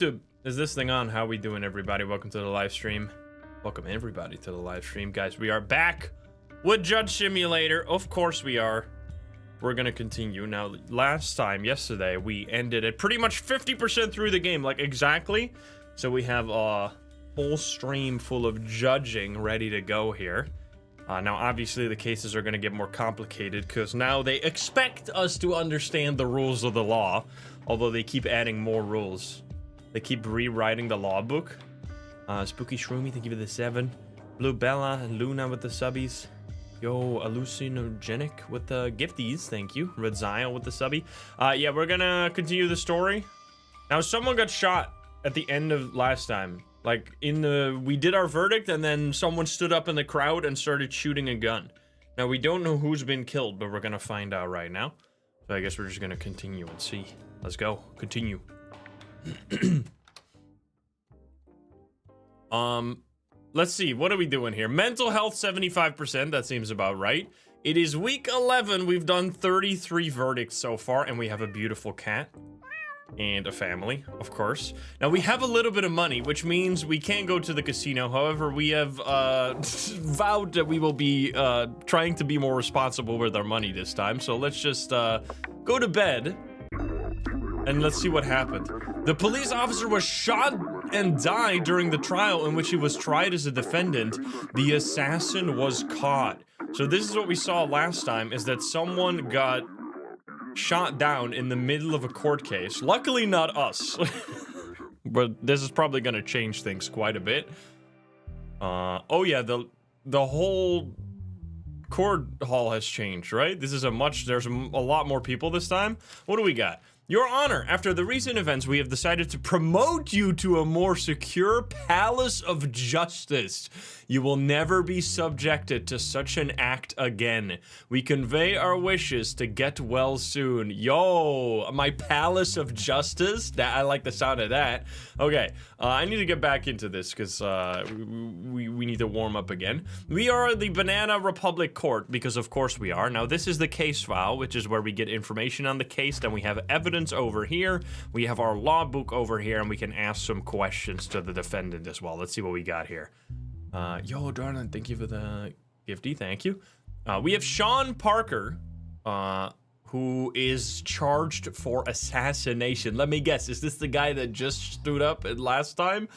YouTube, is this thing on? How we doing, everybody? Welcome to the live stream. Welcome everybody to the live stream, guys. We are back with Judge Simulator. Of course we are. We're gonna continue now. Yesterday, we ended at pretty much 50% through the game, like exactly. So we have a whole stream full of judging ready to go here. Now, obviously, the cases are gonna get more complicated because now they expect us to understand the rules of the law, although they keep adding more rules. They keep rewriting the law book. Spooky Shroomy, thank you for the 7. Blue Bella and Luna with the subbies. Yo, Hallucinogenic with the gifties, thank you. Red Zio with the subby. Yeah, we're gonna continue the story. Now, someone got shot at the end of last time. Like, we did our verdict, and then someone stood up in the crowd and started shooting a gun. Now, we don't know who's been killed, but we're gonna find out right now. So I guess we're just gonna continue and see. Let's go, continue. Let's see, what are we doing here? Mental health 75%, that seems about right. It is week 11, we've done 33 verdicts so far, and we have a beautiful cat. And a family, of course. Now, we have a little bit of money, which means we can't go to the casino. However, we have vowed that we will be trying to be more responsible with our money this time. So let's just go to bed. And let's see what happened. The police officer was shot and died during the trial in which he was tried as a defendant. The assassin was caught. So this is what we saw last time, is that someone got shot down in the middle of a court case. Luckily not us. But this is probably gonna change things quite a bit. Oh yeah, the whole court hall has changed, right? This is there's a lot more people this time. What do we got? Your Honor, after the recent events, we have decided to promote you to a more secure palace of justice. You will never be subjected to such an act again. We convey our wishes to get well soon. Yo, my palace of justice? I like the sound of that. Okay, I need to get back into this because we need to warm up again. We are the Banana Republic Court, because of course we are. Now, this is the case file, which is where we get information on the case. Then we have evidence over here, we have our law book over here, and we can ask some questions to the defendant as well. Let's see what we got here. Yo, darling, thank you for the gifty, thank you. We have Sean Parker, who is charged for assassination. Let me guess, is this the guy that just stood up last time?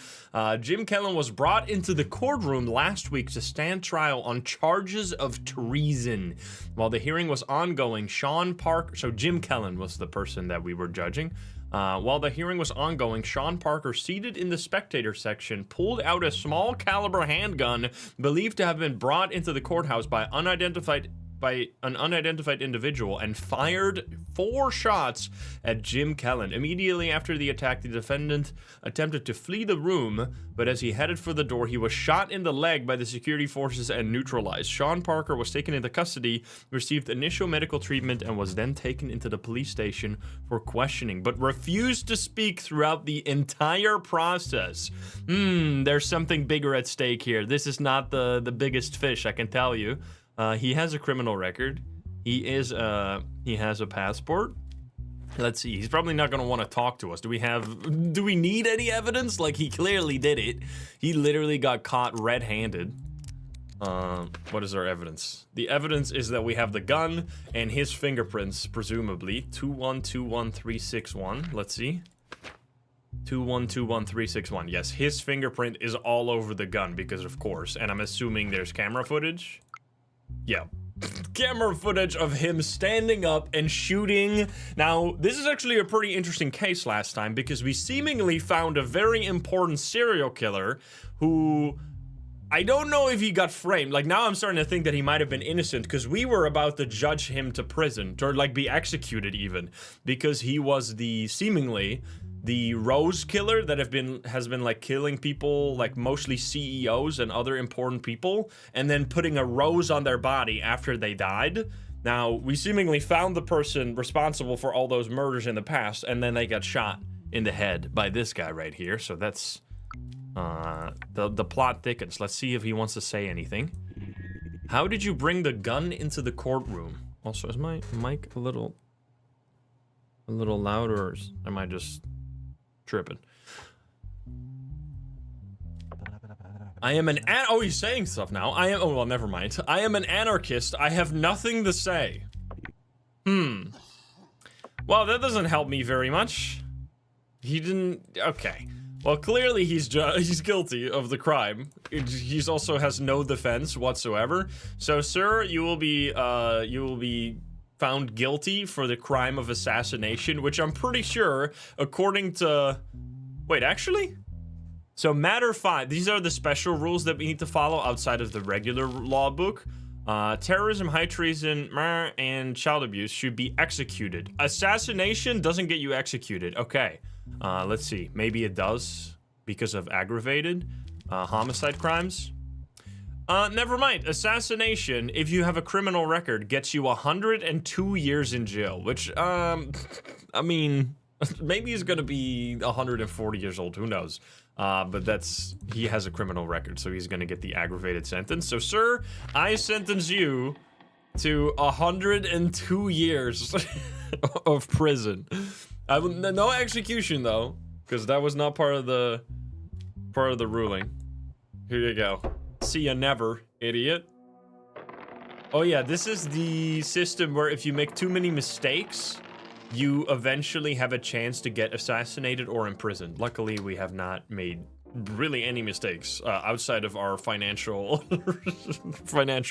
Jim Kellen was brought into the courtroom last week to stand trial on charges of treason. While the hearing was ongoing, Sean Parker, so Jim Kellen was the person that we were judging. While the hearing was ongoing, Sean Parker, seated in the spectator section, pulled out a small caliber handgun believed to have been brought into the courthouse by an unidentified individual and fired 4 shots at Jim Kellen. Immediately after the attack, the defendant attempted to flee the room, but as he headed for the door, he was shot in the leg by the security forces and neutralized. Sean Parker was taken into custody, received initial medical treatment, and was then taken into the police station for questioning, but refused to speak throughout the entire process. There's something bigger at stake here. This is not the biggest fish, I can tell you. He has a criminal record. He has a passport. Let's see. He's probably not gonna want to talk to us. Do we need any evidence? Like, he clearly did it. He literally got caught red-handed. What is our evidence? The evidence is that we have the gun and his fingerprints, presumably. 2121361. Let's see. 2121361. Yes, his fingerprint is all over the gun because of course, and I'm assuming there's camera footage. Yeah, camera footage of him standing up and shooting. Now, this is actually a pretty interesting case last time because we seemingly found a very important serial killer who, I don't know if he got framed. Like, now I'm starting to think that he might have been innocent because we were about to judge him to prison, or like be executed even, because he was seemingly the rose killer that has been like killing people, like mostly CEOs and other important people, and then putting a rose on their body after they died. Now, we seemingly found the person responsible for all those murders in the past, and then they got shot in the head by this guy right here. So that's the plot thickens. Let's see if he wants to say anything. How did you bring the gun into the courtroom? Also, is my mic a little louder, or am I just tripping? I am oh, he's saying stuff now. Oh, well, never mind. I am an anarchist. I have nothing to say. Well, that doesn't help me very much. He didn't, okay. Well, clearly he's guilty of the crime. He's also has no defense whatsoever. So, sir, you will be found guilty for the crime of assassination, which I'm pretty sure, according to, wait, actually? So matter 5, these are the special rules that we need to follow outside of the regular law book. Terrorism, high treason, and child abuse should be executed. Assassination doesn't get you executed. Okay, let's see. Maybe it does because of aggravated homicide crimes. Never mind. Assassination, if you have a criminal record, gets you 102 years in jail, which, I mean, maybe he's gonna be 140 years old. Who knows? But he has a criminal record, so he's gonna get the aggravated sentence. So, sir, I sentence you to 102 years of prison. No execution, though, because that was not part of the ruling. Here you go. See ya never, idiot. Oh yeah, this is the system where if you make too many mistakes, you eventually have a chance to get assassinated or imprisoned. Luckily, we have not made really any mistakes outside of our financial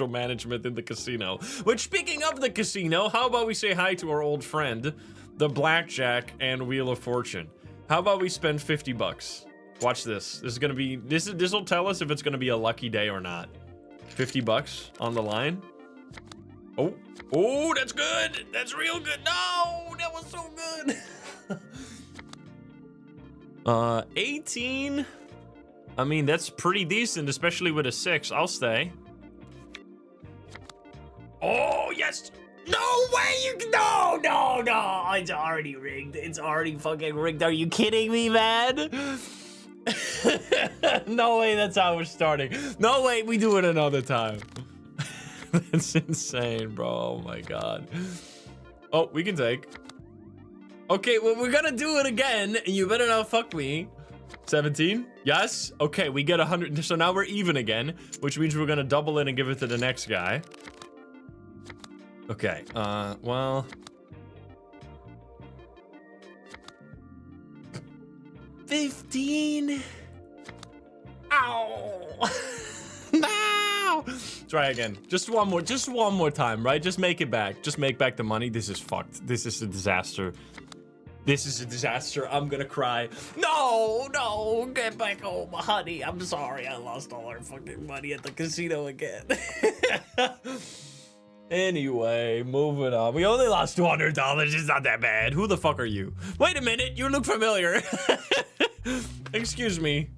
management in the casino. Which, speaking of the casino, how about we say hi to our old friend, the Blackjack and Wheel of Fortune? How about we spend 50 bucks? Watch this. This will tell us if it's gonna be a lucky day or not. 50 bucks on the line. Oh, that's good. That's real good. No, that was so good. 18. I mean, that's pretty decent, especially with a 6. I'll stay. Oh, yes. No way. No. It's already rigged. It's already fucking rigged. Are you kidding me, man? No way that's how we're starting. No way, we do it another time. That's insane, bro. Oh my god. Oh, we can take. Okay, well, we're gonna do it again, and you better not fuck me. 17? Yes? Okay, we get 100. So now we're even again, which means we're gonna double it and give it to the next guy. Okay, well. 15. Ow. No. Try again. Just one more time, right? Just make it back. Just make back the money. This is fucked. This is a disaster. This is a disaster. I'm gonna cry. No, get back home, honey. I'm sorry. I lost all our fucking money at the casino again. Anyway, moving on. We only lost $200. It's not that bad. Who the fuck are you? Wait a minute. You look familiar. Excuse me.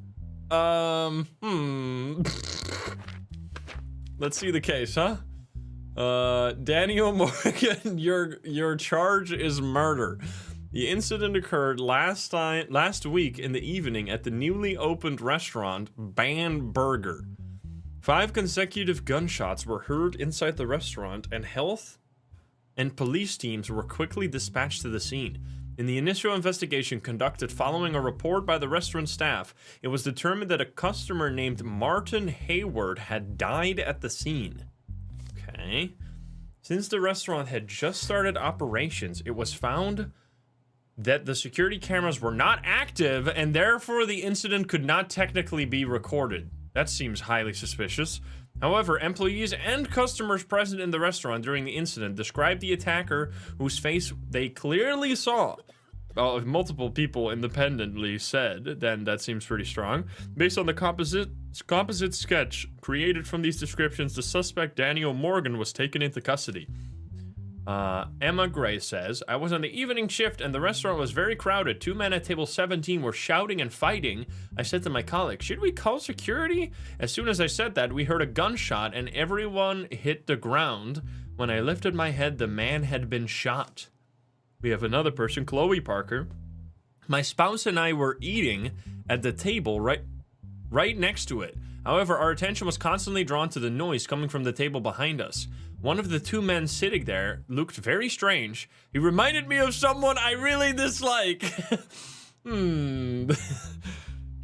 Let's see the case, huh? Daniel Morgan, your charge is murder. The incident occurred last week in the evening at the newly opened restaurant Banburger. 5 consecutive gunshots were heard inside the restaurant, and health and police teams were quickly dispatched to the scene. In the initial investigation conducted following a report by the restaurant staff, it was determined that a customer named Martin Hayward had died at the scene. Okay. Since the restaurant had just started operations, it was found that the security cameras were not active, and therefore the incident could not technically be recorded. That seems highly suspicious. However, employees and customers present in the restaurant during the incident described the attacker, whose face they clearly saw. Well, if multiple people independently said, then that seems pretty strong. Based on the composite sketch created from these descriptions, the suspect Daniel Morgan was taken into custody. Emma Gray says, I was on the evening shift and the restaurant was very crowded. 2 men at table 17 were shouting and fighting. I said to my colleague, should we call security? As soon as I said that, we heard a gunshot and everyone hit the ground. When I lifted my head, the man had been shot. We have another person, Chloe Parker. My spouse and I were eating at the table right next to it. However, our attention was constantly drawn to the noise coming from the table behind us. One of the 2 men sitting there looked very strange. He reminded me of someone I really dislike.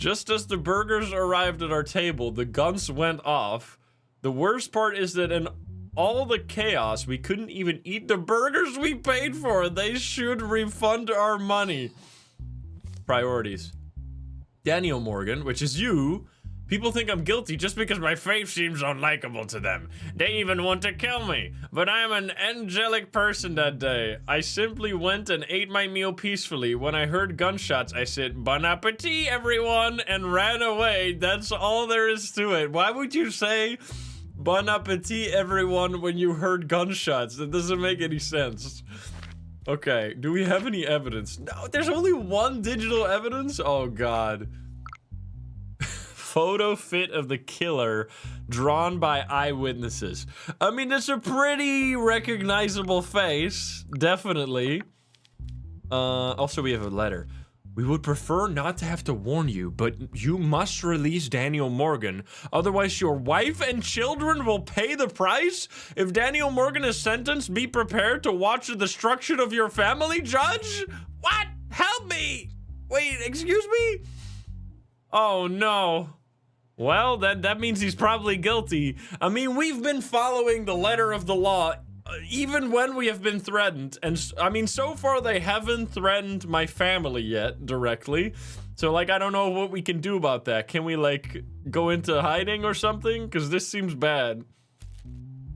Just as the burgers arrived at our table, the guns went off. The worst part is that in all the chaos, we couldn't even eat the burgers we paid for. They should refund our money. Priorities. Daniel Morgan, which is you. People think I'm guilty just because my faith seems unlikable to them. They even want to kill me. But I'm an angelic person that day. I simply went and ate my meal peacefully. When I heard gunshots, I said, "Bon appetit, everyone," and ran away. That's all there is to it. Why would you say, "Bon appetit, everyone," when you heard gunshots? That doesn't make any sense. Okay, do we have any evidence? No, there's only one digital evidence? Oh, God. Photo fit of the killer drawn by eyewitnesses. I mean, it's a pretty recognizable face, definitely. Also, we have a letter. We would prefer not to have to warn you, but you must release Daniel Morgan. Otherwise, your wife and children will pay the price. If Daniel Morgan is sentenced, be prepared to watch the destruction of your family, Judge. What? Help me. Wait, excuse me? Oh, no. Well, that means he's probably guilty. I mean, we've been following the letter of the law, even when we have been threatened. And I mean, so far they haven't threatened my family yet directly. So, like, I don't know what we can do about that. Can we, like, go into hiding or something? Because this seems bad.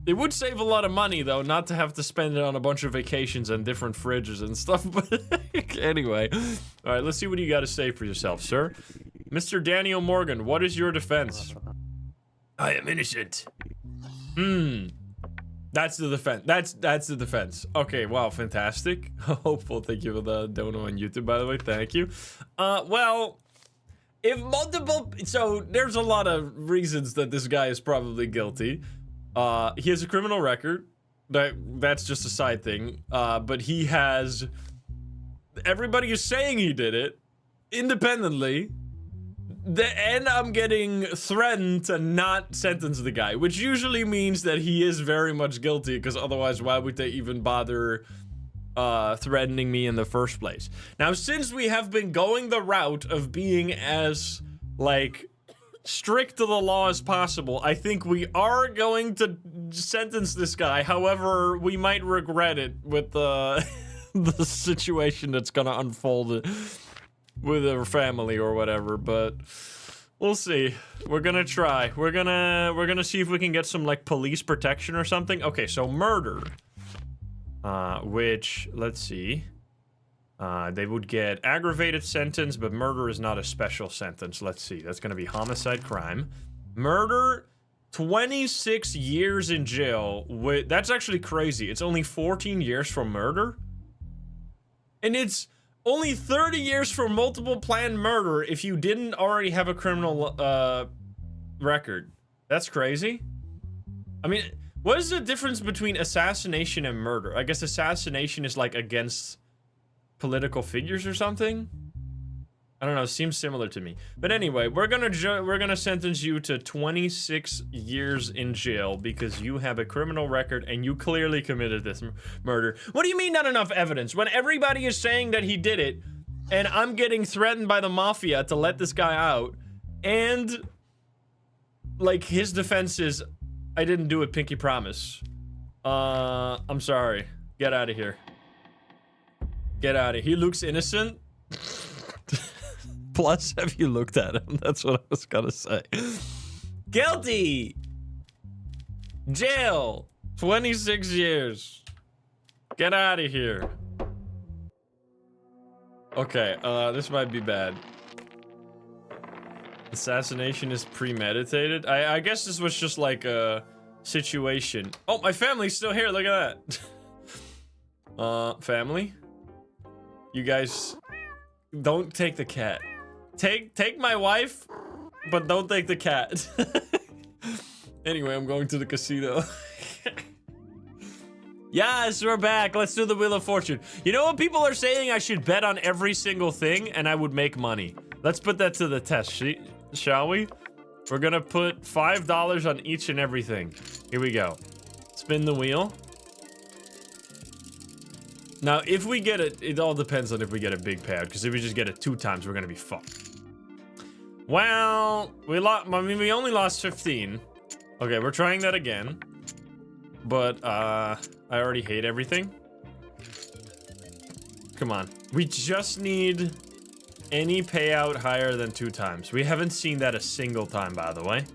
It would save a lot of money, though, not to have to spend it on a bunch of vacations and different fridges and stuff. But anyway. All right, let's see what you got to say for yourself, sir. Mr. Daniel Morgan, what is your defense? I am innocent. That's the defense. That's the defense. Okay, wow, fantastic. Hopeful. Thank you for the dono on YouTube, by the way. Thank you. Well, if multiple... So, there's a lot of reasons that this guy is probably guilty. He has a criminal record. That's just a side thing. But he has... Everybody is saying he did it independently. And I'm getting threatened to not sentence the guy, which usually means that he is very much guilty, because otherwise why would they even bother threatening me in the first place? Now, since we have been going the route of being as, like, strict to the law as possible, I think we are going to sentence this guy. However, we might regret it with the situation that's gonna unfold with our family or whatever, but we'll see. We're gonna try. We're gonna see if we can get some, like, police protection or something. Okay, so murder. Which, let's see. They would get aggravated sentence, but murder is not a special sentence. Let's see. That's gonna be homicide crime. Murder, 26 years in jail. That's actually crazy. It's only 14 years for murder. And it's only 30 years for multiple planned murder if you didn't already have a criminal record. That's crazy. I mean, what is the difference between assassination and murder? I guess assassination is, like, against political figures or something? I don't know, seems similar to me. But anyway, we're gonna sentence you to 26 years in jail because you have a criminal record and you clearly committed this murder. What do you mean not enough evidence? When everybody is saying that he did it, and I'm getting threatened by the mafia to let this guy out, and, like, his defense is, I didn't do it, pinky promise. I'm sorry. Get out of here. Get out of here. He looks innocent. Plus, have you looked at him? That's what I was gonna say. Guilty! Jail! 26 years. Get out of here. Okay, this might be bad. Assassination is premeditated? I guess this was just like a situation. Oh, my family's still here, look at that. Family? You guys... Don't take the cat. Take my wife, but don't take the cat. Anyway, I'm going to the casino. Yes, we're back. Let's do the Wheel of Fortune. You know what? People are saying I should bet on every single thing and I would make money. Let's put that to the test, shall we? We're gonna put $5 on each and everything. Here we go. Spin the wheel. Now, if we get it, it all depends on if we get a big payout, because if we just get it 2 times, we're gonna be fucked. Well, I mean, we only lost 15. Okay, we're trying that again. But, I already hate everything. Come on. We just need any payout higher than 2 times. We haven't seen that a single time, by the way.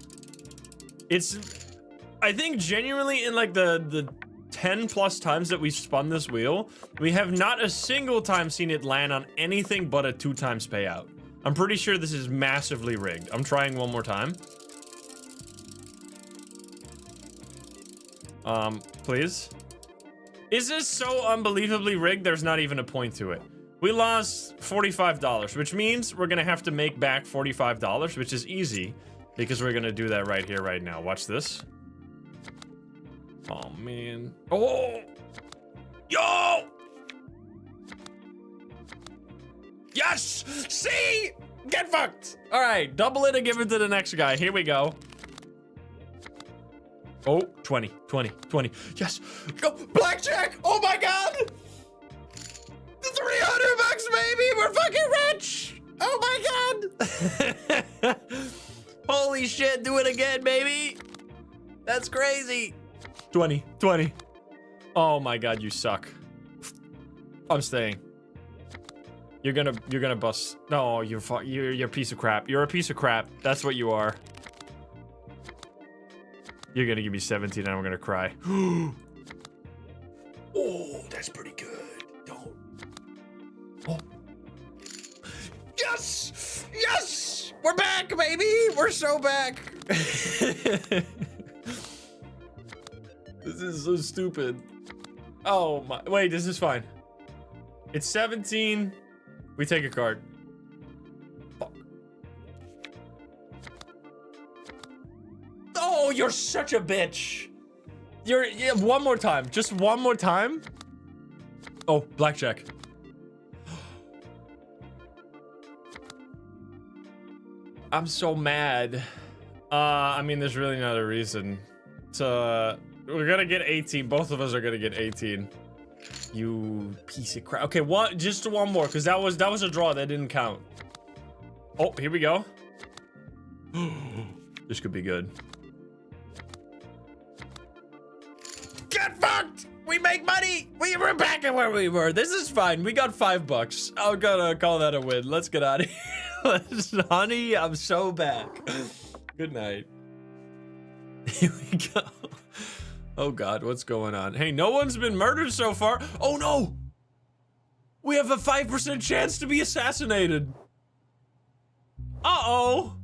I think genuinely in like the 10 plus times that we've spun this wheel, we have not a single time seen it land on anything but a 2 times payout. I'm pretty sure this is massively rigged. I'm trying one more time. Please. Is this so unbelievably rigged? There's not even a point to it. We lost $45, which means we're gonna have to make back $45, which is easy because we're gonna do that right here, right now. Watch this. Oh, man. Oh! Yo! Yes! See? Get fucked! All right, double it and give it to the next guy. Here we go. Oh, 20, 20, 20. Yes! Go! Blackjack! Oh my god! 300 bucks, baby! We're fucking rich! Oh my god! Holy shit, do it again, baby! That's crazy! 20, 20. Oh my god, you suck. I'm staying. You're gonna bust. No, you're a piece of crap. You're a piece of crap. That's what you are. You're gonna give me 17 and I'm gonna cry. Oh, that's pretty good. Don't. Oh. Yes! Yes! We're back, baby! We're so back! This is so stupid. Oh my, wait, this is fine. It's 17. We take a card. Fuck. Oh, you're such a bitch. Yeah, one more time. Just one more time. Oh, blackjack. I'm so mad. I mean, there's really not a reason. So, we're gonna get 18. Both of us are gonna get 18. You piece of crap. Okay, just one more, because that was a draw. That didn't count. Oh, here we go. This could be good. Get fucked! We make money! We're back at where we were. This is fine. We got $5. I'm gonna call that a win. Let's get out of here. Honey, I'm so back. Good night. Here we go. Oh god, what's going on? Hey, no one's been murdered so far. Oh no! We have a 5% chance to be assassinated. Uh-oh.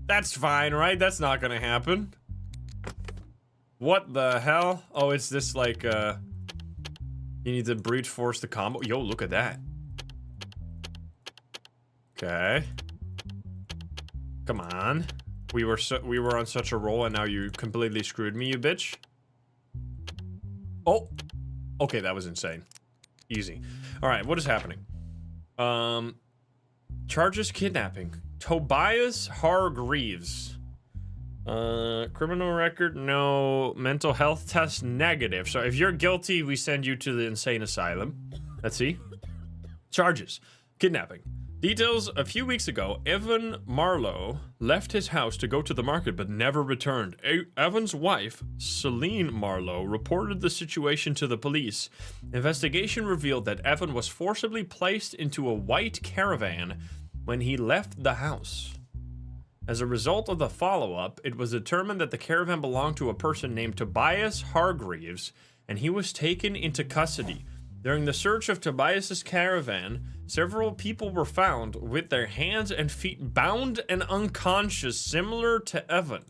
That's fine, right? That's not gonna happen. What the hell? Oh, it's this like, you need to brute force the combo. Yo, look at that. Okay. Come on. We were on such a roll and now you completely screwed me, you bitch. Oh, okay, that was insane. Easy. All right, what is happening? Charges kidnapping. Tobias Hargreaves. Criminal record, no. Mental health test, negative. So if you're guilty, we send you to the insane asylum. Let's see. Charges. Kidnapping. Details: a few weeks ago, Evan Marlowe left his house to go to the market but never returned. Evan's wife, Celine Marlowe, reported the situation to the police. Investigation revealed that Evan was forcibly placed into a white caravan when he left the house. As a result of the follow-up, it was determined that the caravan belonged to a person named Tobias Hargreaves, and he was taken into custody. During the search of Tobias's caravan, several people were found with their hands and feet bound and unconscious, similar to Evan.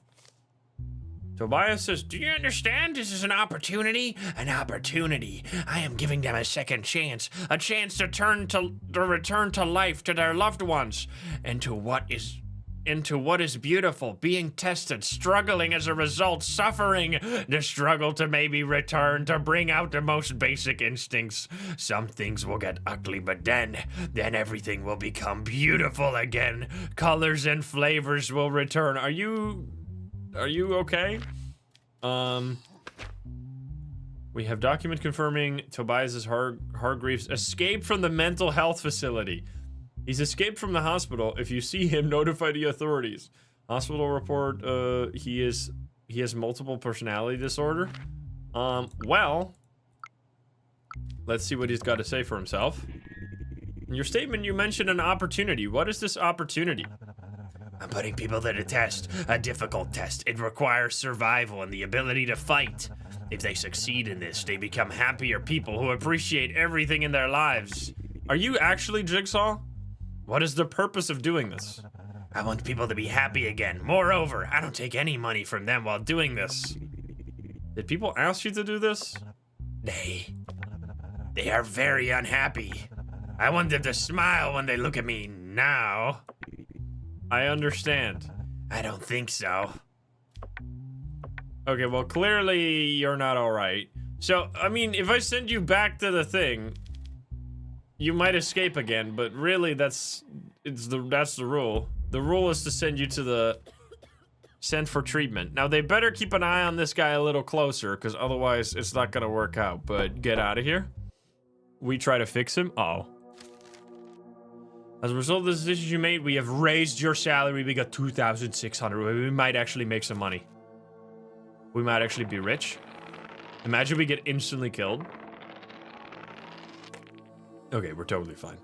Tobias says, "Do you understand? This is an opportunity. An opportunity. I am giving them a second chance. A chance to return to life, to their loved ones, and to what is beautiful, being tested, struggling as a result, suffering, the struggle to maybe return, to bring out the most basic instincts. Some things will get ugly, but then everything will become beautiful again. Colors and flavors will return." Are you okay? We have document confirming Tobias Hargreaves escaped from the mental health facility. He's escaped from the hospital. If you see him, notify the authorities. Hospital report, he has multiple personality disorder. Well, let's see what he's got to say for himself. In your statement, you mentioned an opportunity. What is this opportunity? I'm putting people to the test, a difficult test. It requires survival and the ability to fight. If they succeed in this, they become happier people who appreciate everything in their lives. Are you actually Jigsaw? What is the purpose of doing this? I want people to be happy again. Moreover, I don't take any money from them while doing this. Did people ask you to do this? They are very unhappy. I want them to smile when they look at me now. I understand. I don't think so. Okay, well, clearly you're not all right. So, I mean, if I send you back to the thing, you might escape again, but really that's the rule. The rule is to send you to the send for treatment. Now, they better keep an eye on this guy a little closer, because otherwise it's not gonna work out. But get out of here. We try to fix him. Uh-oh. As a result of the decisions you made, we have raised your salary. We got 2,600. We might actually make some money. We might actually be rich. Imagine we get instantly killed. Okay, we're totally fine.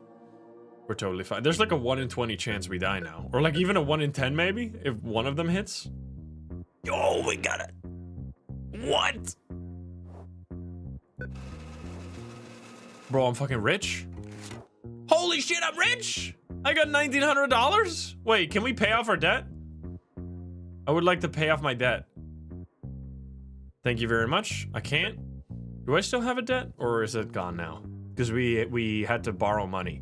We're totally fine. There's like a 1 in 20 chance we die now. Or like even a 1 in 10 maybe, if one of them hits. Oh, we got it. What? Bro, I'm fucking rich. Holy shit, I'm rich! I got $1,900? Wait, can we pay off our debt? I would like to pay off my debt. Thank you very much. I can't. Do I still have a debt? Or is it gone now? Because we had to borrow money.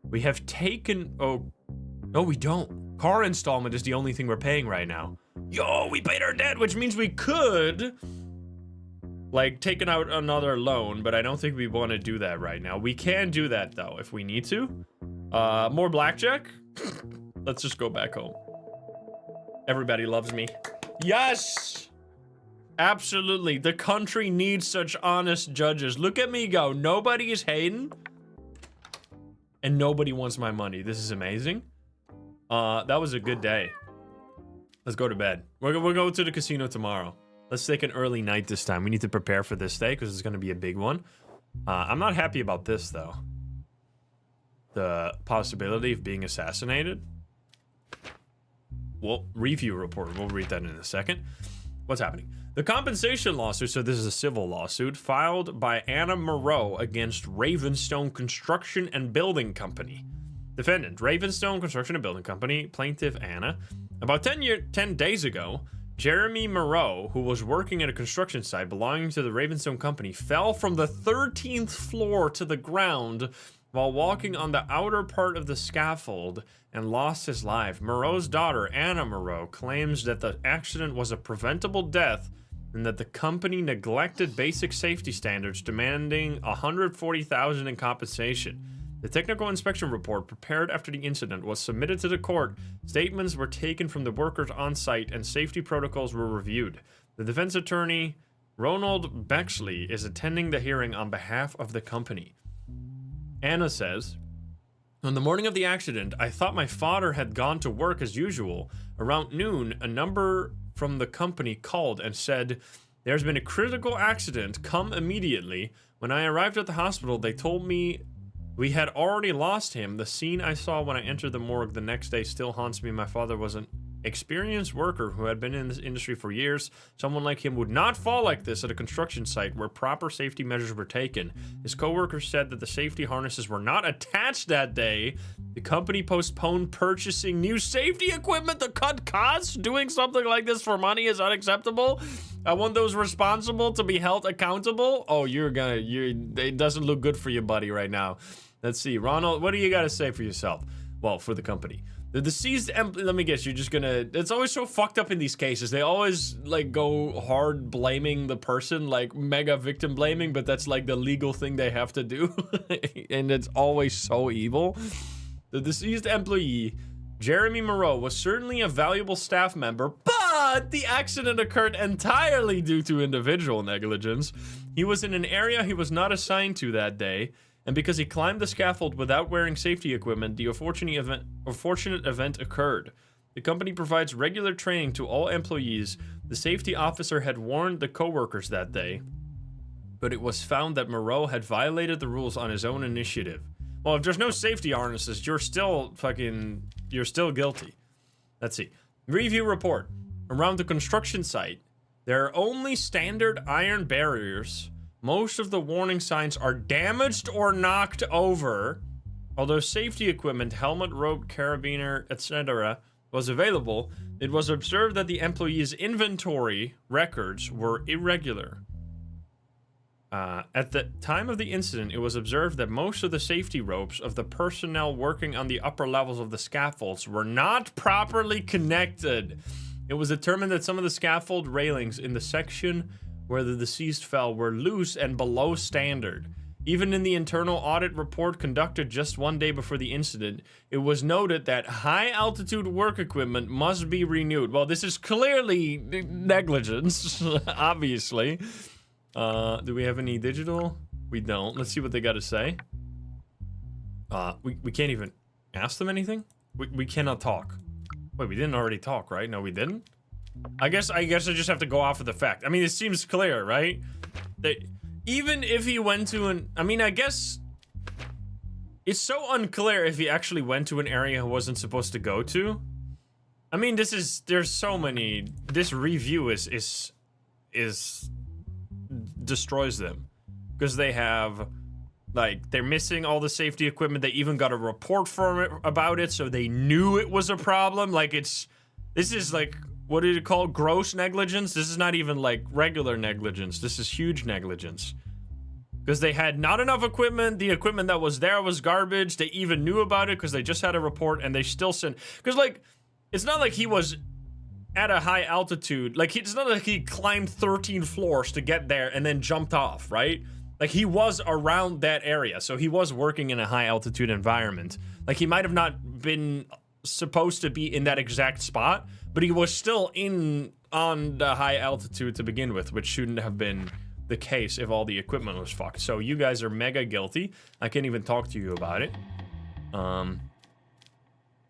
We have taken... Oh. No, we don't. Car installment is the only thing we're paying right now. Yo, we paid our debt, which means we could... like, taking out another loan, but I don't think we want to do that right now. We can do that, though, if we need to. More blackjack? Let's just go back home. Everybody loves me. Yes! Absolutely. The country needs such honest judges. Look at me go. Nobody is hating. And nobody wants my money. This is amazing. That was a good day. Let's go to bed. We'll go to the casino tomorrow. Let's take an early night this time. We need to prepare for this day because it's going to be a big one. I'm not happy about this, though. The possibility of being assassinated. Well, review report. We'll read that in a second. What's happening? The compensation lawsuit, so this is a civil lawsuit, filed by Anna Moreau against Ravenstone Construction and Building Company. Defendant, Ravenstone Construction and Building Company. Plaintiff, Anna. About 10 days ago, Jeremy Moreau, who was working at a construction site belonging to the Ravenstone Company, fell from the 13th floor to the ground while walking on the outer part of the scaffold and lost his life. Moreau's daughter, Anna Moreau, claims that the accident was a preventable death and that the company neglected basic safety standards, demanding $140,000 in compensation. The technical inspection report prepared after the incident was submitted to the court. Statements were taken from the workers on site and safety protocols were reviewed. The defense attorney, Ronald Bexley, is attending the hearing on behalf of the company. Anna says, on the morning of the accident, I thought my father had gone to work as usual. Around noon, a number from the company called and said, there's been a critical accident, come immediately. When I arrived at the hospital, they told me we had already lost him. The scene I saw when I entered the morgue the next day still haunts me. My father was an experienced worker who had been in this industry for years. Someone like him would not fall like this at a construction site where proper safety measures were taken. His coworkers said that the safety harnesses were not attached that day. The company postponed purchasing new safety equipment to cut costs. Doing something like this for money is unacceptable. I want those responsible to be held accountable. Oh, it doesn't look good for you, buddy, right now. Let's see. Ronald, what do you got to say for yourself? Well, for the company. The deceased, let me guess, you're just gonna, it's always so fucked up in these cases. They always, like, go hard blaming the person, like, mega victim blaming, but that's, like, the legal thing they have to do. And it's always so evil. The deceased employee, Jeremy Moreau, was certainly a valuable staff member, but the accident occurred entirely due to individual negligence. He was in an area he was not assigned to that day, And because he climbed the scaffold without wearing safety equipment, the unfortunate event occurred. The company provides regular training to all employees. The safety officer had warned the co-workers that day, but it was found that Moreau had violated the rules on his own initiative. Well, if there's no safety harnesses, you're still guilty. Let's see. Review report. Around the construction site, there are only standard iron barriers. Most of the warning signs are damaged or knocked over. Although safety equipment, helmet, rope, carabiner, etc. was available, it was observed that the employees' inventory records were irregular. At the time of the incident, it was observed that most of the safety ropes of the personnel working on the upper levels of the scaffolds were not properly connected. It was determined that some of the scaffold railings in the section where the deceased fell were loose and below standard. Even in the internal audit report conducted just one day before the incident, it was noted that high-altitude work equipment must be renewed. Well, this is clearly negligence, obviously. Do we have any digital? We don't. Let's see what they got to say. We can't even ask them anything? We cannot talk. Wait, we didn't already talk, right? No, we didn't? I guess I just have to go off of the fact. I mean, it seems clear, right? Even if he went to an... I mean, I guess... It's so unclear if he actually went to an area he wasn't supposed to go to. I mean, there's so many... This review is destroys them. Because they have... Like, they're missing all the safety equipment. They even got a report about it, so they knew it was a problem. Like, this is like... What did it call? Gross negligence? This is not even like regular negligence. This is huge negligence. Because they had not enough equipment. The equipment that was there was garbage. They even knew about it because they just had a report and they still sent... Because, like, it's not like he was at a high altitude. Like, it's not like he climbed 13 floors to get there and then jumped off, right? Like, he was around that area. So he was working in a high altitude environment. Like, he might have not been supposed to be in that exact spot, but he was still on the high altitude to begin with, which shouldn't have been the case if all the equipment was fucked. So you guys are mega guilty. I can't even talk to you about it.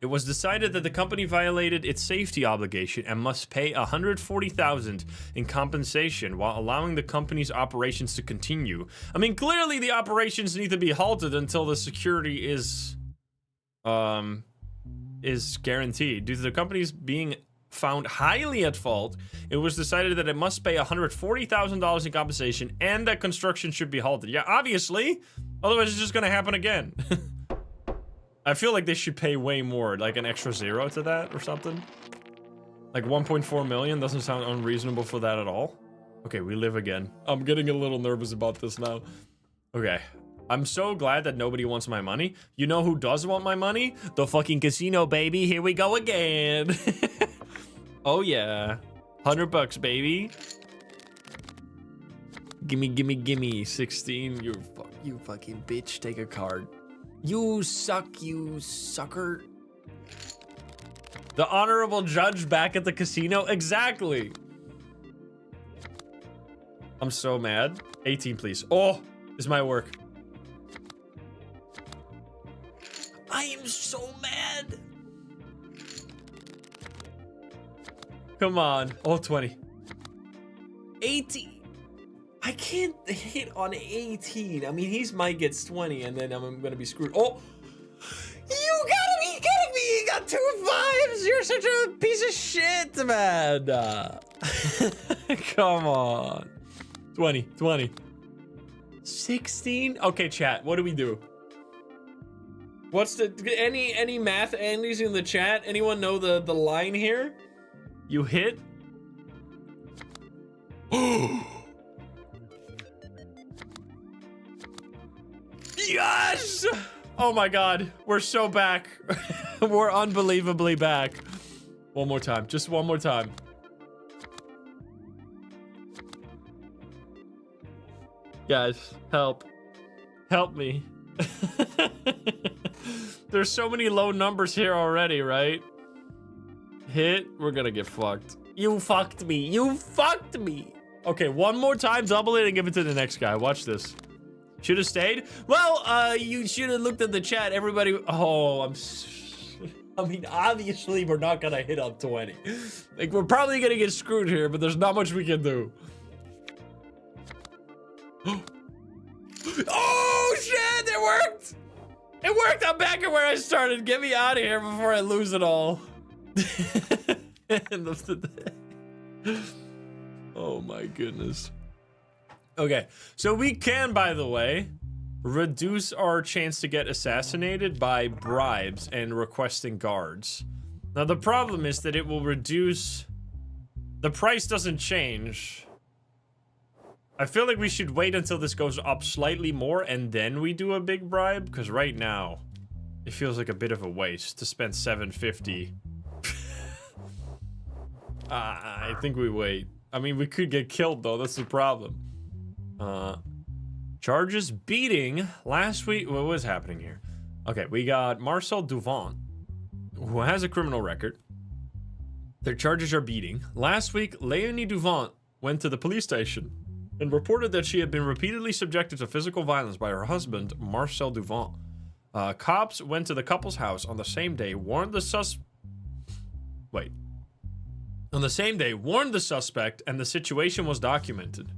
It was decided that the company violated its safety obligation and must pay $140,000 in compensation while allowing the company's operations to continue. I mean, clearly the operations need to be halted until the security is guaranteed. Due to the company's being found highly at fault, it was decided that it must pay $140,000 in compensation and that construction should be halted. Yeah, obviously. Otherwise, it's just gonna happen again. I feel like they should pay way more, like an extra zero to that or something. Like 1.4 million doesn't sound unreasonable for that at all. Okay, we live again. I'm getting a little nervous about this now. Okay. I'm so glad that nobody wants my money. You know who does want my money? The fucking casino, baby. Here we go again. Oh yeah. $100, baby. Gimme. 16. You fucking bitch. Take a card. You suck, you sucker. The honorable judge back at the casino? Exactly. I'm so mad. 18, please. Oh, this might work. I am so mad. Come on. Oh, 20. 18. I can't hit on 18. I mean, he might get 20 and then I'm gonna be screwed. Oh, you gotta be kidding me. You got 2 5s. You're such a piece of shit, man. Come on. 20. 16? Okay, chat, what do we do? What's the, any math Andys in the chat? Anyone know the line here? You hit? Yes! Oh my god, we're so back. We're unbelievably back. One more time, just one more time. Guys, help. Help me. There's so many low numbers here already, right? Hit, we're gonna get fucked. You fucked me. Okay, one more time, double it and give it to the next guy. Watch this. Should have stayed? Well, you should have looked at the chat. Everybody, oh, I mean, obviously we're not gonna hit up 20. Like, we're probably gonna get screwed here, but there's not much we can do. Oh shit, it worked! It worked, I'm back at where I started. Get me out of here before I lose it all. Oh my goodness. Okay, so we can, by the way, reduce our chance to get assassinated by bribes and requesting guards. Now the problem is that it will reduce... The price doesn't change. I feel like we should wait until this goes up slightly more and then we do a big bribe, because right now it feels like a bit of a waste to spend $750. I think we wait. I mean, we could get killed though, that's the problem. Charges beating last week. What was happening here? Okay, we got Marcel Duvant, who has a criminal record. Their charges are beating. Last week, Leonie Duvant went to the police station and reported that she had been repeatedly subjected to physical violence by her husband, Marcel Duvant. Cops went to the couple's house on the same day, warned the suspect, and the situation was documented.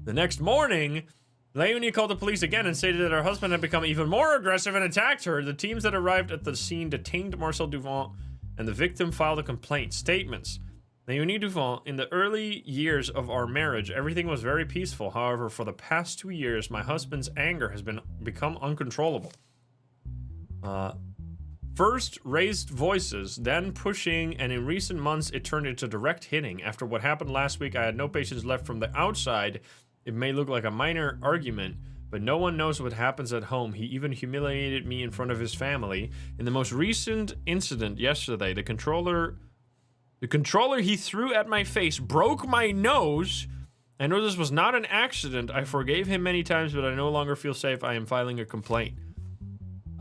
The next morning, Leonie called the police again and stated that her husband had become even more aggressive and attacked her. The teams that arrived at the scene detained Marcel Duvant, and the victim filed a complaint. Statements. Leonie Duvant, in the early years of our marriage, everything was very peaceful. However, for the past 2 years, my husband's anger has become uncontrollable. First, raised voices, then pushing, and in recent months, it turned into direct hitting. After what happened last week, I had no patience left. From the outside. It may look like a minor argument, but no one knows what happens at home. He even humiliated me in front of his family. In the most recent incident yesterday, the controller he threw at my face broke my nose. I know this was not an accident. I forgave him many times, but I no longer feel safe. I am filing a complaint.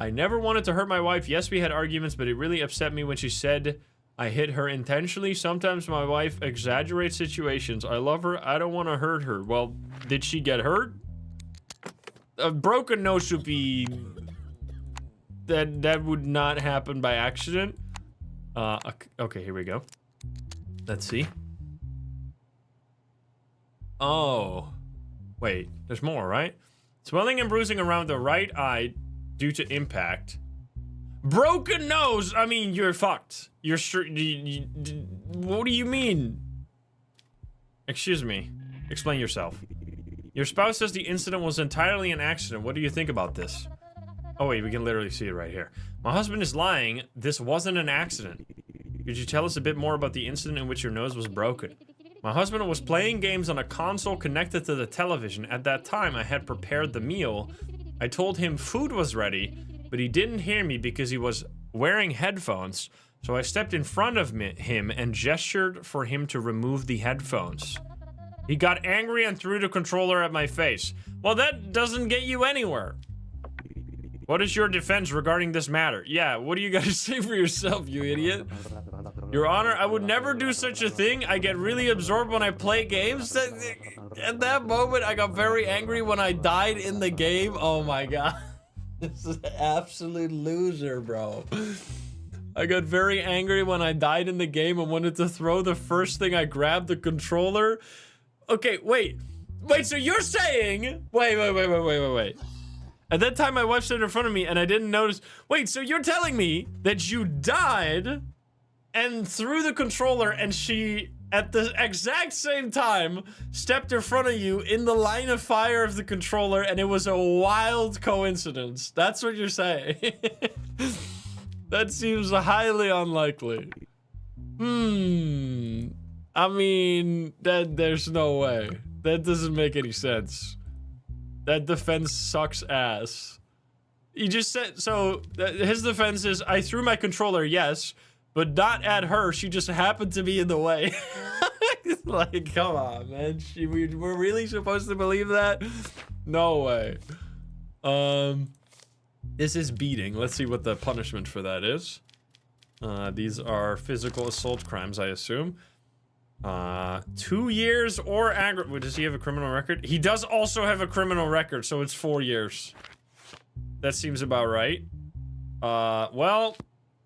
I never wanted to hurt my wife. Yes, we had arguments, but it really upset me when she said I hit her intentionally. Sometimes my wife exaggerates situations. I love her. I don't want to hurt her. Well, did she get hurt? A broken nose should be... That would not happen by accident. Okay, here we go. Let's see. Oh. Wait, there's more, right? Swelling and bruising around the right eye due to impact. Broken nose! I mean, you're fucked. You're sure... what do you mean? Excuse me. Explain yourself. Your spouse says the incident was entirely an accident. What do you think about this? Oh wait, we can literally see it right here. My husband is lying. This wasn't an accident. Could you tell us a bit more about the incident in which your nose was broken? My husband was playing games on a console connected to the television. At that time, I had prepared the meal. I told him food was ready, but he didn't hear me because he was wearing headphones. So I stepped in front of him and gestured for him to remove the headphones. He got angry and threw the controller at my face. Well, that doesn't get you anywhere. What is your defense regarding this matter? Yeah, what do you guys say for yourself, you idiot? Your Honor, I would never do such a thing. I get really absorbed when I play games. At that moment, I got very angry when I died in the game. Oh my god. This is an absolute loser, bro. I got very angry when I died in the game and wanted to throw the first thing I grabbed the controller. Okay, wait, so you're saying... Wait. At that time, my wife stood in front of me and I didn't notice... Wait, so you're telling me that you died and threw the controller and she, at the exact same time, stepped in front of you in the line of fire of the controller and it was a wild coincidence. That's what you're saying. That seems highly unlikely. I mean, there's no way. That doesn't make any sense. That defense sucks ass. He just said, so his defense is, I threw my controller, yes, but not at her. She just happened to be in the way. Like, come on, man. We're really supposed to believe that? No way. This is beating. Let's see what the punishment for that is. These are physical assault crimes, I assume. 2 years or does he have a criminal record? He does also have a criminal record, so it's 4 years. That seems about right. Well,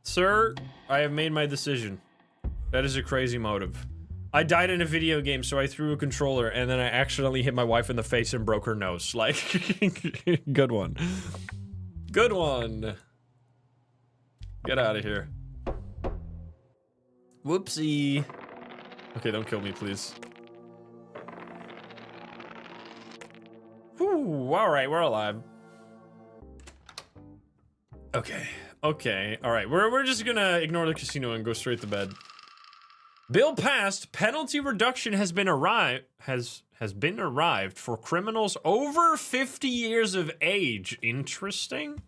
sir, I have made my decision. That is a crazy motive. I died in a video game, so I threw a controller, and then I accidentally hit my wife in the face and broke her nose. Like, good one. Good one. Get out of here. Whoopsie. Okay, don't kill me, please. Whew, alright, we're alive. Okay, okay, alright. We're just gonna ignore the casino and go straight to bed. Bill passed. Penalty reduction has been arrived for criminals over 50 years of age. Interesting.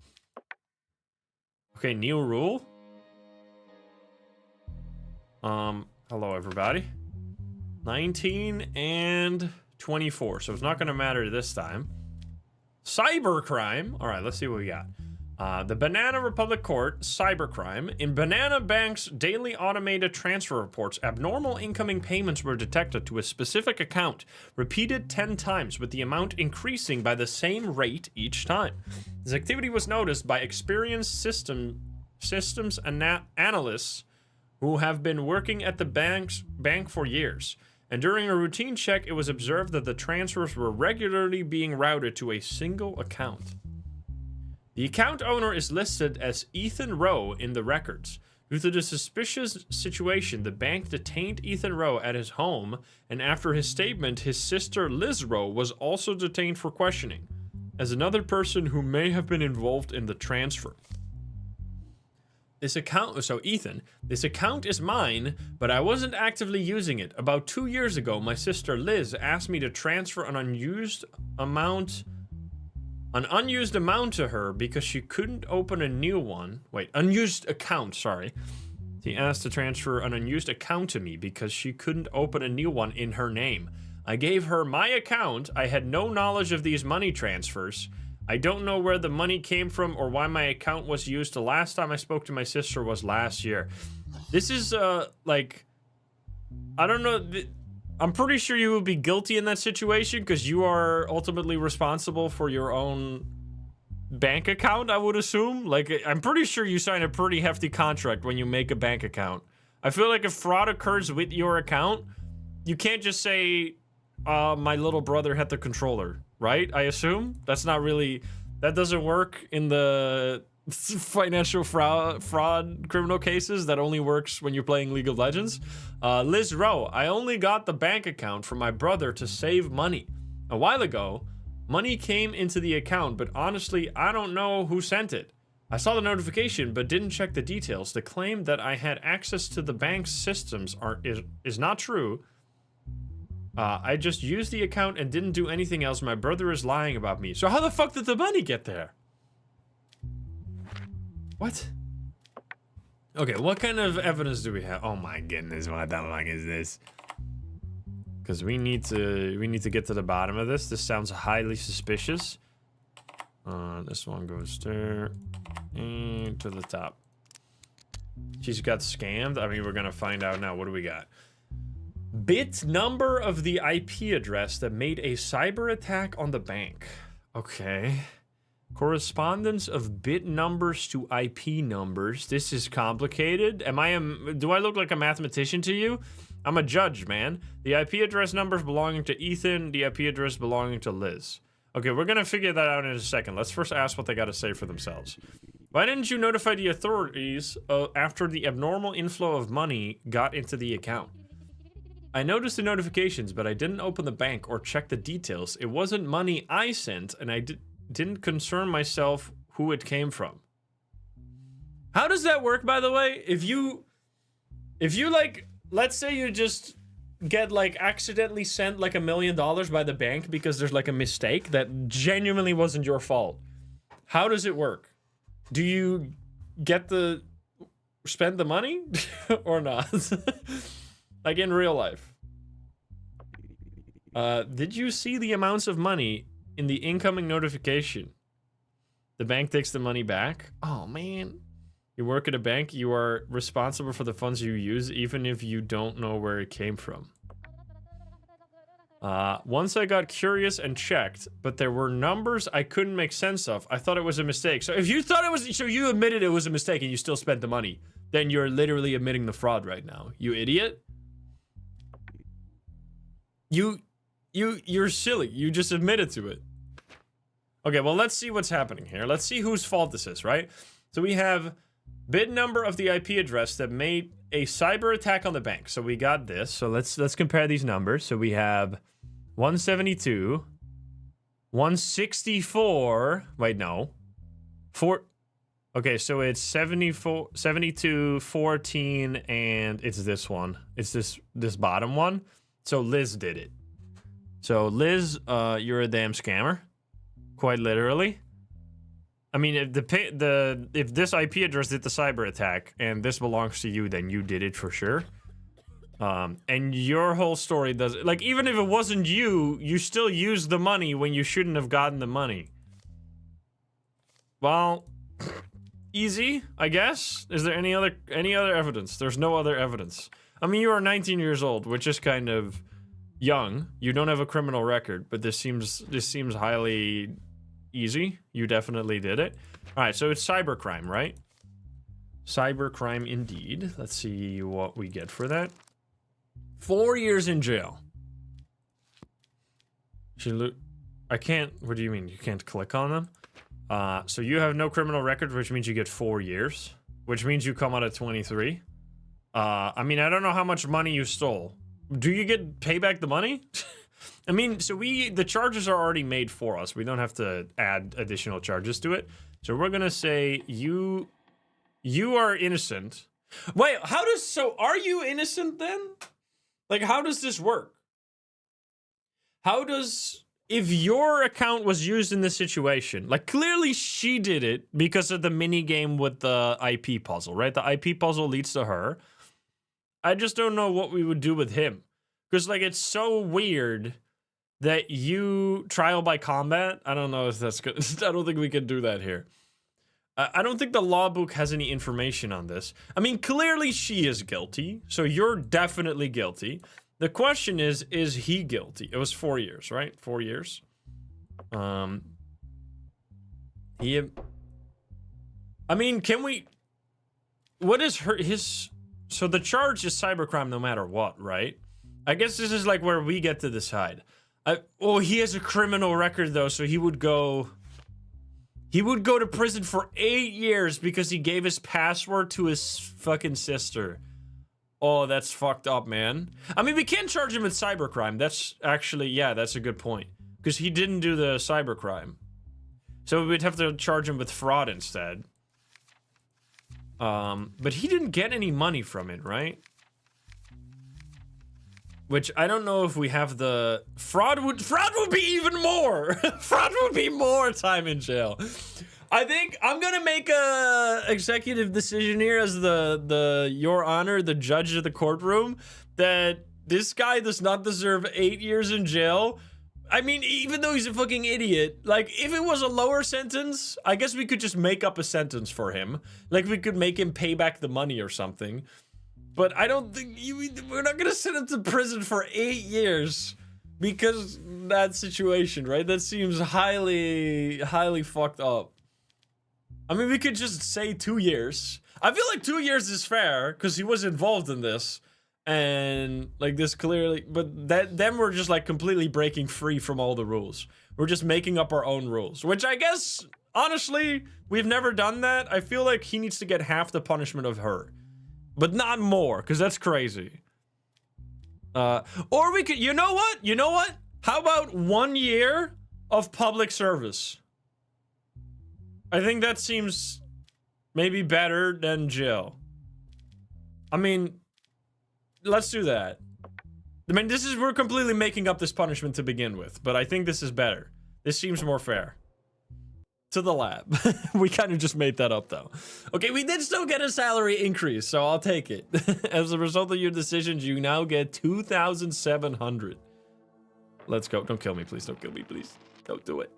Okay, new rule. Hello everybody. 19 and 24, so it's not gonna matter this time. Cybercrime. All right, let's see what we got. The Banana Republic Court, cybercrime. In Banana Bank's daily automated transfer reports, abnormal incoming payments were detected to a specific account, repeated 10 times, with the amount increasing by the same rate each time. This activity was noticed by experienced systems analysts who have been working at the bank for years. And during a routine check, it was observed that the transfers were regularly being routed to a single account. The account owner is listed as Ethan Rowe in the records. Due to the suspicious situation, the bank detained Ethan Rowe at his home, and after his statement, his sister Liz Rowe was also detained for questioning, as another person who may have been involved in the transfer. This account, so Ethan, this account is mine, but I wasn't actively using it. About 2 years ago, my sister Liz asked me to transfer an unused amount to her because she couldn't open a new one. Wait, unused account, sorry. She asked to transfer an unused account to me because she couldn't open a new one in her name. I gave her my account. I had no knowledge of these money transfers. I don't know where the money came from or why my account was used. The last time I spoke to my sister was last year. This is, like, I don't know. I'm pretty sure you would be guilty in that situation because you are ultimately responsible for your own bank account, I would assume. Like, I'm pretty sure you sign a pretty hefty contract when you make a bank account. I feel like if fraud occurs with your account, you can't just say, my little brother had the controller. Right? I assume? That's not really... That doesn't work in the financial fraud criminal cases. That only works when you're playing League of Legends. Liz Rowe, I only got the bank account for my brother to save money. A while ago, money came into the account, but honestly, I don't know who sent it. I saw the notification, but didn't check the details. The claim that I had access to the bank's systems is not true. I just used the account and didn't do anything else. My brother is lying about me. So how the fuck did the money get there? What? Okay, what kind of evidence do we have? Oh my goodness, what the fuck is this? Because we need to get to the bottom of this. This sounds highly suspicious. This one goes there and to the top. She's got scammed. I mean, we're gonna find out now. What do we got? Bit number of the IP address that made a cyber attack on the bank. Okay. Correspondence of bit numbers to IP numbers. This is complicated. Do I look like a mathematician to you? I'm a judge, man. The IP address numbers belonging to Ethan, the IP address belonging to Liz. Okay, we're gonna figure that out in a second. Let's first ask what they gotta say for themselves. Why didn't you notify the authorities after the abnormal inflow of money got into the account? I noticed the notifications, but I didn't open the bank or check the details. It wasn't money I sent, and I didn't concern myself who it came from. How does that work, by the way? If you like, let's say you just get like accidentally sent like $1 million by the bank because there's like a mistake that genuinely wasn't your fault. How does it work? Do you get the spend the money or not? Like in real life. Did you see the amounts of money in the incoming notification? The bank takes the money back. Oh man. You work at a bank, you are responsible for the funds you use, even if you don't know where it came from. Once I got curious and checked, but there were numbers I couldn't make sense of. I thought it was a mistake. So if you thought it was, so you admitted it was a mistake and you still spent the money, then you're literally admitting the fraud right now. You idiot. You're silly. You just admitted to it. Okay, well, let's see what's happening here. Let's see whose fault this is, right? So we have bid number of the IP address that made a cyber attack on the bank. So we got this. So let's compare these numbers. So we have 172, 164. Wait, no. Okay, so it's 74, 72, 14, and it's this one. It's this bottom one. So Liz did it. So Liz, you're a damn scammer. Quite literally. I mean, if this IP address did the cyber attack and this belongs to you, then you did it for sure. And your whole story does, like, even if it wasn't you, you still used the money when you shouldn't have gotten the money. Well, easy, I guess. Is there any other evidence? There's no other evidence. I mean, you are 19 years old, which is kind of young. You don't have a criminal record, but this seems highly easy. You definitely did it. All right, so it's cybercrime, right? Cybercrime indeed. Let's see what we get for that. 4 years in jail. I can't. What do you mean? You can't click on them? So you have no criminal record, which means you get 4 years, which means you come out at 23. I mean, I don't know how much money you stole. Do you get payback the money? I mean, so the charges are already made for us. We don't have to add additional charges to it. So we're gonna say you are innocent. Wait, are you innocent then? Like, how does this work? If your account was used in this situation, like, clearly she did it because of the mini game with the IP puzzle, right? The IP puzzle leads to her. I just don't know what we would do with him. Because, like, it's so weird that you trial by combat. I don't know if that's good. I don't think we can do that here. I don't think the law book has any information on this. I mean, clearly she is guilty, so you're definitely guilty. The question is he guilty? It was 4 years, right? 4 years. I mean, can we... What is his... So the charge is cybercrime no matter what, right? I guess this is like where we get to decide. Oh, he has a criminal record though, so he would go to prison for 8 years because he gave his password to his fucking sister. Oh, that's fucked up, man. I mean, we can charge him with cybercrime. That's actually, yeah, that's a good point. Because he didn't do the cybercrime. So we'd have to charge him with fraud instead. But he didn't get any money from it, right? Which I don't know if we have the fraud would be even more. Fraud would be more time in jail. I think I'm gonna make a executive decision here as the Your Honor, the judge of the courtroom, that this guy does not deserve 8 years in jail. I mean, even though he's a fucking idiot, like, if it was a lower sentence, I guess we could just make up a sentence for him. Like, we could make him pay back the money or something. But I don't think we're not gonna send him to prison for 8 years because that situation, right? That seems highly, highly fucked up. I mean, we could just say 2 years. I feel like 2 years is fair because he was involved in this, and like this clearly. But then we're just like completely breaking free from all the rules. We're just making up our own rules, which I guess honestly we've never done that. I feel like he needs to get half the punishment of her. But not more, because that's crazy. Or we could, you know what? You know what? How about 1 year of public service? I think that seems maybe better than jail. I mean, let's do that. I mean, we're completely making up this punishment to begin with, but I think this is better. This seems more fair. To the lab. We kind of just made that up though. Okay, we did still get a salary increase, so I'll take it. As a result of your decisions, you now get 2,700. Let's go. Don't kill me, please. Don't kill me, please. Don't do it.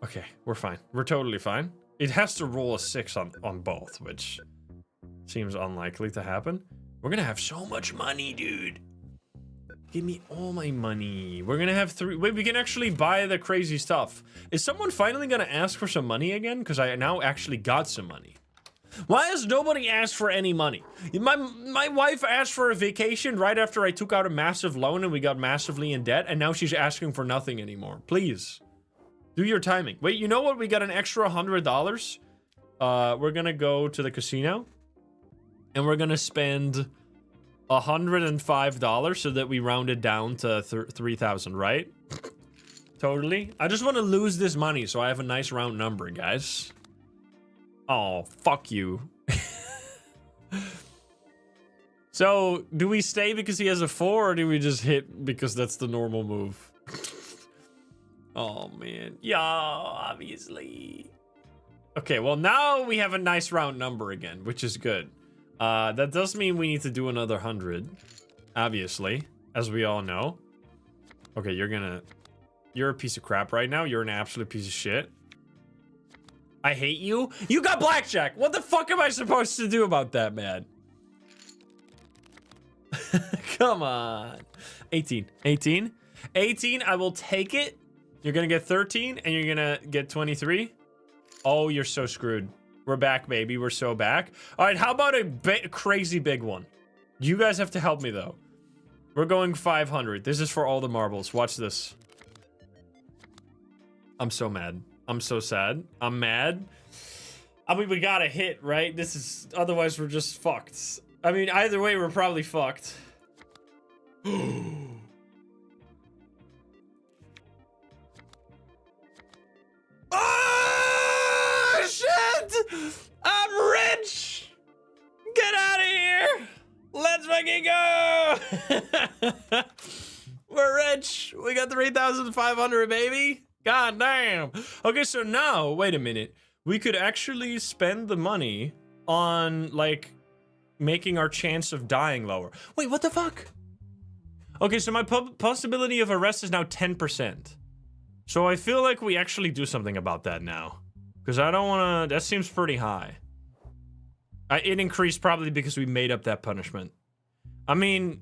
Okay, we're fine. We're totally fine. It has to roll a 6 on both, which seems unlikely to happen. We're gonna have so much money, dude. Give me all my money. We're gonna have 3. Wait, we can actually buy the crazy stuff. Is someone finally gonna ask for some money again? Because I now actually got some money. Why has nobody asked for any money? My wife asked for a vacation right after I took out a massive loan and we got massively in debt, and now she's asking for nothing anymore. Please, do your timing. Wait, you know what? We got an extra $100. We're gonna go to the casino, and we're gonna spend $105 so that we round it down to 3,000, right? Totally. I just want to lose this money so I have a nice round number, guys. Oh, fuck you. So, do we stay because he has a 4, or do we just hit because that's the normal move? Oh, man. Yeah, obviously. Okay, well, now we have a nice round number again, which is good. That does mean we need to do another 100, obviously, as we all know. Okay, you're a piece of crap right now. You're an absolute piece of shit. I hate you. You got blackjack. What the fuck am I supposed to do about that, man? Come on. 18. 18. 18, I will take it. You're gonna get 13, and you're gonna get 23. Oh, you're so screwed. We're back, baby. We're so back. All right, how about a crazy big one? You guys have to help me, though. We're going 500. This is for all the marbles. Watch this. I'm so mad. I'm so sad. I'm mad. I mean, we gotta hit, right? This is... Otherwise, we're just fucked. I mean, either way, we're probably fucked. Oh, shit! I'm rich! Get out of here! Let's fucking go! We're rich! We got 3,500, baby! God damn! Okay, so now, wait a minute. We could actually spend the money on, like, making our chance of dying lower. Wait, what the fuck? Okay, so my possibility of arrest is now 10%. So I feel like we actually do something about that now. Because I don't want to... That seems pretty high. It increased probably because we made up that punishment. I mean...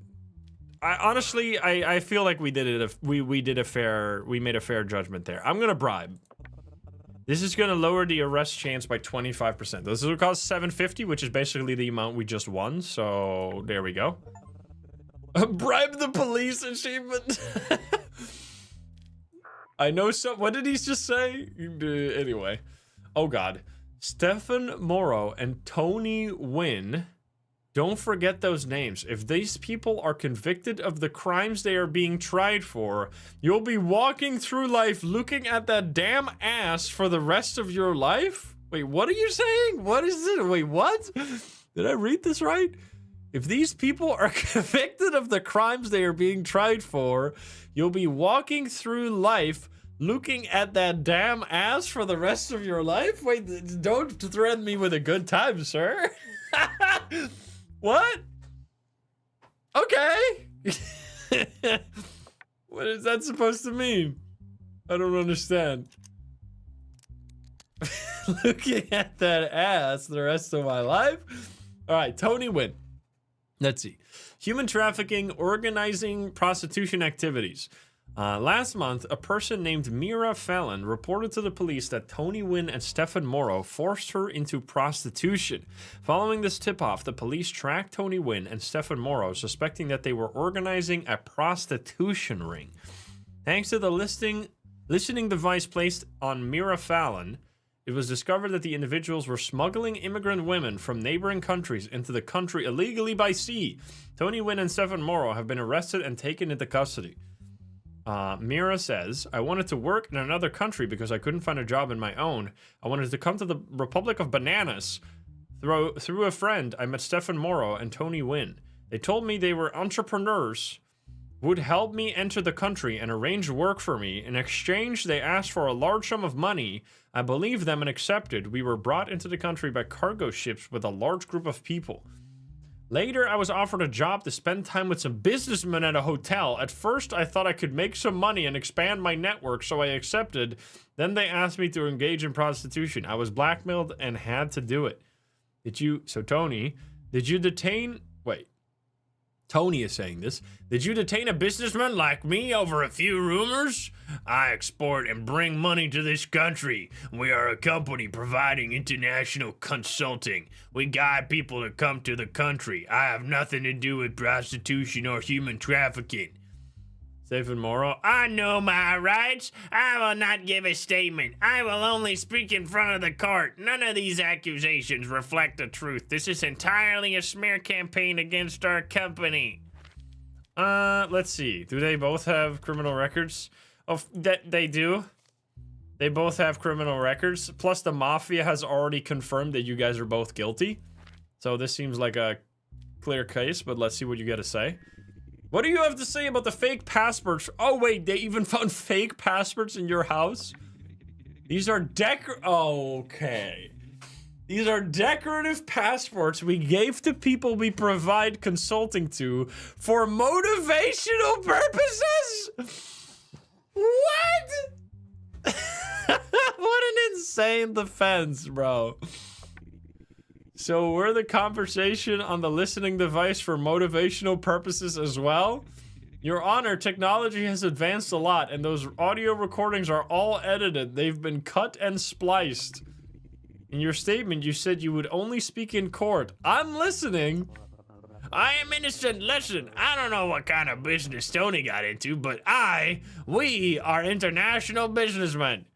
honestly, I feel like we did it. We made a fair judgment there. I'm gonna bribe. This is gonna lower the arrest chance by 25%. This will cost 750, which is basically the amount we just won. So there we go. Bribe the police achievement. I know some. What did he just say? Anyway. Oh God. Stefan Morrow and Tony Wynn. Don't forget those names. If these people are convicted of the crimes they are being tried for, you'll be walking through life looking at that damn ass for the rest of your life? Wait, what are you saying? What is it? Wait, what? Did I read this right? If these people are convicted of the crimes they are being tried for, you'll be walking through life looking at that damn ass for the rest of your life? Wait, don't threaten me with a good time, sir. What? Okay. What is that supposed to mean? I don't understand. Looking at that ass the rest of my life? All right, Tony Wynn. Let's see. Human trafficking, organizing prostitution activities. Last month, a person named Mira Fallon reported to the police that Tony Wynn and Stefan Morrow forced her into prostitution. Following this tip-off, the police tracked Tony Wynn and Stefan Morrow, suspecting that they were organizing a prostitution ring. Thanks to the listening device placed on Mira Fallon, it was discovered that the individuals were smuggling immigrant women from neighboring countries into the country illegally by sea. Tony Wynn and Stefan Morrow have been arrested and taken into custody. Mira says, I wanted to work in another country because I couldn't find a job in my own. I wanted to come to the Republic of Bananas. Through a friend, I met Stefan Morrow and Tony Wynn. They told me they were entrepreneurs, would help me enter the country and arrange work for me. In exchange, they asked for a large sum of money. I believed them and accepted. We were brought into the country by cargo ships with a large group of people. Later, I was offered a job to spend time with some businessmen at a hotel. At first, I thought I could make some money and expand my network, so I accepted. Then they asked me to engage in prostitution. I was blackmailed and had to do it. So Tony, did you detain... Wait. Tony is saying this. Did you detain a businessman like me over a few rumors? I export and bring money to this country. We are a company providing international consulting. We guide people to come to the country. I have nothing to do with prostitution or human trafficking. Safe and moral. I know my rights. I will not give a statement. I will only speak in front of the court. None of these accusations reflect the truth. This is entirely a smear campaign against our company. Let's see. Do they both have criminal records? Oh, that they do. They both have criminal records. Plus, the mafia has already confirmed that you guys are both guilty. So this seems like a clear case, but let's see what you got to say. What do you have to say about the fake passports? Oh, wait, they even found fake passports in your house? These are okay. These are decorative passports we gave to people we provide consulting to for motivational purposes? What? What an insane defense, bro. So we're the conversation on the listening device for motivational purposes as well? Your Honor, technology has advanced a lot, and those audio recordings are all edited. They've been cut and spliced. In your statement, you said you would only speak in court. I'm listening. I am innocent. Listen, I don't know what kind of business Tony got into, but we are international businessmen.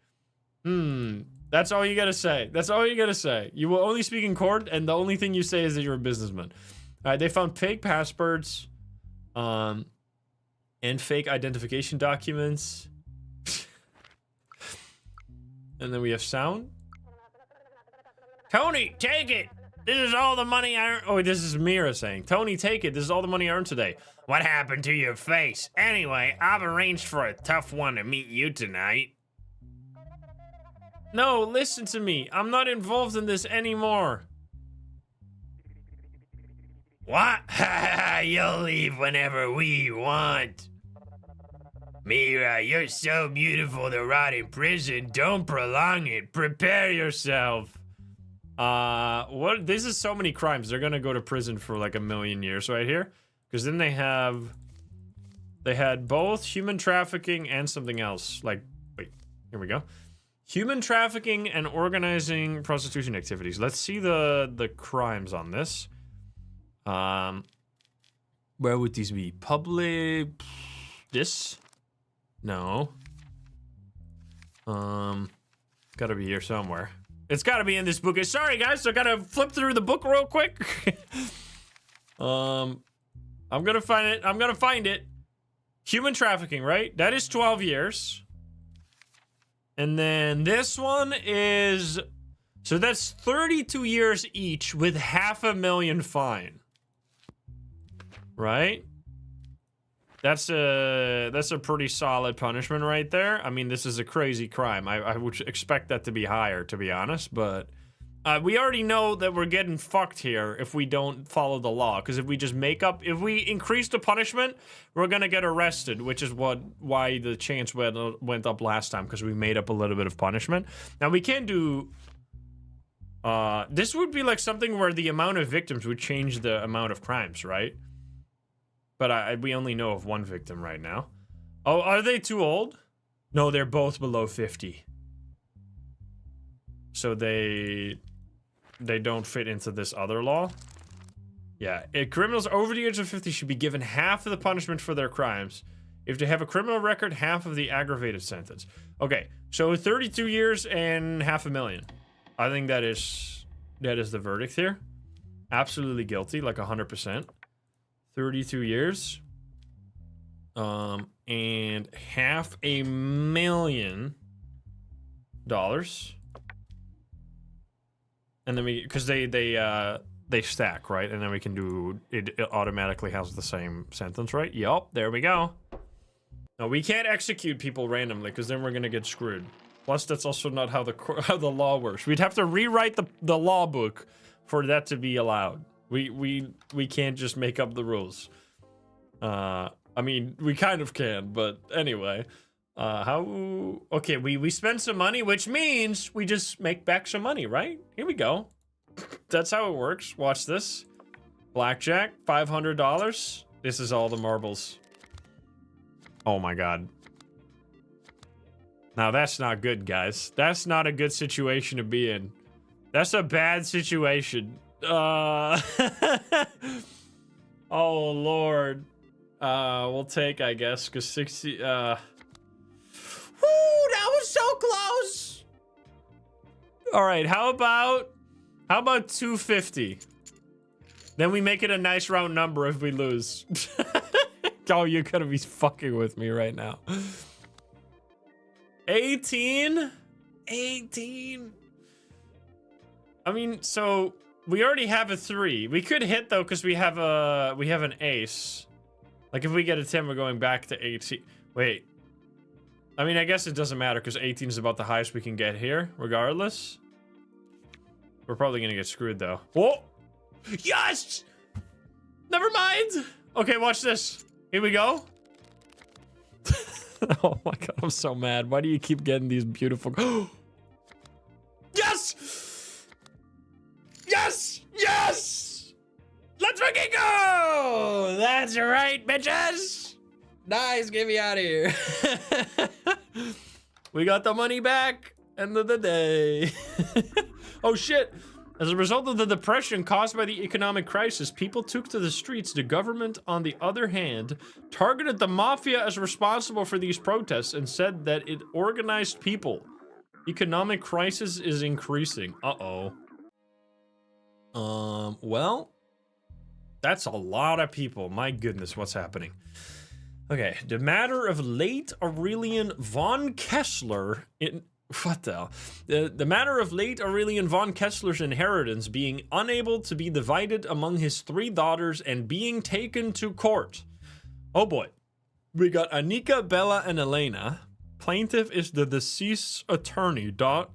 That's all you gotta say. That's all you gotta say. You will only speak in court, and the only thing you say is that you're a businessman. All right, they found fake passports, and fake identification documents. And then we have sound. Tony, take it. This is all the money I earned. Oh, this is Mira saying, Tony, take it. This is all the money I earned today. What happened to your face? Anyway, I've arranged for a tough one to meet you tonight. No, listen to me. I'm not involved in this anymore. What? You'll leave whenever we want. Mira, you're so beautiful to rot in prison. Don't prolong it. Prepare yourself. What? This is so many crimes. They're gonna go to prison for like 1,000,000 years right here. Because then they had both human trafficking and something else. Like, wait, here we go. Human trafficking and organizing prostitution activities. Let's see the crimes on this. Where would these be? Public... This? No. Gotta be here somewhere. It's gotta be in this book. Sorry, guys, I gotta flip through the book real quick. I'm gonna find it. I'm gonna find it. Human trafficking, right? That is 12 years. And then this one is... So that's 32 years each with $500,000 fine. Right? That's a pretty solid punishment right there. I mean, this is a crazy crime. I would expect that to be higher, to be honest, but we already know that we're getting fucked here if we don't follow the law. Because if we just if we increase the punishment, we're gonna get arrested, which is why the chance went up last time, because we made up a little bit of punishment. Now we can't do. This would be like something where the amount of victims would change the amount of crimes, right? But we only know of one victim right now. Oh, are they too old? No, they're both below 50. So they don't fit into this other law. Yeah, criminals over the age of 50 should be given half of the punishment for their crimes. If they have a criminal record, half of the aggravated sentence. Okay, so 32 years and $500,000. I think that is the verdict here. Absolutely guilty, like 100%. 32 years. And $500,000. And then because they stack, right? And then we can do it automatically has the same sentence, right? Yup, there we go. No, we can't execute people randomly because then we're gonna get screwed. Plus, that's also not how the law works. We'd have to rewrite the law book for that to be allowed. We can't just make up the rules. I mean, we kind of can, but anyway. Okay, we spend some money, which means we just make back some money, right? Here we go. That's how it works. Watch this. Blackjack, $500. This is all the marbles. Oh my god. Now that's not good, guys. That's not a good situation to be in. That's a bad situation. Oh lord. We'll take, I guess, because 60 Woo, that was so close. All right, how about 250? Then we make it a nice round number if we lose. Oh, you're gonna be fucking with me right now. 18? 18? I mean, so we already have a 3. We could hit though, because we have an ace. Like if we get a 10, we're going back to 18. Wait. I mean, I guess it doesn't matter because 18 is about the highest we can get here, regardless. We're probably gonna get screwed though. Whoa! Yes! Never mind! Okay, watch this. Here we go. Oh my god, I'm so mad. Why do you keep getting these beautiful... Yes! Yes! Yes! Let's fucking go! That's right, bitches! Nice, get me out of here. We got the money back. End of the day. Oh shit! As a result of the depression caused by the economic crisis, people took to the streets. The government, on the other hand, targeted the mafia as responsible for these protests and said that it organized people. Economic crisis is increasing. Uh-oh. Well, that's a lot of people. My goodness, what's happening? Okay, the matter of late Aurelian von Kessler in... What the hell? The matter of late Aurelian von Kessler's inheritance being unable to be divided among his 3 daughters and being taken to court. Oh boy. We got Annika, Bella, and Elena. Plaintiff is the deceased's attorney, Dr.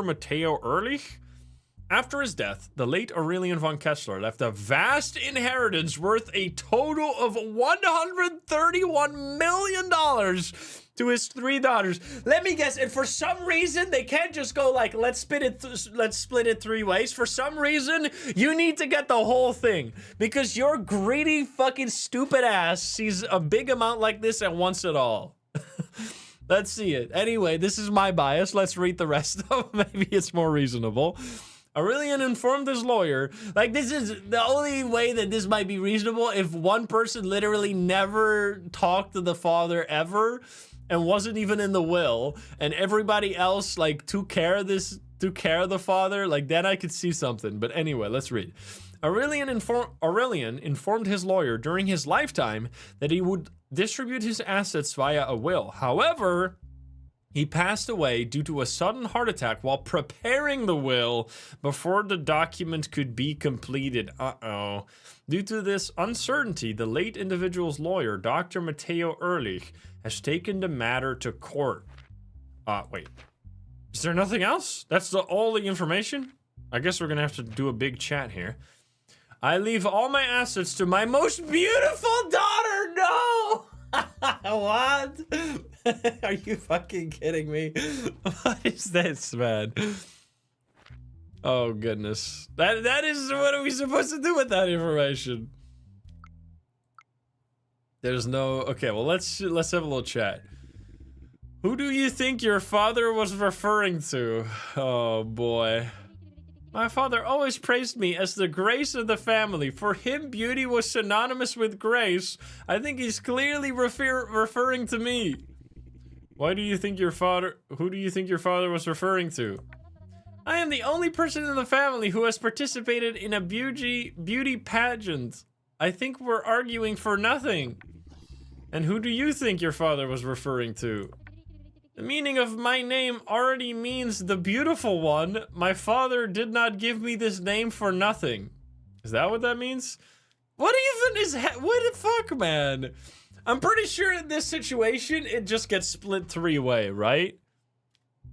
Matteo Ehrlich. After his death, the late Aurelian von Kessler left a vast inheritance worth a total of $131 million to his 3 daughters. Let me guess, and for some reason, they can't just go like, let's split it 3 ways. For some reason, you need to get the whole thing. Because your greedy fucking stupid ass sees a big amount like this and wants it all. Let's see it. Anyway, this is my bias. Let's read the rest of it. Maybe it's more reasonable. Aurelian informed his lawyer, like this is the only way that this might be reasonable if one person literally never talked to the father ever and wasn't even in the will, and everybody else like took care of the father, like then I could see something. But anyway, let's read. Aurelian informed his lawyer during his lifetime that he would distribute his assets via a will. However, he passed away due to a sudden heart attack while preparing the will before the document could be completed. Uh-oh. Due to this uncertainty, the late individual's lawyer, Dr. Matteo Ehrlich, has taken the matter to court. Wait. Is there nothing else? That's all the information? I guess we're gonna have to do a big chat here. I leave all my assets to my most beautiful daughter. No! What? Are you fucking kidding me? What is this, man? Oh goodness. That is, what are we supposed to do with that information? There's no, okay, well let's have a little chat. Who do you think your father was referring to? Oh boy. My father always praised me as the grace of the family. For him, beauty was synonymous with grace. I think he's clearly referring to me. Who do you think your father was referring to? I am the only person in the family who has participated in a beauty pageant. I think we're arguing for nothing. And who do you think your father was referring to? The meaning of my name already means the beautiful one. My father did not give me this name for nothing. Is that what that means? What even is what the fuck, man? I'm pretty sure in this situation, it just gets split 3-way, right?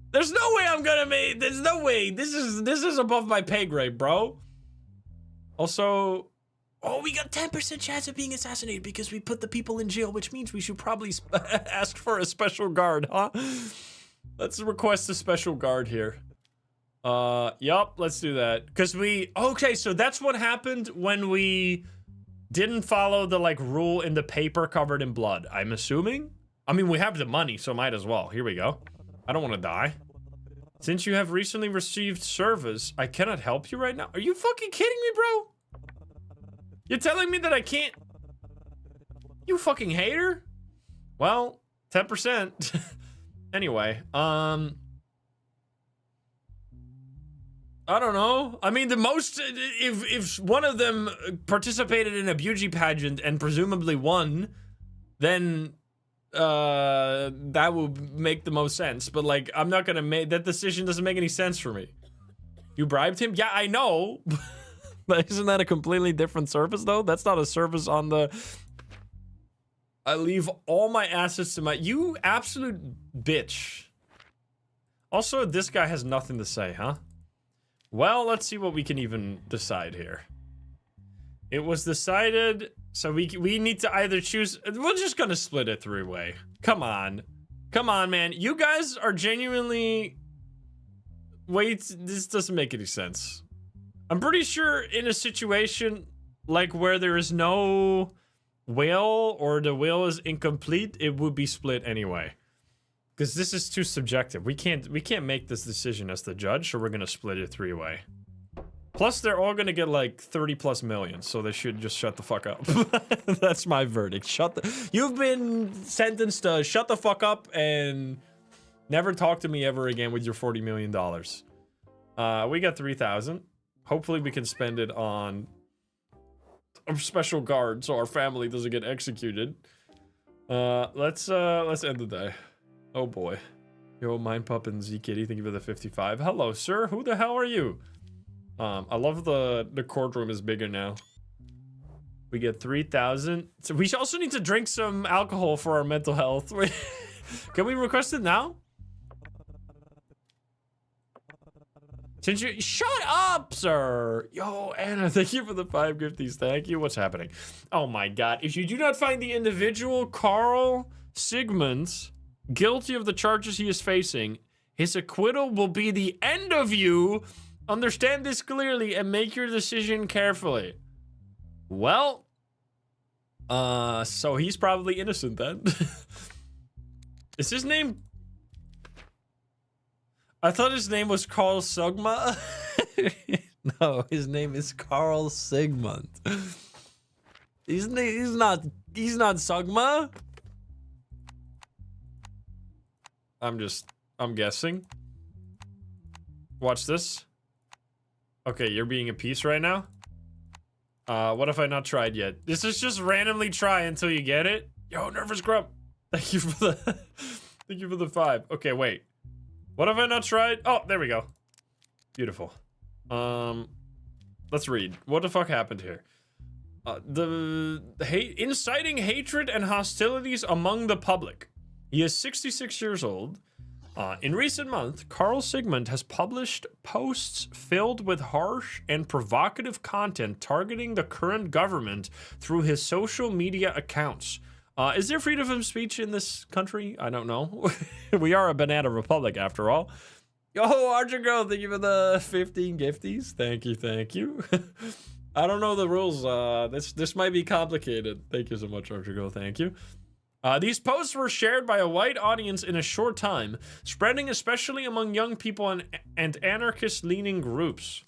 There's no way I'm gonna make, there's no way. This is above my pay grade, bro. Also, oh, we got 10% chance of being assassinated because we put the people in jail, which means we should probably ask for a special guard, huh? Let's request a special guard here. Yup, let's do that. Because okay, so that's what happened when we didn't follow the like rule in the paper covered in blood. I'm assuming. I mean, we have the money, so might as well. Here we go. I don't want to die. Since you have recently received service, I cannot help you right now. Are you fucking kidding me, bro? You're telling me that I can't? You fucking hater? Well, 10%. Anyway, I don't know. I mean, the most, if one of them participated in a beauty pageant and presumably won, then that would make the most sense. But like, I'm not gonna make that decision. Doesn't make any sense for me. You bribed him? Yeah, I know. But isn't that a completely different service though? That's not a service on the. I leave all my assets to my. You absolute bitch. Also, this guy has nothing to say, huh? Well, let's see what we can even decide here. It was decided, so we need to either choose. We're just gonna split it three-way. Come on, man. You guys are genuinely. Wait, this doesn't make any sense. I'm pretty sure in a situation like where there is no will or the will is incomplete, it would be split anyway. Because this is too subjective. We can't make this decision as the judge, so we're gonna split it three-way. Plus, they're all gonna get like 30+ million, so they should just shut the fuck up. That's my verdict. You've been sentenced to shut the fuck up and never talk to me ever again with your $40 million. We got 3,000. Hopefully, we can spend it on a special guard so our family doesn't get executed. Let's end the day. Oh boy. Yo, Mind Pup and Z Kitty, thank you for the 55. Hello, sir. Who the hell are you? I love the courtroom is bigger now. We get 3,000. So we also need to drink some alcohol for our mental health. Can we request it now? Since you shut up, sir. Yo, Anna, thank you for the 5 gifties. Thank you. What's happening? Oh my god. If you do not find the individual Carl Sigmund guilty of the charges he is facing, his acquittal will be the end of you. Understand this clearly and make your decision carefully. Well, so he's probably innocent then. Is his name? I thought his name was Carl Sugma. No, his name is Carl Sigmund. He's not Sugma. I'm guessing. Watch this. Okay, you're being a piece right now. What if I not tried yet? This is just randomly try until you get it. Yo, nervous grump. Thank you for the thank you for the 5. Okay, wait. What have I not tried? Oh, there we go. Beautiful. Let's read. What the fuck happened here? Inciting hatred and hostilities among the public. He is 66 years old. In recent months, Carl Sigmund has published posts filled with harsh and provocative content targeting the current government through his social media accounts. Is there freedom of speech in this country? I don't know. We are a banana republic after all. Yo, Archer Girl, thank you for the 15 gifties. Thank you, thank you. I don't know the rules. This might be complicated. Thank you so much, Archer Girl. Thank you. These posts were shared by a wide audience in a short time, spreading especially among young people and anarchist-leaning groups.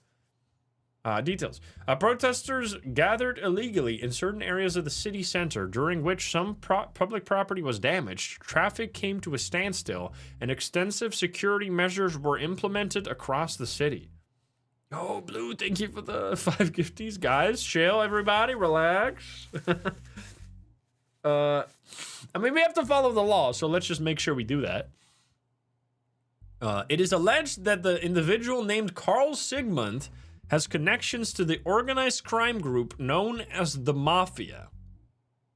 Details. Protesters gathered illegally in certain areas of the city center, during which some public property was damaged, traffic came to a standstill, and extensive security measures were implemented across the city. Yo, Blue, thank you for the 5 gifties. Guys, chill, everybody, relax. I mean, we have to follow the law, so let's just make sure we do that. It is alleged that the individual named Carl Sigmund has connections to the organized crime group known as the Mafia.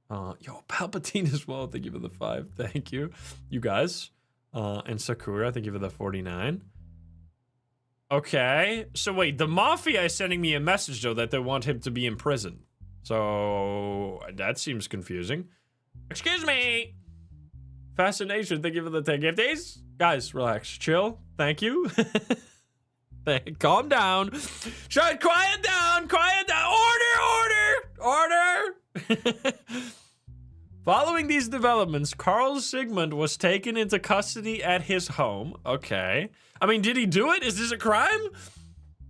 Yo, Palpatine as well. Thank you for the 5. Thank you. You guys. And Sakura, thank you for the 49. Okay. So wait, the Mafia is sending me a message, though, that they want him to be in prison. So that seems confusing. Excuse me. Fascination, thank you for the 10 gifties. Guys, relax. Chill. Thank you. Calm down. Quiet down. Quiet down. Order. Following these developments, Carl Sigmund was taken into custody at his home. Okay. I mean, did he do it? Is this a crime?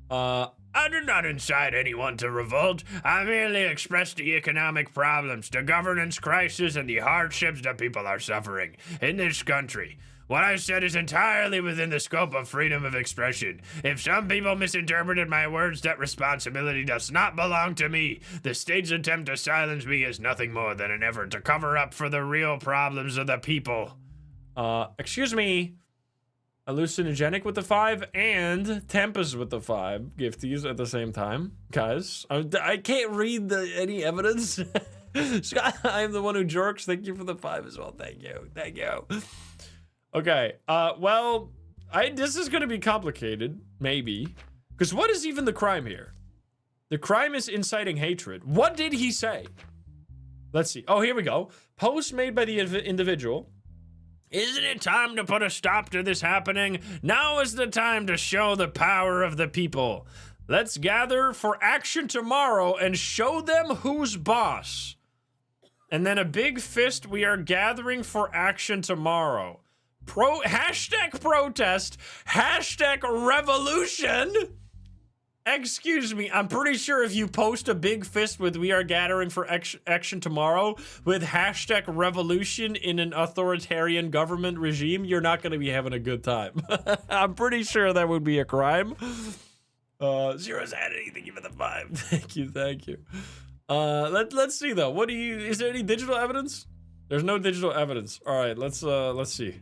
I did not incite anyone to revolt. I merely expressed the economic problems, the governance crisis, and the hardships that people are suffering in this country. What I said is entirely within the scope of freedom of expression. If some people misinterpreted my words, that responsibility does not belong to me. The state's attempt to silence me is nothing more than an effort to cover up for the real problems of the people. Excuse me. Hallucinogenic with the 5 and Tempest with the 5 gifties at the same time. Guys, I can't read any evidence. Scott, I'm the one who jerks. Thank you for the 5 as well. Thank you. Thank you. Okay, well, this is gonna be complicated, maybe. Because what is even the crime here? The crime is inciting hatred. What did he say? Let's see. Oh, here we go. Post made by the individual. Isn't it time to put a stop to this happening? Now is the time to show the power of the people. Let's gather for action tomorrow and show them who's boss. And then a big fist, we are gathering for action tomorrow. Hashtag protest, hashtag revolution. Excuse me, I'm pretty sure if you post a big fist with we are gathering for action tomorrow with hashtag revolution in an authoritarian government regime, you're not going to be having a good time. I'm pretty sure that would be a crime. Zero's had anything, even the 5. Thank you, thank you. Let's see though. Is there any digital evidence? There's no digital evidence. All right, let's see.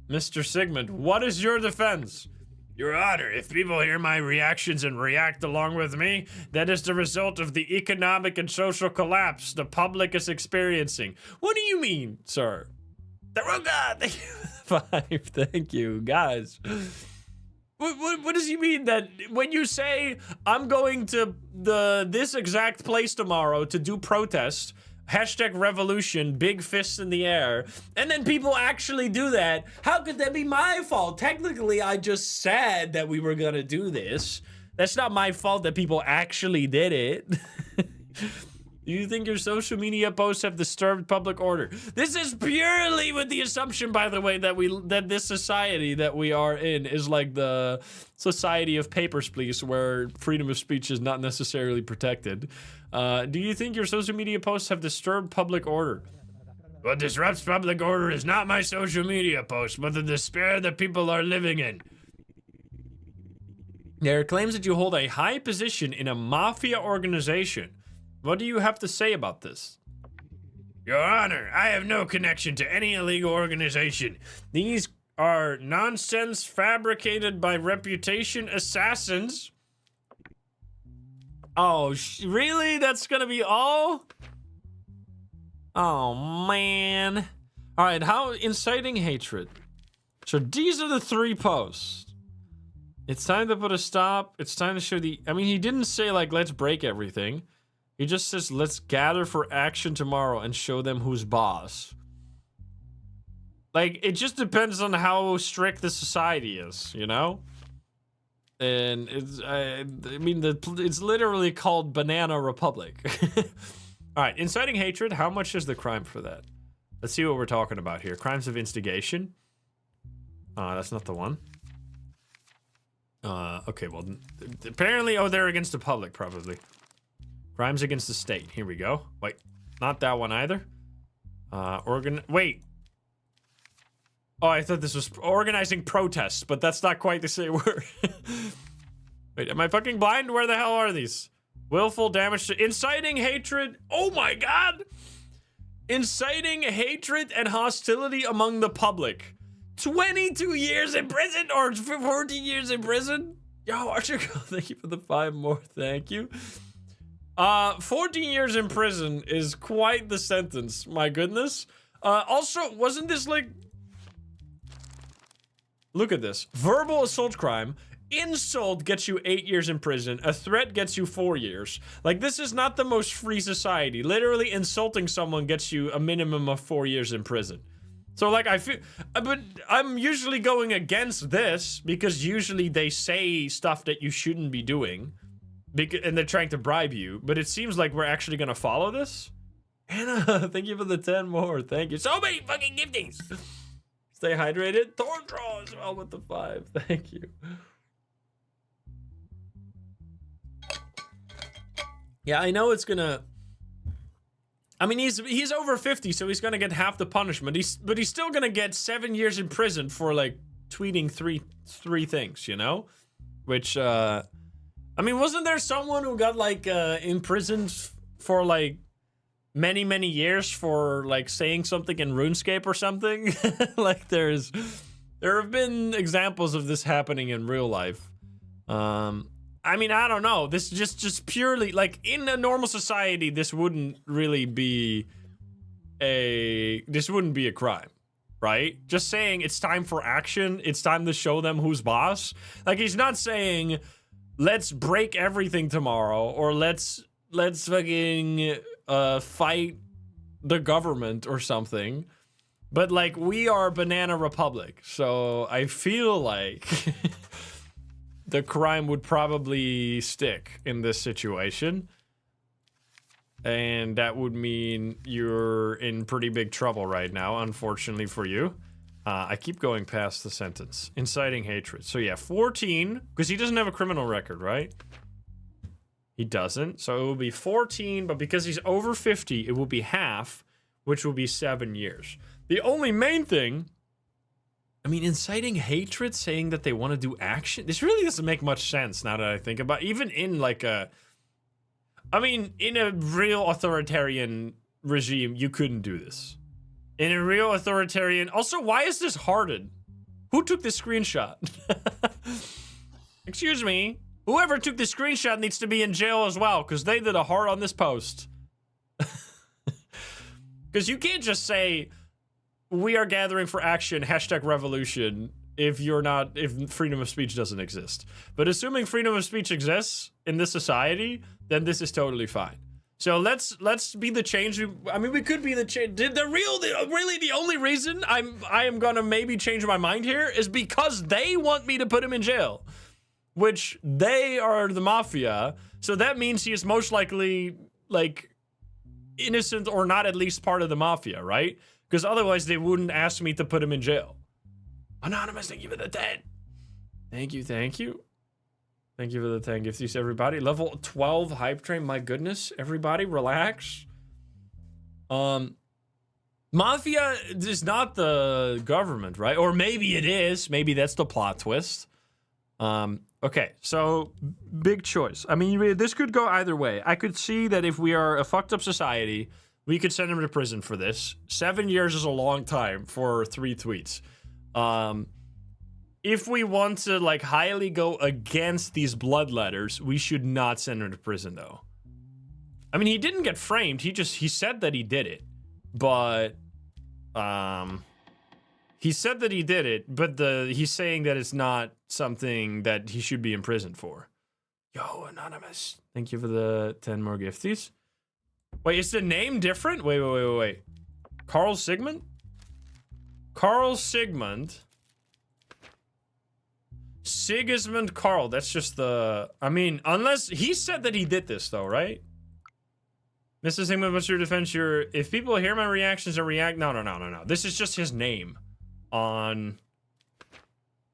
Mr. Sigmund, what is your defense? Your Honor, if people hear my reactions and react along with me, that is the result of the economic and social collapse the public is experiencing. What do you mean, sir? Daruga, thank you. 5, thank you, guys. What does he mean that when you say I'm going to this exact place tomorrow to do protest, hashtag revolution, big fists in the air, and then people actually do that? How could that be my fault? Technically, I just said that we were gonna do this. That's not my fault that people actually did it. Do you think your social media posts have disturbed public order? This is purely with the assumption, by the way, that this society that we are in is like the society of Papers, Please, where freedom of speech is not necessarily protected. Do you think your social media posts have disturbed public order? What disrupts public order is not my social media posts, but the despair that people are living in. There are claims that you hold a high position in a mafia organization. What do you have to say about this? Your Honor, I have no connection to any illegal organization. These are nonsense fabricated by reputation assassins. Oh, really? That's gonna be all? Oh, man. All right, how inciting hatred. So these are the 3 posts. It's time to put a stop. It's time to show I mean, he didn't say, like, let's break everything. He just says, let's gather for action tomorrow and show them who's boss. Like, it just depends on how strict the society is, you know? And I mean, it's literally called Banana Republic. All right, inciting hatred, how much is the crime for that? Let's see what we're talking about here. Crimes of instigation. That's not the one. Okay, well, apparently, they're against the public, probably. Crimes against the state. Here we go. Wait, not that one either. Wait. Oh, I thought this was organizing protests, but that's not quite the same word. Wait, am I fucking blind? Where the hell are these? Willful damage to inciting hatred. Oh my God. Inciting hatred and hostility among the public. 22 years in prison or 14 years in prison? Yo, Archer, thank you for the 5 more. Thank you. 14 years in prison is quite the sentence. My goodness. Also, wasn't this like... Look at this. Verbal assault crime. Insult gets you 8 years in prison. A threat gets you 4 years. Like, this is not the most free society. Literally, insulting someone gets you a minimum of 4 years in prison. So, like, I feel... But I'm usually going against this because usually they say stuff that you shouldn't be doing. And they're trying to bribe you, but it seems like we're actually gonna follow this. Anna, thank you for the 10 more. Thank you. So many fucking giftings. Stay hydrated. Thorndraw as well with the 5. Thank you. Yeah, I know it's gonna... I mean, he's over 50, so he's gonna get half the punishment. But he's still gonna get 7 years in prison for, like, tweeting three things, you know? Which, I mean, wasn't there someone who got, like, imprisoned for, like, many years for, like, saying something in RuneScape or something? Like, there have been examples of this happening in real life. I mean, I don't know. This just purely, like, in a normal society, this wouldn't really be a crime, right? Just saying it's time for action. It's time to show them who's boss. Like, he's not saying, let's break everything tomorrow, or let's fucking fight the government or something. But, like, we are Banana Republic, so I feel like the crime would probably stick in this situation. And that would mean you're in pretty big trouble right now, unfortunately for you. I keep going past the sentence. Inciting hatred. So yeah, 14, because he doesn't have a criminal record, right? He doesn't. So it will be 14, but because he's over 50, it will be half, which will be 7 years. The only main thing... I mean, inciting hatred, saying that they want to do action, this really doesn't make much sense now that I think about it. Even in, like, I mean, in a real authoritarian regime, you couldn't do this. In a real authoritarian... Also, why is this hearted? Who took this screenshot? Excuse me. Whoever took this screenshot needs to be in jail as well, because they did a heart on this post. Because you can't just say... We are gathering for action, #revolution, if freedom of speech doesn't exist. But assuming freedom of speech exists in this society, then this is totally fine. So let's be the change. I mean, we could be the change. Really the only reason I am gonna maybe change my mind here is because they want me to put him in jail. Which they are the mafia. So that means he is most likely, like, innocent or not at least part of the mafia, right? Because otherwise they wouldn't ask me to put him in jail. Anonymous, thank you for the 10. Thank you, thank you. Thank you for the 10 gifties, everybody. Level 12 hype train, my goodness. Everybody, relax. Mafia is not the government, right? Or maybe it is. Maybe that's the plot twist. Okay, so big choice. I mean, this could go either way. I could see that if we are a fucked up society... We could send him to prison for this. 7 years is a long time for 3 tweets. If we want to, like, highly go against these bloodletters, we should not send him to prison, though. I mean, he didn't get framed. He said that he did it. But, he said that he did it, but he's saying that it's not something that he should be in prison for. Yo, Anonymous. Thank you for the 10 more gifties. Wait, is the name different? Wait. Carl Sigmund? Carl Sigmund. Sigismund Carl. That's just the... I mean, unless... He said that he did this, though, right? Mr. Sigmund, what's your defense? If people hear my reactions and react... No. This is just his name on...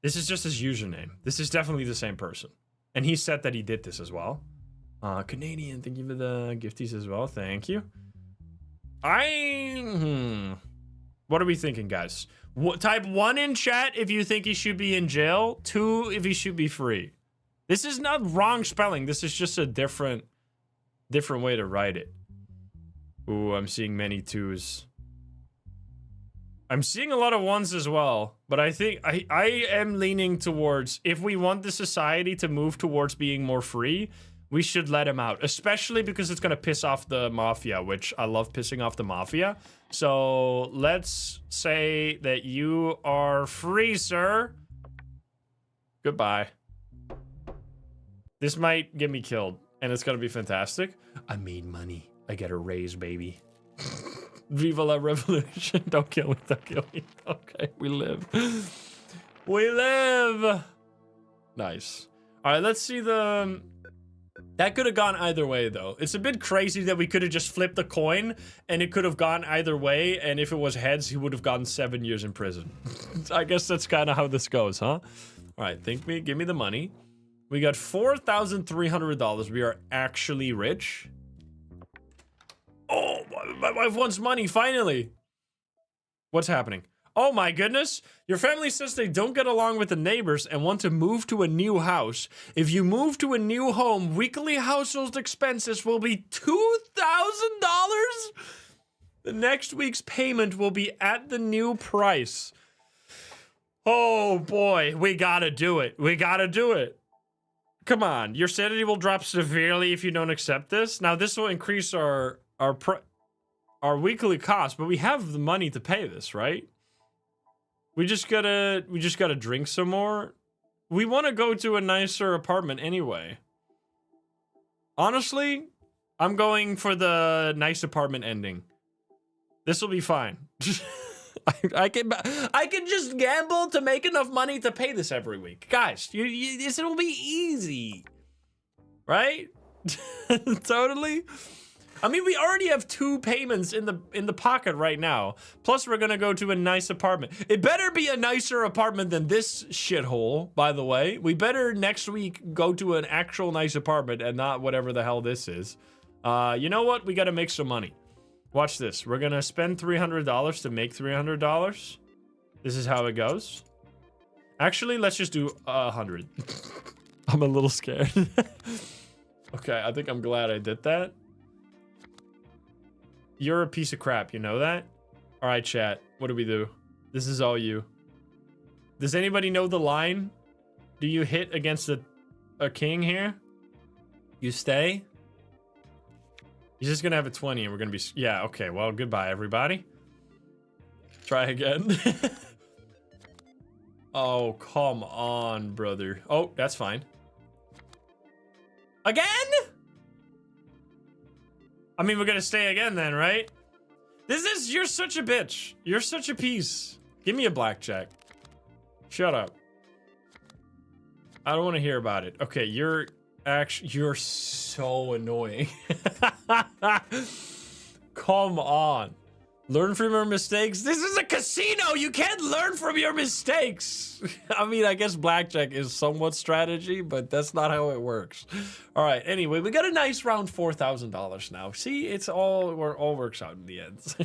This is just his username. This is definitely the same person. And he said that he did this as well. Canadian, thank you for the gifties as well. Thank you. What are we thinking, guys? Type 1 in chat if you think he should be in jail. 2 if he should be free. This is not wrong spelling. This is just a different way to write it. Ooh, I'm seeing many 2s. I'm seeing a lot of 1s as well. But I think I am leaning towards, if we want the society to move towards being more free, we should let him out, especially because it's going to piss off the mafia, which I love pissing off the mafia. So let's say that you are free, sir. Goodbye. This might get me killed, and it's going to be fantastic. I made money. I get a raise, baby. Viva la revolution. Don't kill me. Okay, we live. We live. Nice. All right, let's see the... That could have gone either way, though. It's a bit crazy that we could have just flipped the coin, and it could have gone either way, and if it was heads, he would have gotten 7 years in prison. I guess that's kind of how this goes, huh? All right, give me the money. We got $4,300. We are actually rich. Oh, my wife wants money, finally. What's happening? Oh my goodness. Your family says they don't get along with the neighbors and want to move to a new house. If you move to a new home, weekly household expenses will be $2,000. The next week's payment will be at the new price. Oh boy, we gotta do it. We gotta do it. Come on, your sanity will drop severely if you don't accept this. Now this will increase our weekly cost, but we have the money to pay this, right? We just gotta drink some more. We want to go to a nicer apartment anyway. Honestly, I'm going for the nice apartment ending. This will be fine. I can just gamble to make enough money to pay this every week, guys. This will be easy, right? Totally. I mean, we already have 2 payments in the pocket right now. Plus, we're gonna go to a nice apartment. It better be a nicer apartment than this shithole, by the way. We better next week go to an actual nice apartment and not whatever the hell this is. You know what? We gotta make some money. Watch this. We're gonna spend $300 to make $300. This is how it goes. Actually, let's just do 100. I'm a little scared. Okay, I think I'm glad I did that. You're a piece of crap, you know that? All right, chat. What do we do? This is all you. Does anybody know the line? Do you hit against a king here? You stay? He's just gonna have a 20 and we're gonna be... Yeah, okay. Well, goodbye, everybody. Try again. Oh, come on, brother. Oh, that's fine. Again? I mean, we're gonna stay again then, right? You're such a bitch. You're such a piece. Give me a blackjack. Shut up. I don't want to hear about it. Okay, you're so annoying. Come on. Learn from your mistakes. This is a casino. You can't learn from your mistakes. I mean, I guess blackjack is somewhat strategy, but that's not how it works. All right. Anyway, we got a nice round $4,000 now. See, it all works out in the end.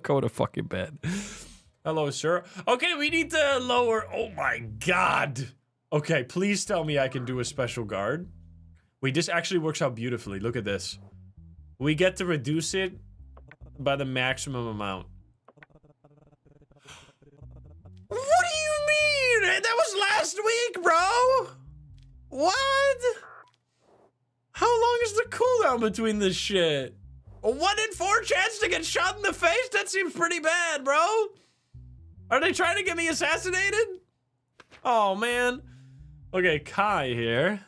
Go to fucking bed. Hello, sir. Okay, we need to lower. Oh my God. Okay, please tell me I can do a special guard. Wait, this actually works out beautifully. Look at this. We get to reduce it by the maximum amount. What do you mean? That was last week, bro. What? How long is the cooldown between this shit? A 1 in 4 chance to get shot in the face? That seems pretty bad, bro. Are they trying to get me assassinated? Oh, man. Okay, Kai here.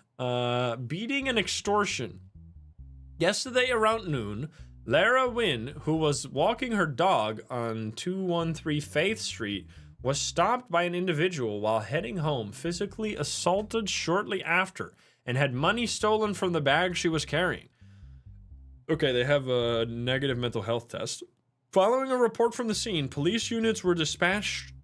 Beating and extortion. Yesterday around noon, Lara Wynn, who was walking her dog on 213 Faith Street, was stopped by an individual while heading home, physically assaulted shortly after, and had money stolen from the bag she was carrying. Okay, they have a negative mental health test. Following a report from the scene, police units were dispatched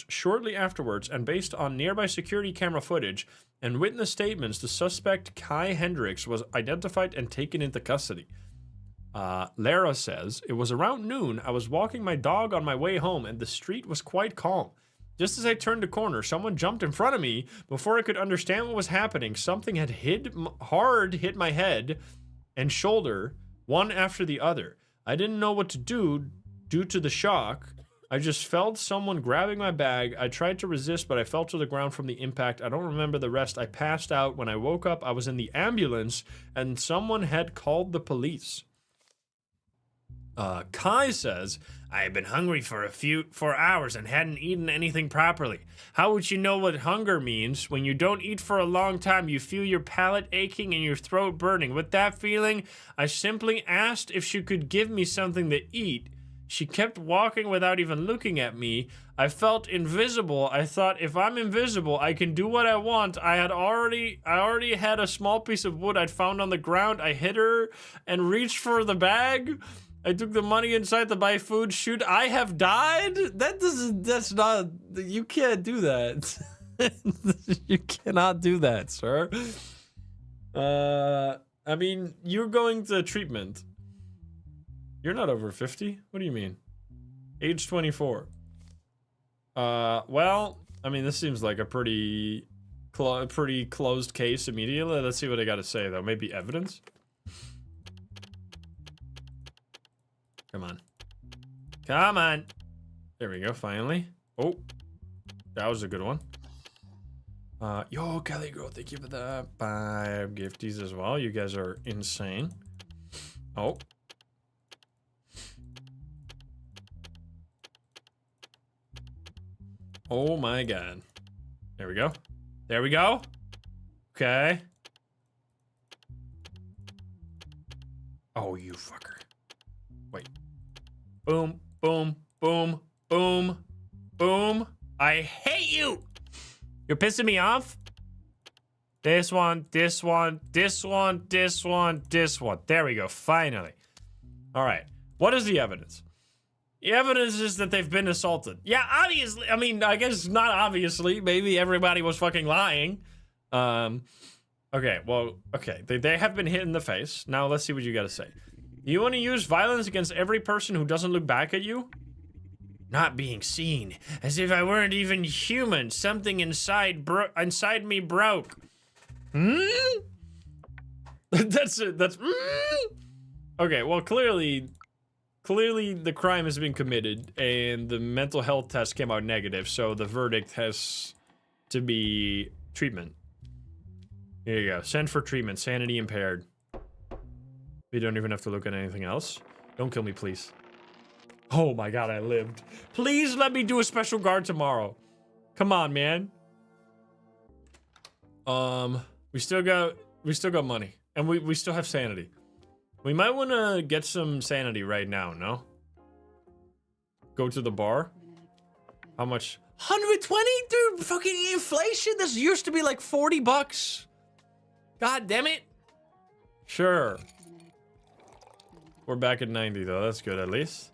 shortly afterwards, and based on nearby security camera footage and witness statements, the suspect, Kai Hendricks, was identified and taken into custody. Lara says, it was around noon. I was walking my dog on my way home and the street was quite calm. Just as I turned the corner, someone jumped in front of me. Before I could understand what was happening, something had hit my head and shoulder, one after the other. I didn't know what to do due to the shock. I just felt someone grabbing my bag. I tried to resist, but I fell to the ground from the impact. I don't remember the rest. I passed out. When I woke up, I was in the ambulance and someone had called the police. Kai says, I had been hungry for hours and hadn't eaten anything properly. How would you know what hunger means? When you don't eat for a long time, you feel your palate aching and your throat burning. With that feeling, I simply asked if she could give me something to eat. She kept walking without even looking at me. I felt invisible. I thought, if I'm invisible, I can do what I want. I already had a small piece of wood I'd found on the ground. I hit her and reached for the bag. I took the money inside to buy food. Should I have died? That's not, you can't do that. You cannot do that, sir. I mean, you're going to treatment. You're not over 50? What do you mean? Age 24. Well, I mean, this seems like a pretty closed case immediately. Let's see what I gotta say, though. Maybe evidence? Come on. Come on! There we go, finally. Oh. That was a good one. Yo, Kelly Girl, thank you for the 5 gifties as well. You guys are insane. Oh. Oh my god. There we go. There we go. Okay. Oh, you fucker. Wait. Boom, boom, boom, boom, boom. I hate you! You're pissing me off? This one, this one, this one, this one, this one. There we go, finally. Alright. What is the evidence? The evidence is that they've been assaulted. Yeah, obviously. I mean, I guess not obviously. Maybe everybody was fucking lying. Okay, well, okay. They have been hit in the face. Now let's see what you gotta say. You want to use violence against every person who doesn't look back at you? Not being seen. As if I weren't even human. Something inside me broke. Hmm? That's it. That's... Okay, well, clearly the crime has been committed and the mental health test came out negative, so the verdict has to be treatment. Here you go. Send for treatment. Sanity impaired. We don't even have to look at anything else. Don't kill me, please. Oh my god, I lived. Please let me do a special guard tomorrow. Come on, man. We still got money. And we still have sanity. We might want to get some sanity right now, no? Go to the bar. How much? 120? Dude, fucking inflation? This used to be like 40 bucks. God damn it. Sure. We're back at 90 though. That's good at least.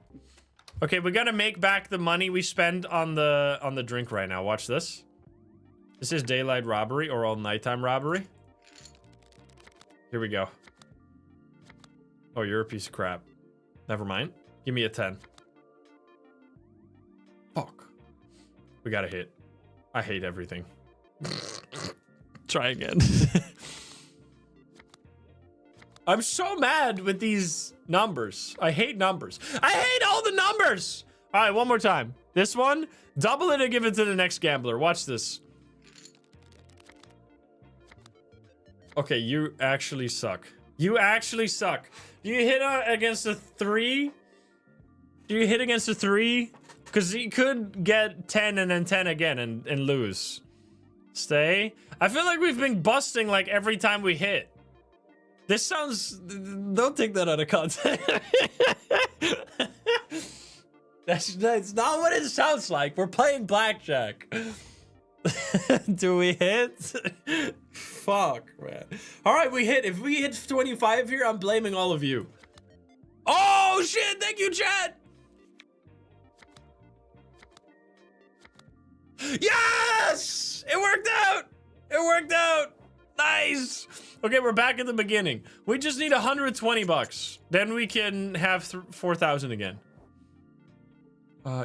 Okay, we gotta make back the money we spend on the drink right now. Watch this. This is daylight robbery or all nighttime robbery. Here we go. Oh, you're a piece of crap. Never mind. Give me a 10. Fuck. We got a hit. I hate everything. Try again. I'm so mad with these numbers. I hate numbers. I hate all the numbers! All right, one more time. This one, double it and give it to the next gambler. Watch this. Okay, you actually suck. You actually suck. Do you hit against a 3? Do you hit against a 3? Because you could get 10 and then 10 again and lose. Stay. I feel like we've been busting like every time we hit. This sounds... Don't take that out of context. That's not what it sounds like. We're playing blackjack. Do we hit? Fuck, man. All right, we hit. If we hit 25 here, I'm blaming all of you. Oh, shit. Thank you, chat. Yes! It worked out. It worked out. Nice. Okay, we're back at the beginning. We just need 120 bucks. Then we can have 4,000 again.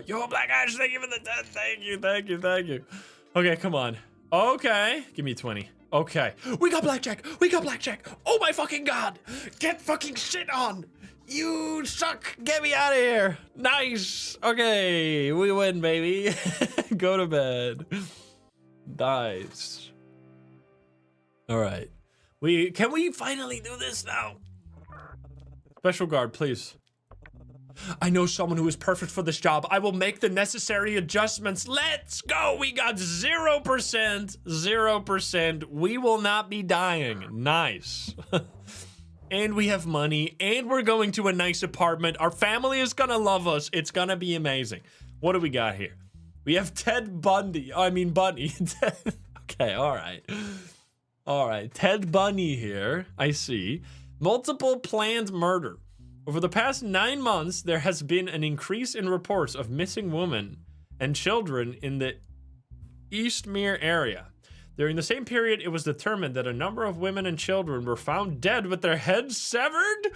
Yo, Black Ash, thank you for the 10. Thank you, thank you, thank you. Okay, come on. Okay, give me 20. Okay, we got blackjack. We got blackjack. Oh my fucking god. Get fucking shit on. You suck. Get me out of here. Nice. Okay, we win, baby. Go to bed. Nice. All right. Can we finally do this now? Special guard, please. I know someone who is perfect for this job. I will make the necessary adjustments. Let's go. We got 0%. 0%. We will not be dying. Nice. and we have money, and we're going to a nice apartment. Our family is gonna love us. It's gonna be amazing. What do we got here? We have Ted Bundy. I mean, Bunny. Okay, all right. All right, Ted Bundy here. I see. Multiple planned murder. Over the past 9 months, there has been an increase in reports of missing women and children in the Eastmere area. During the same period, it was determined that a number of women and children were found dead with their heads severed.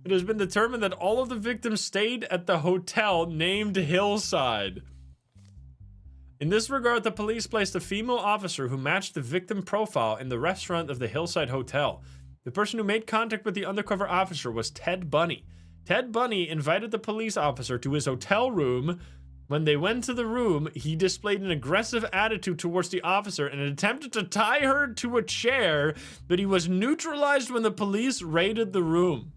It has been determined that all of the victims stayed at the hotel named Hillside. In this regard, the police placed a female officer who matched the victim profile in the restaurant of the Hillside Hotel. The person who made contact with the undercover officer was Ted Bundy. Ted Bundy invited the police officer to his hotel room. When they went to the room, he displayed an aggressive attitude towards the officer and attempted to tie her to a chair, but he was neutralized when the police raided the room.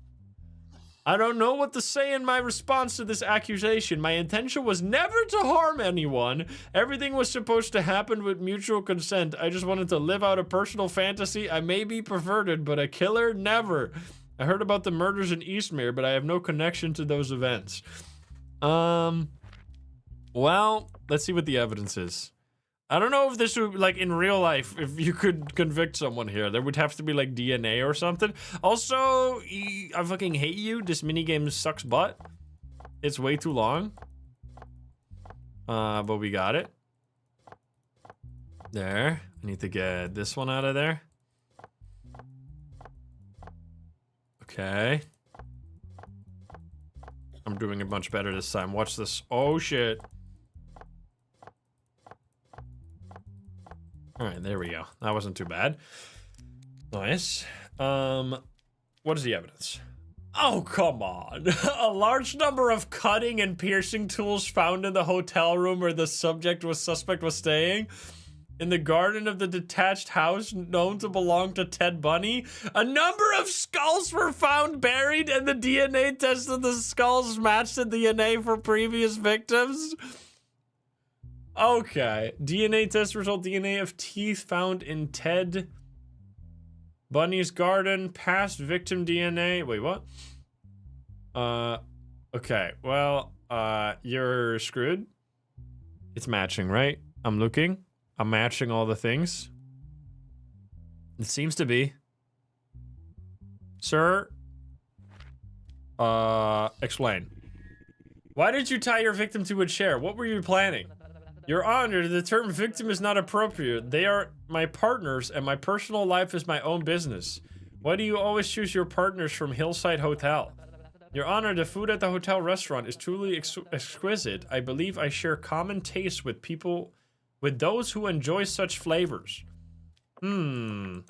I don't know what to say in my response to this accusation. My intention was never to harm anyone. Everything was supposed to happen with mutual consent. I just wanted to live out a personal fantasy. I may be perverted, but a killer, never. I heard about the murders in Eastmere, but I have no connection to those events. Well, let's see what the evidence is. I don't know if this would, like, in real life, if you could convict someone here, there would have to be, like, DNA or something. Also, I fucking hate you. This minigame sucks butt. It's way too long. But we got it. There. I need to get this one out of there. Okay. I'm doing a bunch better this time. Watch this. Oh, shit. All right, there we go. That wasn't too bad. Nice. What is the evidence? Oh, come on. A large number of cutting and piercing tools found in the hotel room where the suspect was staying. In the garden of the detached house known to belong to Ted Bundy. A number of skulls were found buried, and the DNA test of the skulls matched the DNA for previous victims. Okay, DNA test result, DNA of teeth found in Ted Bundy's garden, past victim DNA. Wait, what? Okay, well, you're screwed. It's matching, right? I'm looking. I'm matching all the things. It seems to be. Sir, explain. Why did you tie your victim to a chair? What were you planning? Your Honor, the term victim is not appropriate. They are my partners, and my personal life is my own business. Why do you always choose your partners from Hillside Hotel? Your Honor, the food at the hotel restaurant is truly exquisite. I believe I share common tastes with those who enjoy such flavors. If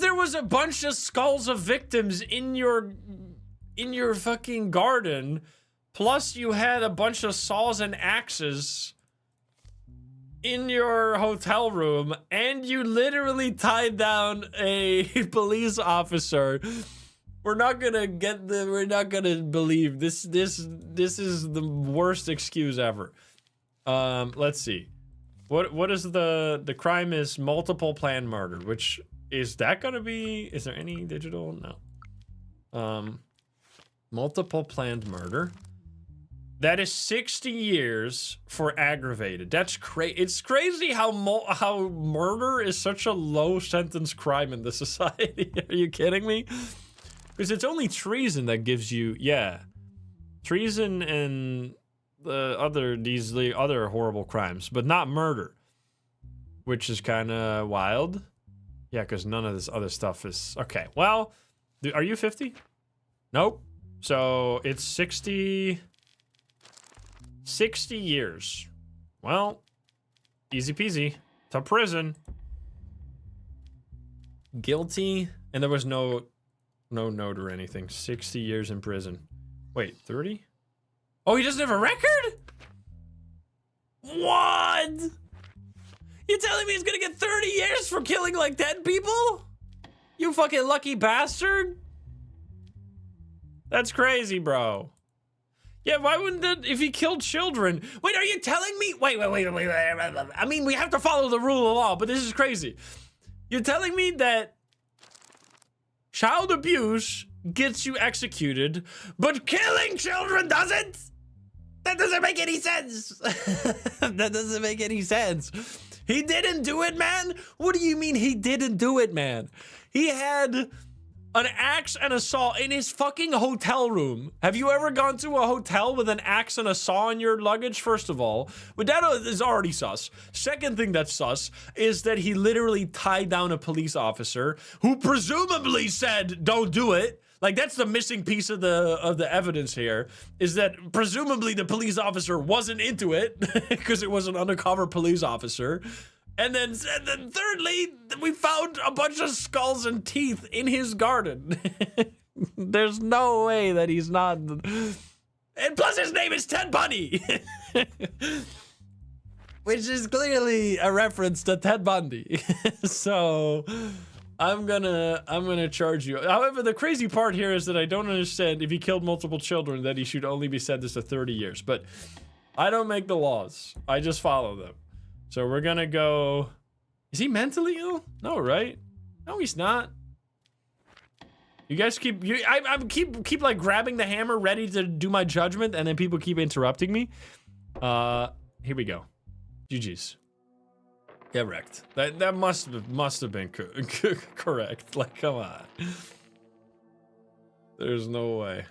there was a bunch of skulls of victims in your fucking garden, plus you had a bunch of saws and axes in your hotel room, and you literally tied down a police officer, we're not gonna believe this. This is the worst excuse ever. Let's see. What is the crime is multiple planned murder, which is that gonna be, is there any digital? No. Multiple planned murder. That is 60 years for aggravated. That's crazy. It's crazy how murder is such a low sentence crime in this society. Are you kidding me? Because it's only treason that gives you, yeah, treason and the other horrible crimes, but not murder, which is kind of wild. Yeah, because none of this other stuff is okay. Well, are you 50? Nope. So it's 60 years. Well, easy peasy to prison. Guilty, and there was no note or anything. 60 years in prison. Wait, 30? Oh, he doesn't have a record? What? You telling me he's gonna get 30 years for killing like 10 people? You fucking lucky bastard. That's crazy, bro. Yeah, why wouldn't that, if he killed children? Wait, are you telling me? Wait. I mean, we have to follow the rule of law, but this is crazy. You're telling me that Child abuse gets you executed, but killing children doesn't? That doesn't make any sense. That doesn't make any sense. He didn't do it, man? What do you mean he didn't do it, man? He had an axe and a saw in his fucking hotel room. Have you ever gone to a hotel with an axe and a saw in your luggage? First of all, but that is already sus. Second thing that's sus is that he literally tied down a police officer who presumably said, don't do it. Like, that's the missing piece of the evidence here, is that presumably the police officer wasn't into it because it was an undercover police officer. And then thirdly, we found a bunch of skulls and teeth in his garden. There's no way that he's not. And plus his name is Ted Bundy. Which is clearly a reference to Ted Bundy. So I'm gonna charge you. However, the crazy part here is that I don't understand if he killed multiple children that he should only be sentenced to 30 years. But I don't make the laws. I just follow them. So we're gonna go. Is he mentally ill? No, right? No, he's not. You guys keep I keep like grabbing the hammer, ready to do my judgment, and then people keep interrupting me. Here we go. GG's. Yeah, wrecked. That must have been correct. Like, come on. There's no way.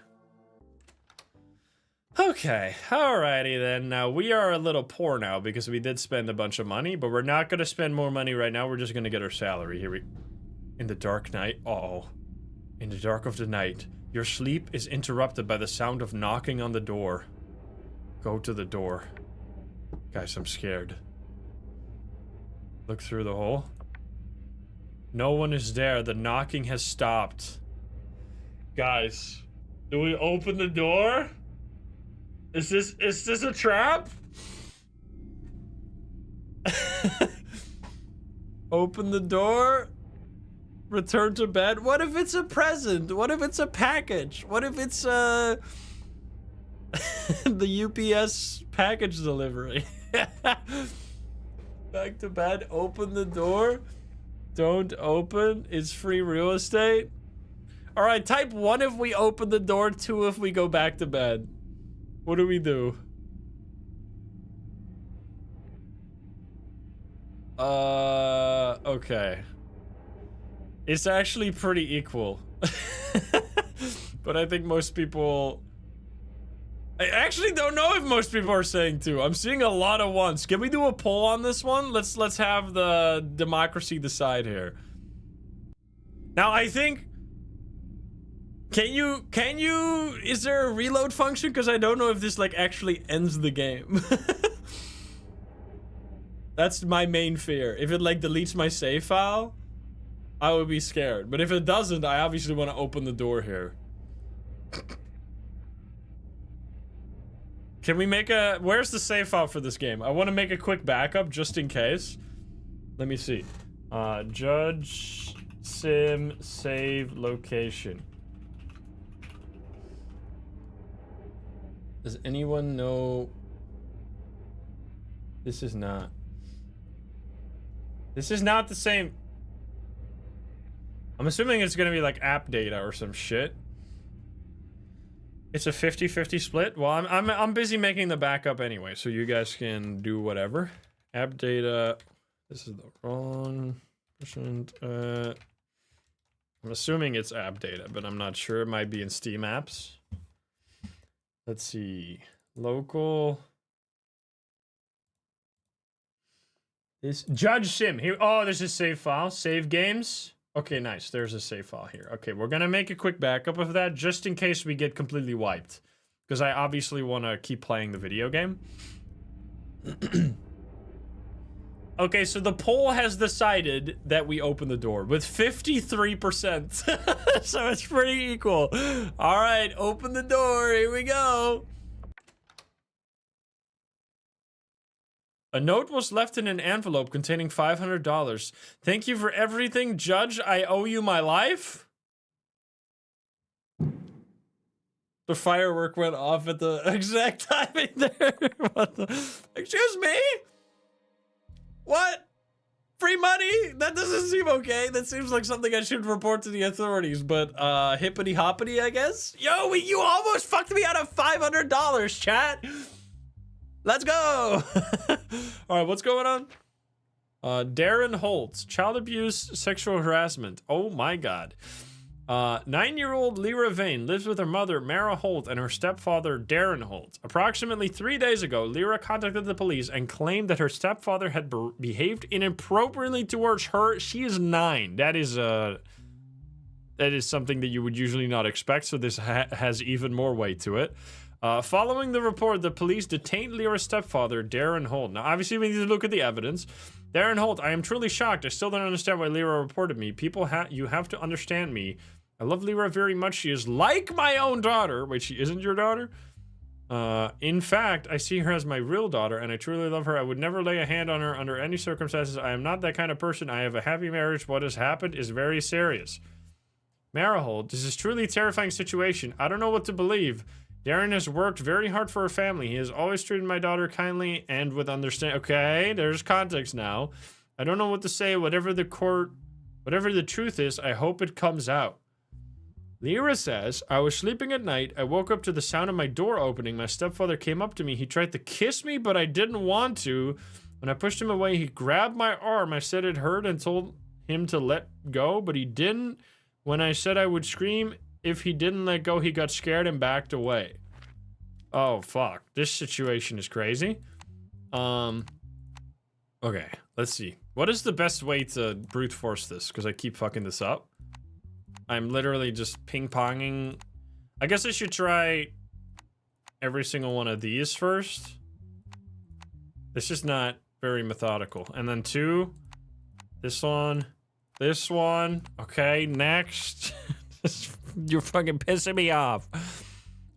Okay, alrighty then. Now, we are a little poor now because we did spend a bunch of money, but we're not gonna spend more money right now. We're just gonna get our salary. Here we... In the dark night... Uh-oh. In the dark of the night, your sleep is interrupted by the sound of knocking on the door. Go to the door. Guys, I'm scared. Look through the hole. No one is there. The knocking has stopped. Guys, do we open the door? Is this a trap? Open the door. Return to bed. What if it's a present? What if it's a package? What if it's the UPS package delivery? Back to bed. Open the door. Don't open. It's free real estate. All right, type 1 if we open the door, 2 if we go back to bed. What do we do? Okay. It's actually pretty equal. But I think most people... I actually don't know if most people are saying 2. I'm seeing a lot of 1s. Can we do a poll on this one? Let's have the democracy decide here. Now, I think... Can you, is there a reload function? Because I don't know if this, like, actually ends the game. That's my main fear. If it, like, deletes my save file, I would be scared. But if it doesn't, I obviously want to open the door here. Can we make a... Where's the save file for this game? I want to make a quick backup just in case. Let me see. Judge sim save location. Does anyone know? This is not. This is not the same. I'm assuming it's gonna be like app data or some shit. It's a 50-50 split. Well, I'm busy making the backup anyway, so you guys can do whatever. App data. This is the wrong percent. I'm assuming it's app data, but I'm not sure. It might be in Steam apps. Let's see. Local. This Judge Sim. Here. Oh, there's a save file. Save games. Okay, nice. There's a save file here. Okay, we're gonna make a quick backup of that just in case we get completely wiped. Because I obviously want to keep playing the video game. Okay, so the poll has decided that we open the door with 53%. So it's pretty equal. All right, open the door. Here we go. A note was left in an envelope containing $500. Thank you for everything, Judge. I owe you my life. The firework went off at the exact timing there. What the? Excuse me? What? Free money? That doesn't seem okay. That seems like something I should report to the authorities, but hippity hoppity, I guess. Yo, you almost fucked me out of $500, chat. Let's go. All right, what's going on? Darren Holtz, child abuse, sexual harassment. Oh my God. 9-year-old Lyra Vane lives with her mother, Mara Holt, and her stepfather, Darren Holt. Approximately 3 days ago, Lyra contacted the police and claimed that her stepfather had behaved inappropriately towards her. She is 9. That is something that you would usually not expect, so this has even more weight to it. Following the report, the police detained Lyra's stepfather, Darren Holt. Now, obviously, we need to look at the evidence. Darren Holt, I am truly shocked. I still don't understand why Lyra reported me. People, you have to understand me. I love Lyra very much. She is like my own daughter. Wait, she isn't your daughter? In fact, I see her as my real daughter, and I truly love her. I would never lay a hand on her under any circumstances. I am not that kind of person. I have a happy marriage. What has happened is very serious. Mara Holt, this is truly a terrifying situation. I don't know what to believe. Darren has worked very hard for her family. He has always treated my daughter kindly and with understanding. Okay, there's context now. I don't know what to say. Whatever the truth is, I hope it comes out. Lyra says, I was sleeping at night. I woke up to the sound of my door opening. My stepfather came up to me. He tried to kiss me, but I didn't want to. When I pushed him away, he grabbed my arm. I said it hurt and told him to let go, but he didn't. When I said I would scream, if he didn't let go, he got scared and backed away. Oh, fuck. This situation is crazy. Okay, let's see. What is the best way to brute force this? Because I keep fucking this up. I'm literally just ping-ponging. I guess I should try every single one of these first. This is not very methodical. And then 2. This one. This one. Okay, next. You're fucking pissing me off.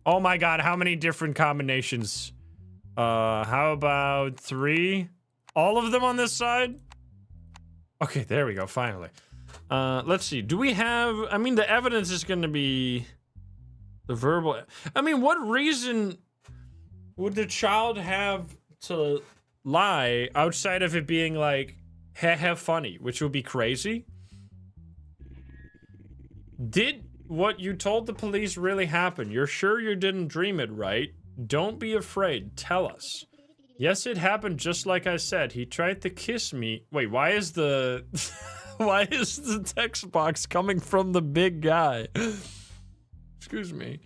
Oh my God, how many different combinations? How about 3? All of them on this side? Okay, there we go, finally. Let's see. Do we have... I mean, the evidence is going to be the verbal... I mean, what reason would the child have to lie outside of it being like, heh, funny, which would be crazy? Did what you told the police really happen? You're sure you didn't dream it, right? Don't be afraid. Tell us. Yes, it happened just like I said. He tried to kiss me. Wait, why is the... why is the text box coming from the big guy? Excuse me.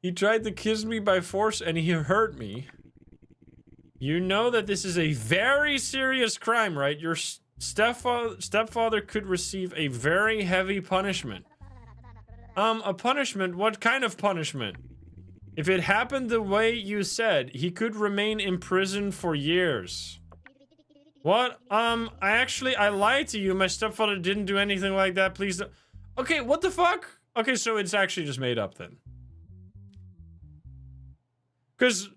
He tried to kiss me by force and he hurt me. You know that this is a very serious crime, right? Your stepfather could receive a very heavy punishment. A punishment? What kind of punishment? If it happened the way you said, he could remain in prison for years. What? I lied to you. My stepfather didn't do anything like that. Please don't. Okay, what the fuck? Okay, so it's actually just made up then. Because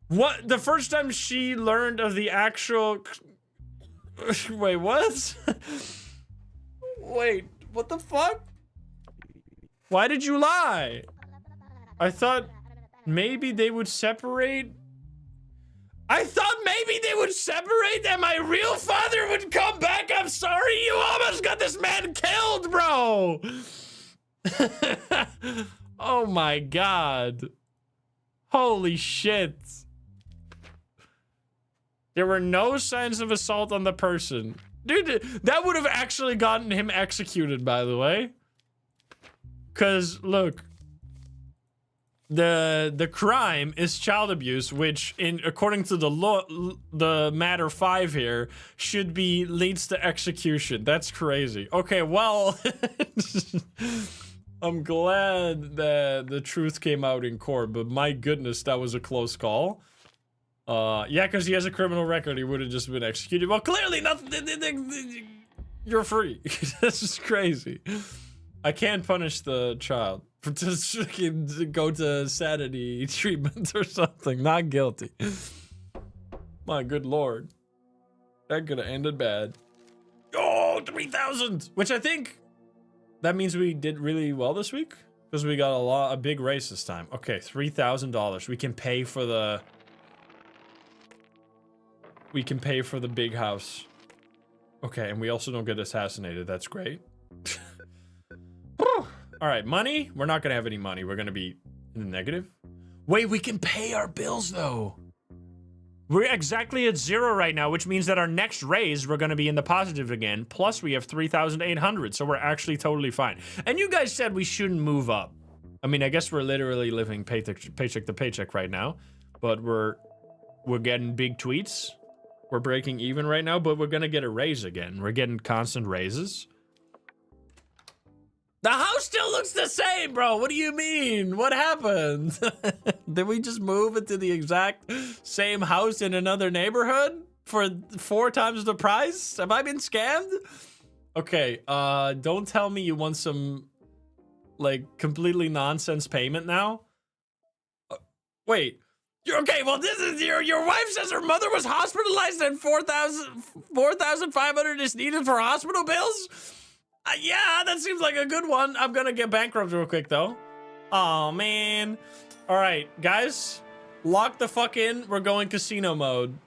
what? The first time she learned of the actual... Wait, what? Wait, what the fuck? Why did you lie? I thought maybe they would separate. I thought maybe they would separate and my real father would come back. I'm sorry, you almost got this man killed, bro. Oh my God. Holy shit. There were no signs of assault on the person. Dude, that would have actually gotten him executed, by the way. Because, look, the crime is child abuse, which, according to the law, the matter 5 here, should be leads to execution. That's crazy. Okay, well, I'm glad that the truth came out in court, but my goodness, that was a close call. Yeah, because he has a criminal record, he would have just been executed. Well, clearly, nothing. You're free. This is crazy. I can't punish the child for just to go to sanity treatment or something. Not guilty. My good lord. That could have ended bad. Oh, 3,000! Which I think that means we did really well this week. Because we got a big raise this time. Okay, $3,000. We can pay for the... We can pay for the big house. Okay, and we also don't get assassinated. That's great. All right, money. We're not gonna have any money. We're gonna be in the negative. Wait, we can pay our bills though. We're exactly at 0 right now, which means that our next raise, we're gonna be in the positive again. Plus, we have 3,800, so we're actually totally fine. And you guys said we shouldn't move up. I mean, I guess we're literally living paycheck to paycheck right now, but we're getting big tweets. We're breaking even right now, but we're gonna get a raise again. We're getting constant raises. The house still looks the same, bro. What do you mean? What happened? Did we just move into the exact same house in another neighborhood for 4 times the price? Have I been scammed? Okay, don't tell me you want some, like, completely nonsense payment now. Wait. Okay, well, this is your wife says her mother was hospitalized and 4,500 is needed for hospital bills? Yeah, that seems like a good one. I'm gonna get bankrupt real quick, though. Oh, man. All right, guys. Lock the fuck in. We're going casino mode.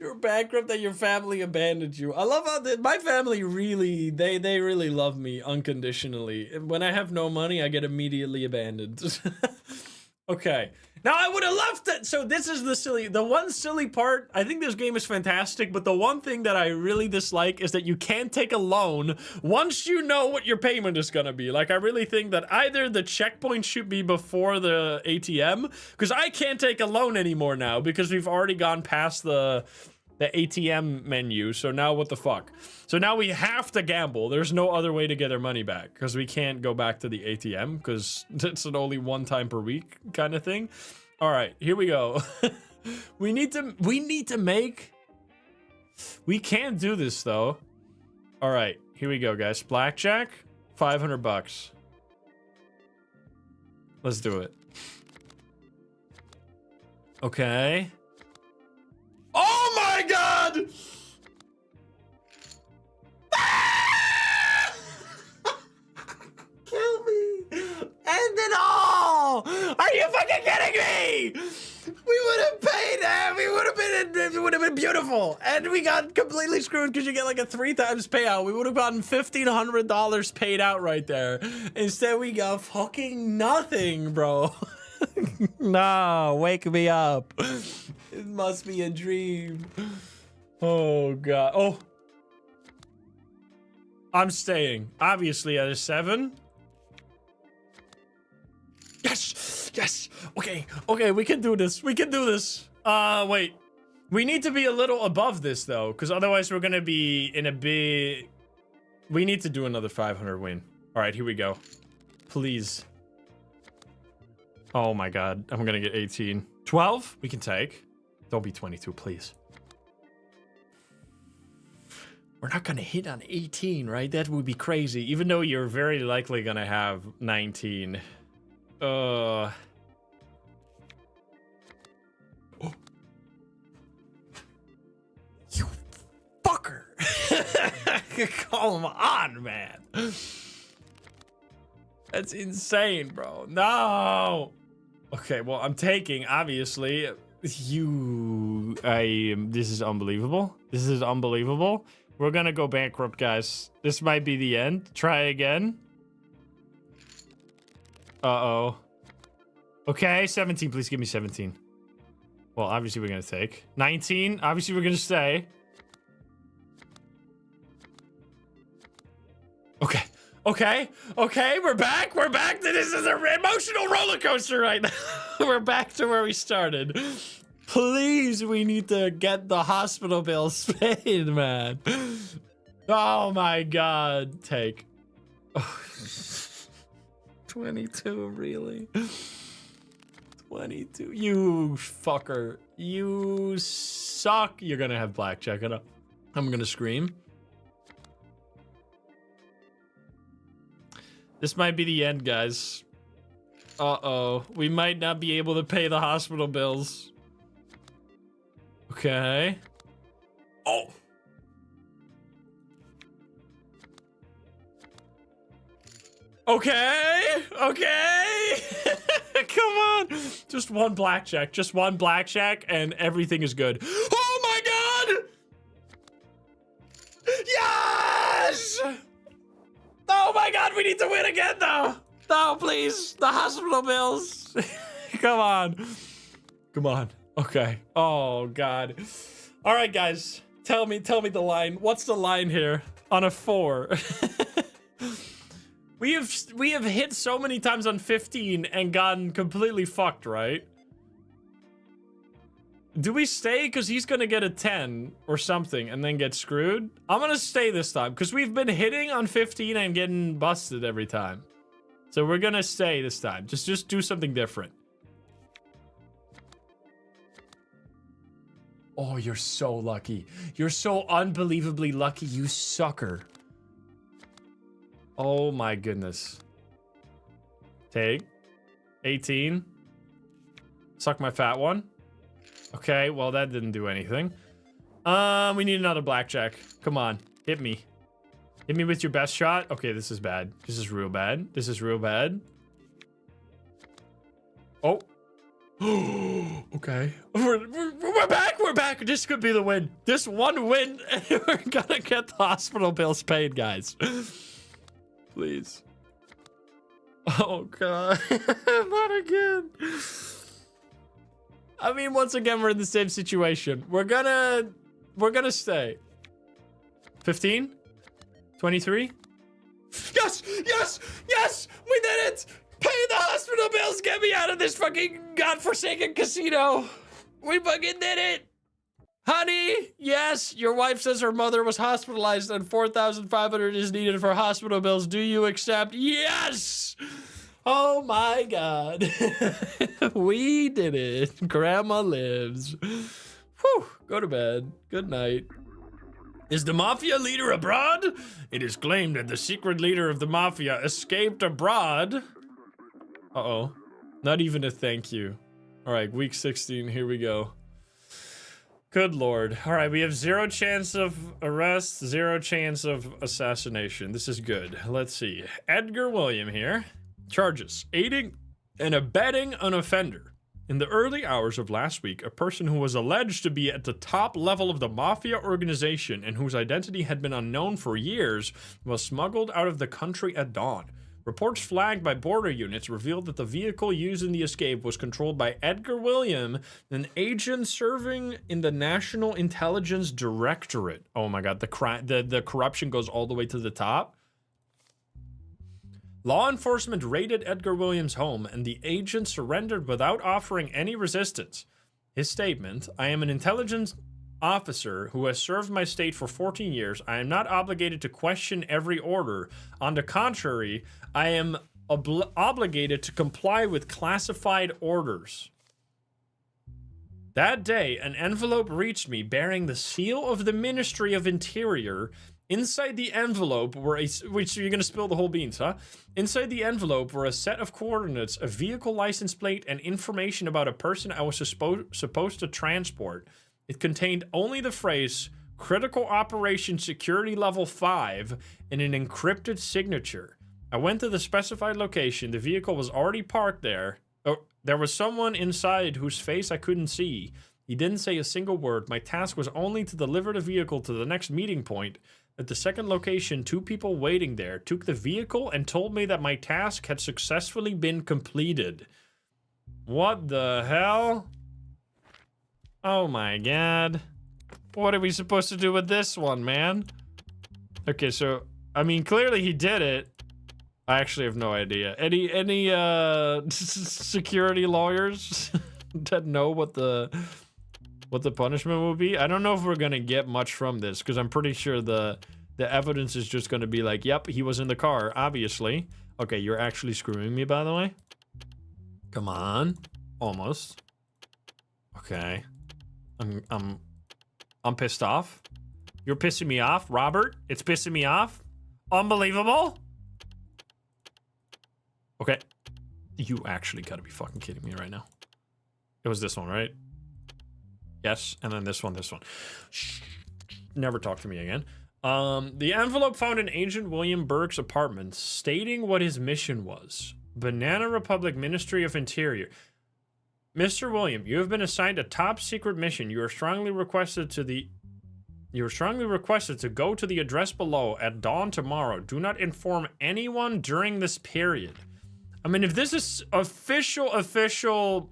You're bankrupt and your family abandoned you. I love how my family really, they really love me unconditionally. When I have no money, I get immediately abandoned. Okay. Now I would have left it. So this is the one silly part. I think this game is fantastic, but the one thing that I really dislike is that you can't take a loan once you know what your payment is gonna be. Like, I really think that either the checkpoint should be before the ATM, because I can't take a loan anymore now because we've already gone past the ATM menu. So now what the fuck? So now we have to gamble. There's no other way to get our money back because we can't go back to the ATM because it's an only 1 time per week kind of thing. All right, here we go. we need to make. We can't do this though. All right, here we go, guys. Blackjack, 500 bucks. Let's do it. Okay. Oh my God! Kill me! End it all! Are you fucking kidding me? We would have paid that. We would have been. It would have been beautiful, and we got completely screwed because you get like a 3 times payout. We would have gotten $1,500 paid out right there. Instead, we got fucking nothing, bro. No, wake me up. It must be a dream. Oh, God. Oh. I'm staying. Obviously at a 7. Yes. Yes. Okay. Okay, we can do this. We can do this. Wait. We need to be a little above this, though, because otherwise we're going to be in a big... We need to do another 500 win. All right, here we go. Please. Oh, my God. I'm going to get 18. 12? We can take. Don't be 22, please. We're not gonna hit on 18, right? That would be crazy. Even though you're very likely gonna have 19. Oh. You fucker! Come on, man. That's insane, bro. No! Okay, well, I'm taking, obviously. This is unbelievable. This is unbelievable. We're gonna go bankrupt, guys. This might be the end. Try again. Uh-oh. Okay, 17. Please give me 17. Well, obviously we're gonna take. 19. Obviously we're gonna stay. Okay. Okay. Okay, we're back. We're back. This is an emotional roller coaster right now. We're back to where we started. Please, we need to get the hospital bills paid, man. Oh my God. Take. Oh. 22, really? 22. You fucker. You suck. You're gonna have blackjack. I'm gonna scream. This might be the end, guys. Uh-oh. We might not be able to pay the hospital bills. Okay. Oh. Okay. Okay. Come on. Just one blackjack. Just one blackjack and everything is good. Oh my God. No, please. The hospital bills. Come on. Come on. Okay. Oh, God. All right, guys. Tell me the line. What's the line here on a 4? We have hit so many times on 15 and gotten completely fucked, right? Do we stay? Because he's going to get a 10 or something and then get screwed. I'm going to stay this time because we've been hitting on 15 and getting busted every time. So we're going to stay this time. Just do something different. Oh, you're so lucky. You're so unbelievably lucky, you sucker. Oh my goodness. Take. 18. Suck my fat one. Okay, well that didn't do anything. We need another blackjack. Come on, hit me. Hit me with your best shot. Okay, this is bad. This is real bad. This is real bad. Oh. Okay. We're back. We're back. This could be the win. This one win, and we're gonna get the hospital bills paid, guys. Please. Oh God. Not again. I mean, once again, we're in the same situation. We're gonna stay. 15? 23? Yes! Yes! Yes! We did it! Pay the hospital bills! Get me out of this fucking godforsaken casino! We fucking did it! Honey, yes, your wife says her mother was hospitalized and $4,500 is needed for hospital bills. Do you accept? Yes! Oh my God. We did it. Grandma lives. Whew. Go to bed. Good night. Is the mafia leader abroad? It is claimed that the secret leader of the mafia escaped abroad. Uh-oh. Not even a thank you. All right, week 16, here we go. Good Lord. All right, we have 0 chance of arrest, 0 chance of assassination. This is good. Let's see. Edgar William here. Charges: aiding and abetting an offender. In the early hours of last week, a person who was alleged to be at the top level of the mafia organization and whose identity had been unknown for years was smuggled out of the country at dawn. Reports flagged by border units revealed that the vehicle used in the escape was controlled by Edgar William, an agent serving in the National Intelligence Directorate. Oh my God, the corruption goes all the way to the top. Law enforcement raided Edgar Williams' home, and the agent surrendered without offering any resistance. His statement: I am an intelligence officer who has served my state for 14 years. I am not obligated to question every order. On the contrary, I am obligated to comply with classified orders. That day, an envelope reached me bearing the seal of the Ministry of Interior. Inside the envelope were which you're gonna spill the whole beans, huh? Inside the envelope were a set of coordinates, a vehicle license plate, and information about a person I was supposed to transport. It contained only the phrase "Critical Operation Security Level 5" and an encrypted signature. I went to the specified location. The vehicle was already parked there. Oh, there was someone inside whose face I couldn't see. He didn't say a single word. My task was only to deliver the vehicle to the next meeting point. At the second location, 2 people waiting there took the vehicle and told me that my task had successfully been completed. What the hell? Oh my God. What are we supposed to do with this one, man? Okay, so, I mean, clearly he did it. I actually have no idea. Any security lawyers that know what the punishment will be? I don't know if we're gonna get much from this, because I'm pretty sure the evidence is just gonna be like, yep, he was in the car, obviously. Okay, you're actually screwing me, by the way. Come on. Almost. Okay. I'm pissed off. You're pissing me off, Robert. It's pissing me off. Unbelievable. Okay. You actually gotta be fucking kidding me right now. It was this one, right? Yes, and then this one. Shh. Never talk to me again. The envelope found in Agent William Burke's apartment, stating what his mission was. Banana Republic Ministry of Interior. Mr. William, you have been assigned a top secret mission. You are strongly requested to go to the address below at dawn tomorrow. Do not inform anyone during this period. I mean, if this is official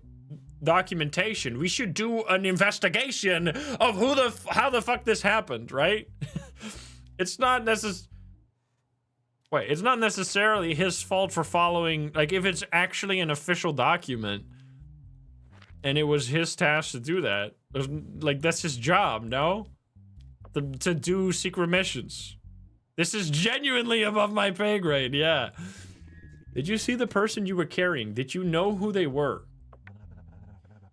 documentation, we should do an investigation of how the fuck this happened, right? It's not it's not necessarily his fault for following, like, if it's actually an official document and it was his task to do that, like, that's his job, no? To do secret missions. This is genuinely above my pay grade, yeah. Did you see the person you were carrying? Did you know who they were?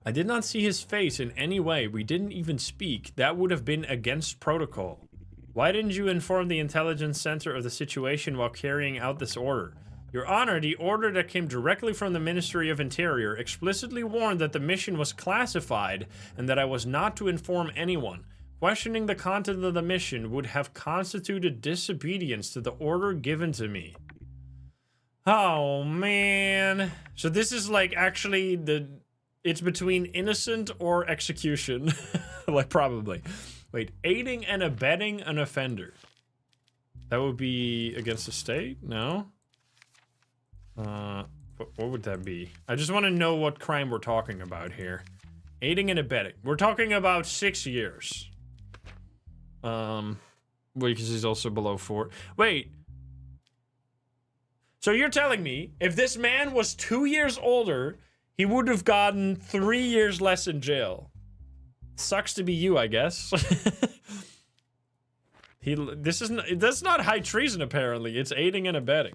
I did not see his face in any way. We didn't even speak. That would have been against protocol. Why didn't you inform the intelligence center of the situation while carrying out this order? Your Honor, the order that came directly from the Ministry of Interior explicitly warned that the mission was classified and that I was not to inform anyone. Questioning the content of the mission would have constituted disobedience to the order given to me. Oh, man. So this is like actually it's between innocent or execution. Like, probably. Wait, aiding and abetting an offender. That would be against the state? No? What would that be? I just want to know what crime we're talking about here. Aiding and abetting. We're talking about 6 years. Well, because he's also below 4. Wait. So you're telling me if this man was 2 years older, he would have gotten 3 years less in jail. Sucks to be you, I guess. That's not high treason, apparently. It's aiding and abetting.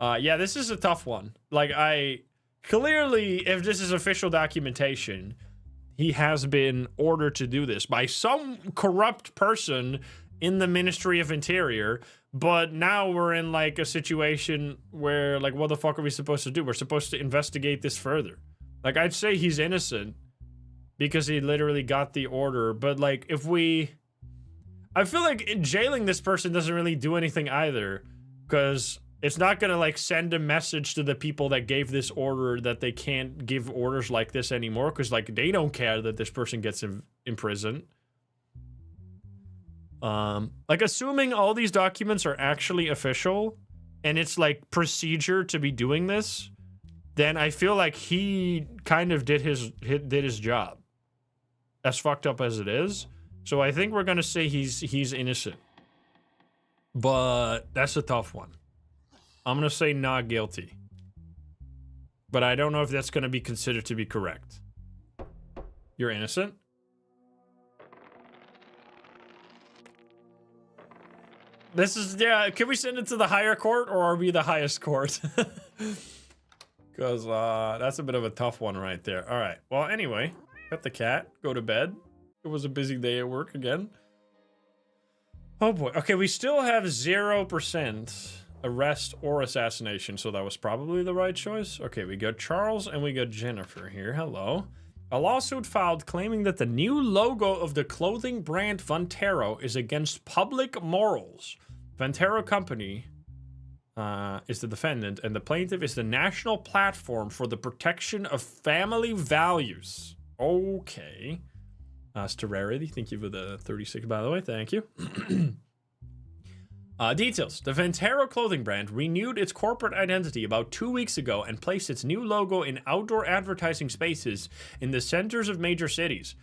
Yeah, this is a tough one. Like, clearly, if this is official documentation, he has been ordered to do this by some corrupt person in the Ministry of Interior, but now we're in, like, a situation where, like, what the fuck are we supposed to do? We're supposed to investigate this further. Like, I'd say he's innocent because he literally got the order, but, like, I feel like jailing this person doesn't really do anything either, because it's not gonna, like, send a message to the people that gave this order that they can't give orders like this anymore, because, like, they don't care that this person gets imprisoned. Like, assuming all these documents are actually official, and it's, like, procedure to be doing this, then I feel like he kind of did his job. As fucked up as it is. So I think we're gonna say he's innocent. But that's a tough one. I'm gonna say not guilty. But I don't know if that's gonna be considered to be correct. You're innocent? This is, yeah, can we send it to the higher court, or are we the highest court? Because that's a bit of a tough one right there. All right, well, anyway, pet the cat, go to bed. It was a busy day at work again. Oh boy, okay, we still have 0% arrest or assassination, so that was probably the right choice. Okay, we got Charles and we got Jennifer here, hello. A lawsuit filed claiming that the new logo of the clothing brand Vantero is against public morals. Vantero Company is the defendant, and the plaintiff is the National Platform for the Protection of Family Values. Okay. Sterarity, thank you for the 36, by the way, thank you. Details. The Vantero clothing brand renewed its corporate identity about 2 weeks ago and placed its new logo in outdoor advertising spaces in the centers of major cities.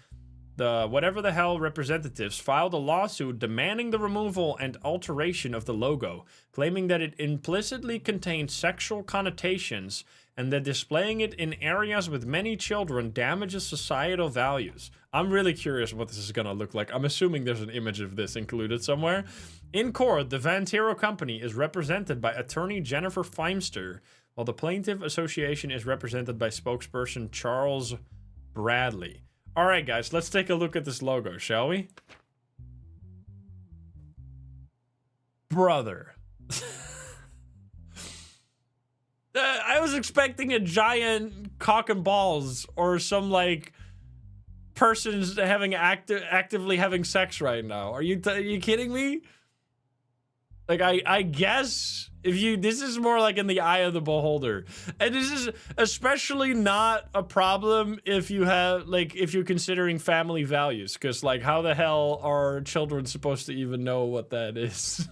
The whatever the hell representatives filed a lawsuit demanding the removal and alteration of the logo, claiming that it implicitly contained sexual connotations and that displaying it in areas with many children damages societal values. I'm really curious what this is gonna look like. I'm assuming there's an image of this included somewhere. In court, the Vantero Company is represented by attorney Jennifer Feimster, while the Plaintiff Association is represented by spokesperson Charles Bradley. All right, guys, let's take a look at this logo, shall we? Brother. I was expecting a giant cock and balls or some, like, persons having actively having sex right now. Are you kidding me? Like, I guess this is more like in the eye of the beholder. And this is especially not a problem if you have, like, if you're considering family values, because, like, how the hell are children supposed to even know what that is?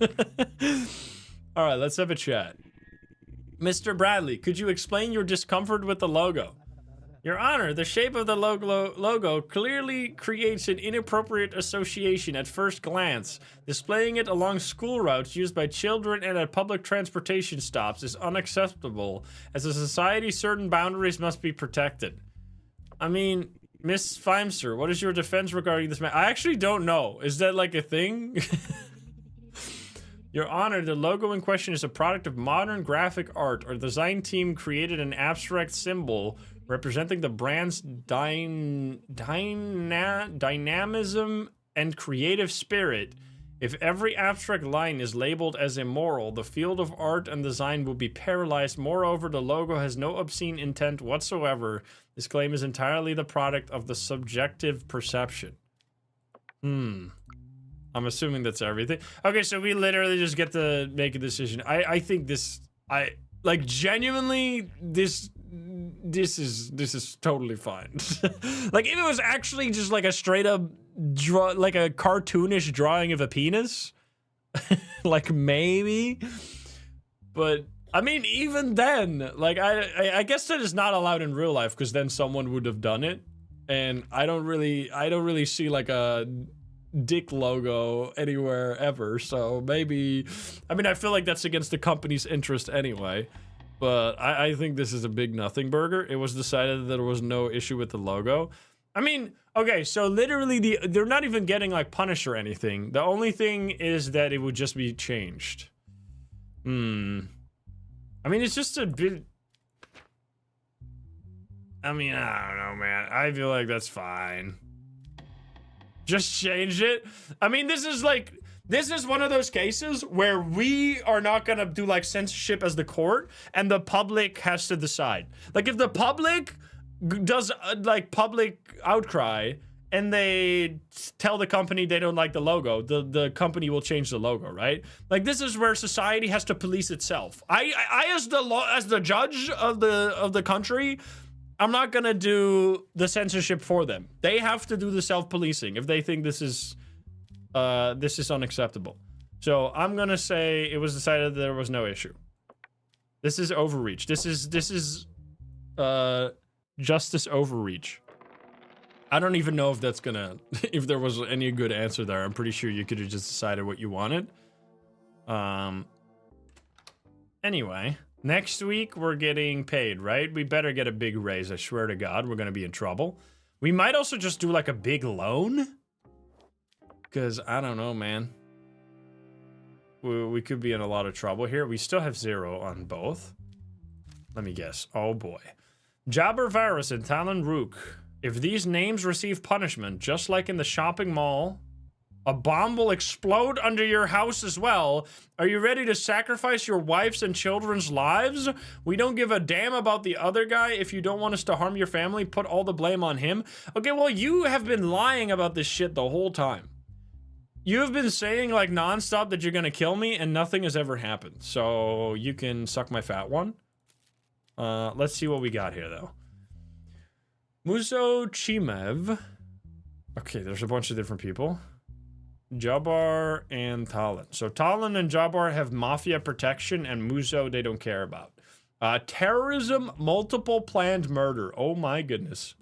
All right, let's have a chat. Mr. Bradley, could you explain your discomfort with the logo? Your Honor, the shape of the logo clearly creates an inappropriate association at first glance. Displaying it along school routes used by children and at public transportation stops is unacceptable. As a society, certain boundaries must be protected. I mean, Miss Feimster, what is your defense regarding this? I actually don't know. Is that like a thing? Your Honor, the logo in question is a product of modern graphic art. Our design team created an abstract symbol representing the brand's dynamism and creative spirit. If every abstract line is labeled as immoral, the field of art and design will be paralyzed. Moreover, the logo has no obscene intent whatsoever. This claim is entirely the product of the subjective perception. I'm assuming that's everything. Okay, so we literally just get to make a decision. I think this, like, genuinely, this is totally fine. Like, if it was actually just like a straight up like a cartoonish drawing of a penis, like maybe, but I mean, even then, like, I guess that is not allowed in real life because then someone would have done it, and I don't really see like a dick logo anywhere ever, so maybe, I mean, I feel like that's against the company's interest anyway, but I think this is a big nothing burger. It was decided that there was no issue with the logo. I mean, okay, so literally they're not even getting like punished or anything. The only thing is that it would just be changed. I mean, it's just a bit, I mean, I don't know, man. I feel like that's fine. Just change it. I mean, this is one of those cases where we are not gonna do like censorship as the court, and the public has to decide. Like, if the public does like public outcry and they tell the company they don't like the logo, the company will change the logo, right? Like, this is where society has to police itself. I as the judge of the country, I'm not gonna do the censorship for them. They have to do the self-policing if they think this is unacceptable. So I'm gonna say it was decided that there was no issue. This is overreach. This is justice overreach. I don't even know if that's gonna, if there was any good answer there. I'm pretty sure you could have just decided what you wanted. Anyway. Next week, we're getting paid, right? We better get a big raise, I swear to God. We're gonna be in trouble. We might also just do like a big loan. Because, I don't know, man. We could be in a lot of trouble here. We still have 0 on both. Let me guess. Oh, boy. Jabber Varus and Talon Rook. If these names receive punishment, just like in the shopping mall, a bomb will explode under your house as well. Are you ready to sacrifice your wife's and children's lives? We don't give a damn about the other guy. If you don't want us to harm your family, put all the blame on him. Okay, well, you have been lying about this shit the whole time. You have been saying, like, nonstop that you're gonna kill me, and nothing has ever happened. So, you can suck my fat one. Let's see what we got here, though. Muzo Chimev. Okay, there's a bunch of different people. Jabbar and Talon. So Talon and Jabbar have mafia protection, and Muzo they don't care about. Terrorism, multiple planned murder. Oh my goodness.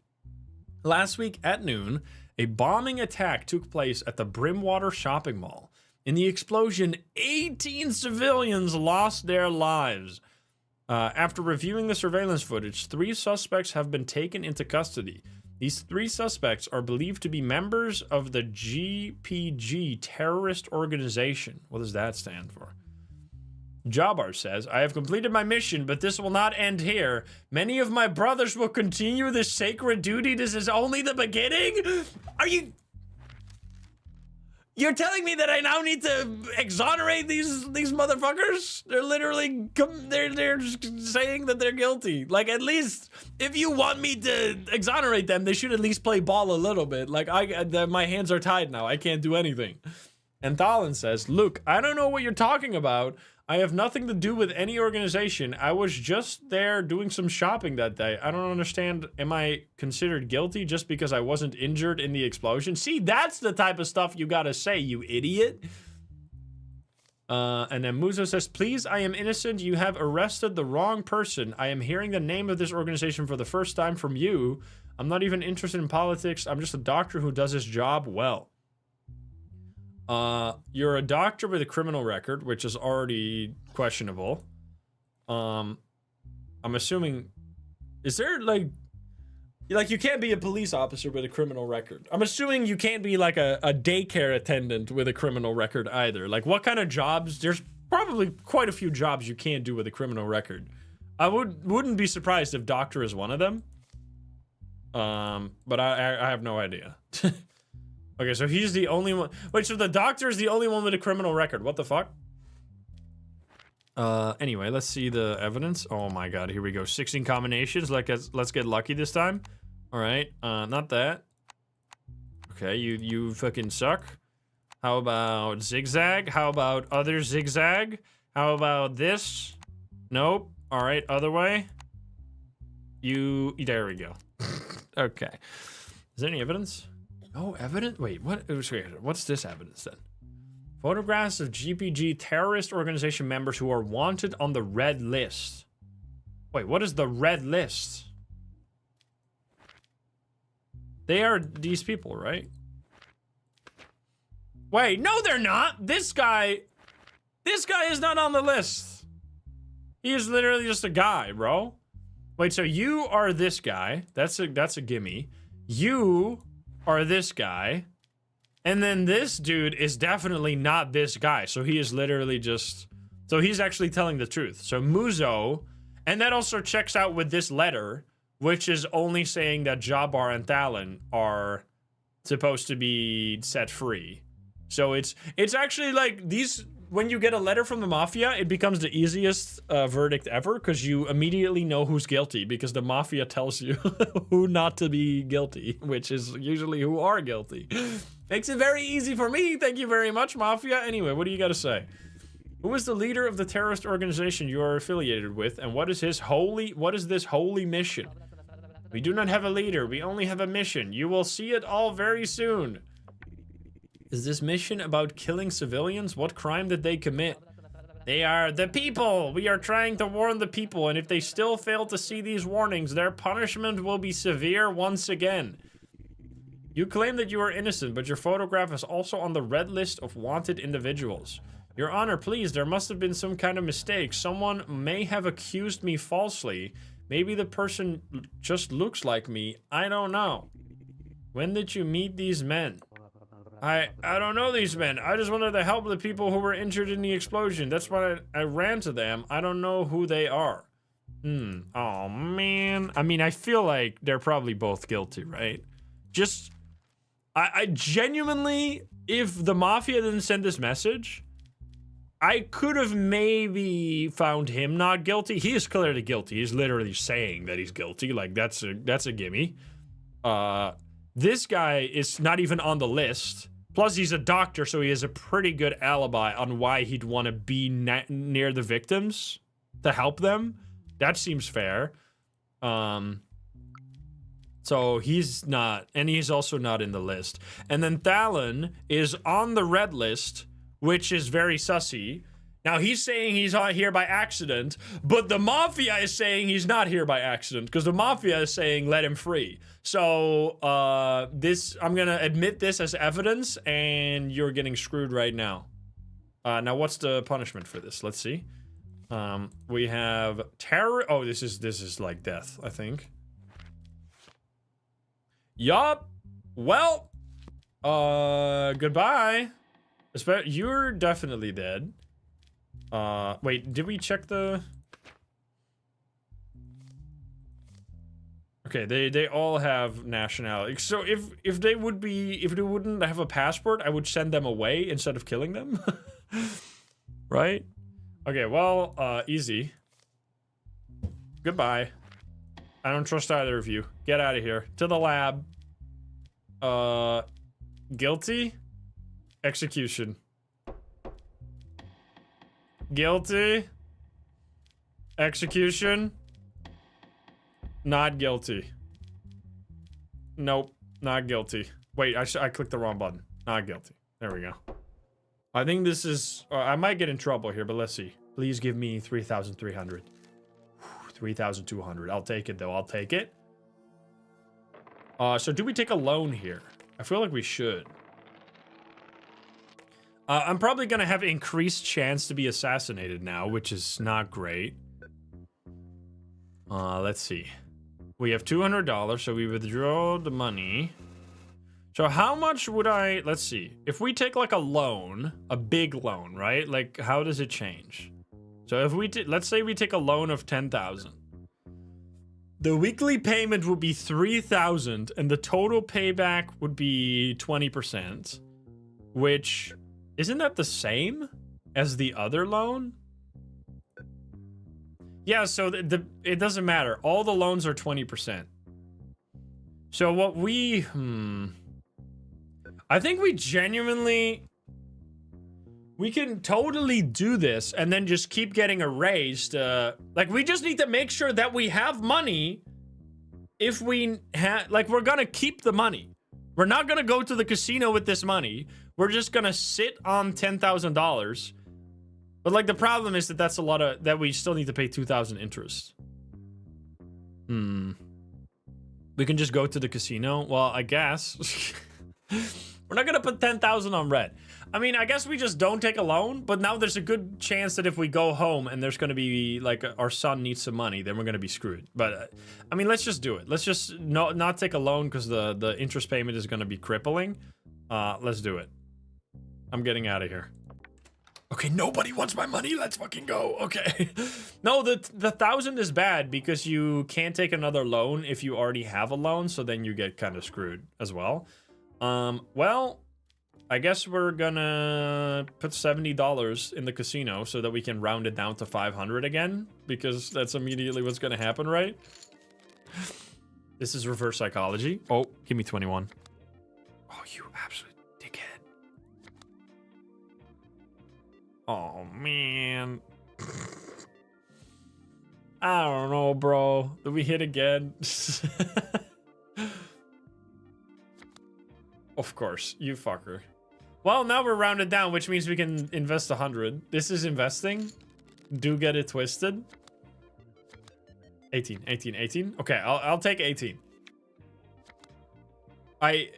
Last week at noon, a bombing attack took place at the Brimwater shopping mall. In the explosion, 18 civilians lost their lives. After reviewing the surveillance footage, 3 suspects have been taken into custody. These 3 suspects are believed to be members of the GPG terrorist organization. What does that stand for? Jabbar says, I have completed my mission, but this will not end here. Many of my brothers will continue this sacred duty. This is only the beginning? Are you... You're telling me that I now need to exonerate these motherfuckers? They're literally, they're just saying that they're guilty. Like, at least, if you want me to exonerate them, they should at least play ball a little bit. Like, my hands are tied now. I can't do anything. And Talon says, look, I don't know what you're talking about. I have nothing to do with any organization. I was just there doing some shopping that day. I don't understand. Am I considered guilty just because I wasn't injured in the explosion? See, that's the type of stuff you gotta say, you idiot. And then Muzo says, please, I am innocent. You have arrested the wrong person. I am hearing the name of this organization for the first time from you. I'm not even interested in politics. I'm just a doctor who does his job well. You're a doctor with a criminal record, which is already questionable. I'm assuming, is there like you can't be a police officer with a criminal record. I'm assuming you can't be like a daycare attendant with a criminal record either. Like, what kind of jobs? There's probably quite a few jobs you can't do with a criminal record. I wouldn't be surprised if doctor is one of them. But I have no idea. Okay, so he's the only one. Wait, so the doctor is the only one with a criminal record. What the fuck? Anyway, let's see the evidence. Oh my god, here we go. 16 combinations. Let's get lucky this time. All right, not that. Okay, you fucking suck. How about zigzag? How about other zigzag? How about this? Nope. All right, other way. There we go. Okay. Is there any evidence? No evidence? Wait, what's this evidence then? Photographs of GPG terrorist organization members who are wanted on the red list. Wait, what is the red list? They are these people, right? Wait, no, they're not. This guy is not on the list. He is literally just a guy, bro. Wait, so you are this guy. That's a gimme. You are this guy. And then this dude is definitely not this guy. So he is literally just... So he's actually telling the truth. So Muzo... And that also checks out with this letter, which is only saying that Jabbar and Talon are supposed to be set free. So it's actually like these... When you get a letter from the Mafia, it becomes the easiest verdict ever because you immediately know who's guilty because the Mafia tells you who not to be guilty, which is usually who are guilty. Makes it very easy for me. Thank you very much, Mafia. Anyway, what do you got to say? Who is the leader of the terrorist organization you are affiliated with, and what is this holy mission? We do not have a leader. We only have a mission. You will see it all very soon. Is this mission about killing civilians? What crime did they commit? They are the people. We are trying to warn the people, and if they still fail to see these warnings, their punishment will be severe once again. You claim that you are innocent, but your photograph is also on the red list of wanted individuals. Your Honor, please, there must have been some kind of mistake. Someone may have accused me falsely. Maybe the person just looks like me. I don't know. When did you meet these men? I don't know these men. I just wanted to help the people who were injured in the explosion. That's why I ran to them. I don't know who they are. Oh, man. I mean, I feel like they're probably both guilty, right? Just... I genuinely... If the Mafia didn't send this message... I could have maybe found him not guilty. He is clearly guilty. He's literally saying that he's guilty. Like, that's a gimme. This guy is not even on the list. Plus, he's a doctor, so he has a pretty good alibi on why he'd want to be near the victims to help them. That seems fair. So he's not, and he's also not in the list. And then Talon is on the red list, which is very sussy. Now, he's saying he's out here by accident, but the Mafia is saying he's not here by accident, because the Mafia is saying let him free. So, I'm gonna admit this as evidence, and you're getting screwed right now. Now, what's the punishment for this? Let's see. We have terror. Oh, this is like death, I think. Yup. Well, goodbye. You're definitely dead. Wait, did we check the... Okay, they all have nationality. So if they wouldn't have a passport, I would send them away instead of killing them. Right? Okay, well, easy. Goodbye. I don't trust either of you. Get out of here. To the lab. Guilty? Execution. Guilty? Execution? Not guilty. Nope, not guilty. Wait, I clicked the wrong button. Not guilty. There we go. I think this is... I might get in trouble here, but let's see. Please give me 3,300. 3,200. I'll take it, though. I'll take it. So do we take a loan here? I feel like we should. I'm probably going to have increased chance to be assassinated now, which is not great. Let's see. We have $200, so we withdraw the money. So how much would I... Let's see. If we take like a loan, a big loan, right? Like, how does it change? So if we... Let's say we take a loan of 10,000. The weekly payment would be 3,000, and the total payback would be 20%. Which... Isn't that the same as the other loan? Yeah, so it doesn't matter. All the loans are 20%. So what we... I think we genuinely... We can totally do this and then just keep getting erased. Like, we just need to make sure that we have money if we have... Like, we're gonna keep the money. We're not gonna go to the casino with this money. We're just gonna sit on $10,000. But, like, the problem is that that's a lot of... That we still need to pay 2,000 interest. We can just go to the casino? Well, I guess. We're not gonna put 10,000 on red. I mean, I guess we just don't take a loan, but now there's a good chance that if we go home and there's gonna be, like, our son needs some money, then we're gonna be screwed. But, I mean, let's just do it. Let's just not take a loan because the interest payment is gonna be crippling. Let's do it. I'm getting out of here. Okay, nobody wants my money. Let's fucking go. Okay. No, the 1,000 is bad because you can't take another loan if you already have a loan, so then you get kind of screwed as well. Well, I guess we're gonna put $70 in the casino so that we can round it down to 500 again, because that's immediately what's gonna happen, right? This is reverse psychology. Oh, give me 21. Oh, you absolute dickhead. Oh, man. I don't know, bro. Did we hit again? Of course, you fucker. Well, now we're rounded down, which means we can invest 100. This is investing. Do get it twisted. 18, 18, 18. Okay, I'll take 18. I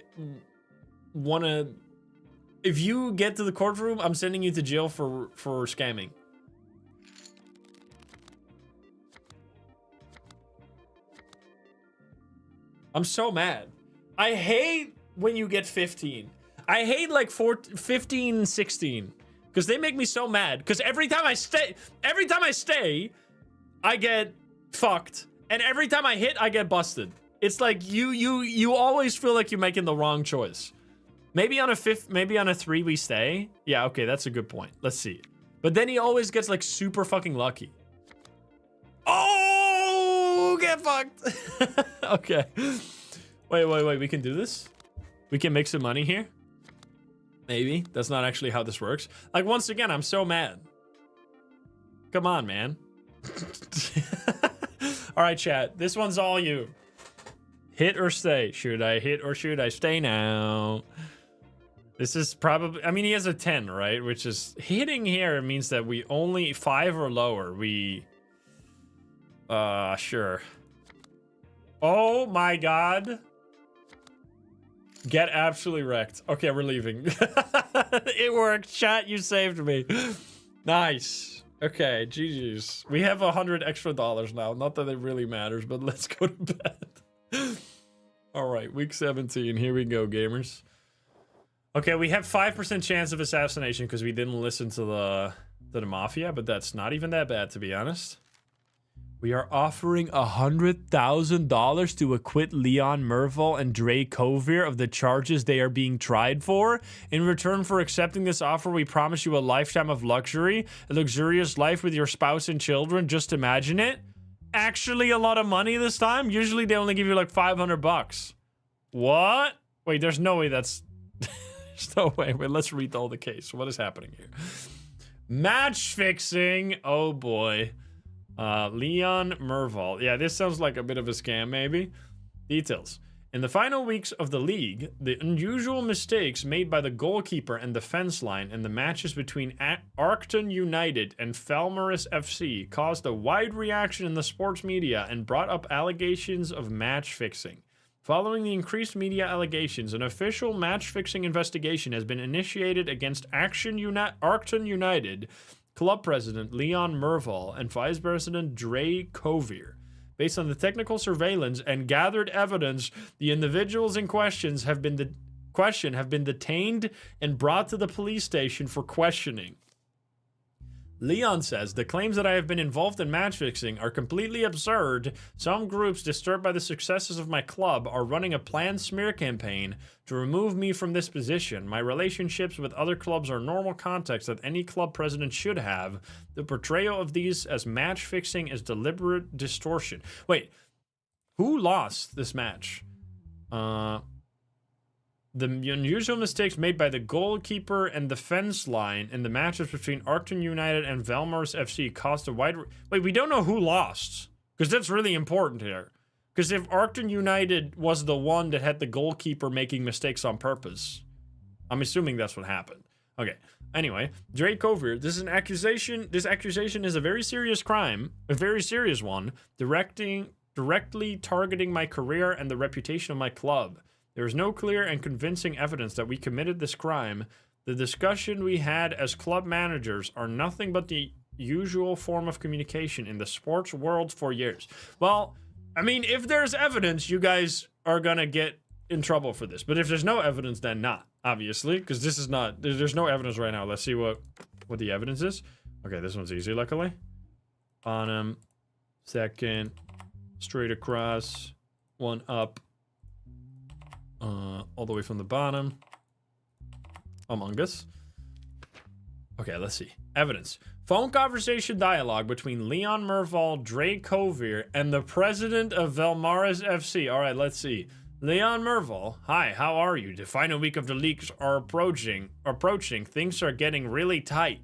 wanna... If you get to the courtroom, I'm sending you to jail for scamming. I'm so mad. I hate when you get 15. I hate like 15, 16. Because they make me so mad. Because every time I stay, I get fucked. And every time I hit, I get busted. It's like you always feel like you're making the wrong choice. Maybe on a 3 we stay. Yeah, okay, that's a good point. Let's see. But then he always gets like super fucking lucky. Oh, get fucked. Okay. Wait, we can do this? We can make some money here? Maybe. That's not actually how this works. Like, once again, I'm so mad. Come on, man. All right, chat. This one's all you. Hit or stay? Should I hit or should I stay now? This is probably... I mean, he has a 10, right? Which is... Hitting here means that we only... 5 or lower. We... Sure. Oh my god. Get absolutely wrecked. Okay, we're leaving. It worked. Chat, you saved me. Nice. Okay, GG's. We have $100 extra now. Not that it really matters, but let's go to bed. All right, week 17. Here we go, gamers. Okay, we have 5% chance of assassination because we didn't listen to the mafia, but that's not even that bad, to be honest. We are offering $100,000 to acquit Leon Merville and Dre Covier of the charges they are being tried for. In return for accepting this offer, we promise you a lifetime of luxury, a luxurious life with your spouse and children. Just imagine it. Actually, a lot of money this time. Usually, they only give you like $500. What? Wait, there's no way that's... There's no way. Wait, let's read all the case. What is happening here? Match fixing. Oh, boy. Leon Merville. Yeah, this sounds like a bit of a scam, maybe. Details. In the final weeks of the league, the unusual mistakes made by the goalkeeper and defense line in the matches between Arcton United and Falmouth FC caused a wide reaction in the sports media and brought up allegations of match fixing. Following the increased media allegations, an official match-fixing investigation has been initiated against Arcton United club president Leon Merval and vice president Dre Kovier. Based on the technical surveillance and gathered evidence, the individuals in question have been detained and brought to the police station for questioning. Leon says, the claims that I have been involved in match fixing are completely absurd. Some groups disturbed by the successes of my club are running a planned smear campaign to remove me from this position. My relationships with other clubs are normal contacts that any club president should have. The portrayal of these as match fixing is deliberate distortion. Wait, who lost this match? The unusual mistakes made by the goalkeeper and defense line in the matches between Arcton United and Valmars FC caused a wide... Wait, we don't know who lost. Because that's really important here. Because if Arcton United was the one that had the goalkeeper making mistakes on purpose, I'm assuming that's what happened. Okay. Anyway, Dre Kovier, this is an accusation. This accusation is a very serious crime. A very serious one. Directly targeting my career and the reputation of my club. There is no clear and convincing evidence that we committed this crime. The discussion we had as club managers are nothing but the usual form of communication in the sports world for years. Well, I mean, if there's evidence, you guys are gonna get in trouble for this. But if there's no evidence, then not, obviously, because this is not, there's no evidence right now. Let's see what the evidence is. Okay, this one's easy, luckily. Bottom, second, straight across, one up. All the way from the bottom. Among Us. Okay, let's see. Evidence. Phone conversation dialogue between Leon Merval, Dre Kovier, and the president of Valmaris FC. All right, let's see. Leon Merval, hi, how are you? The final week of the leagues are approaching. Things are getting really tight.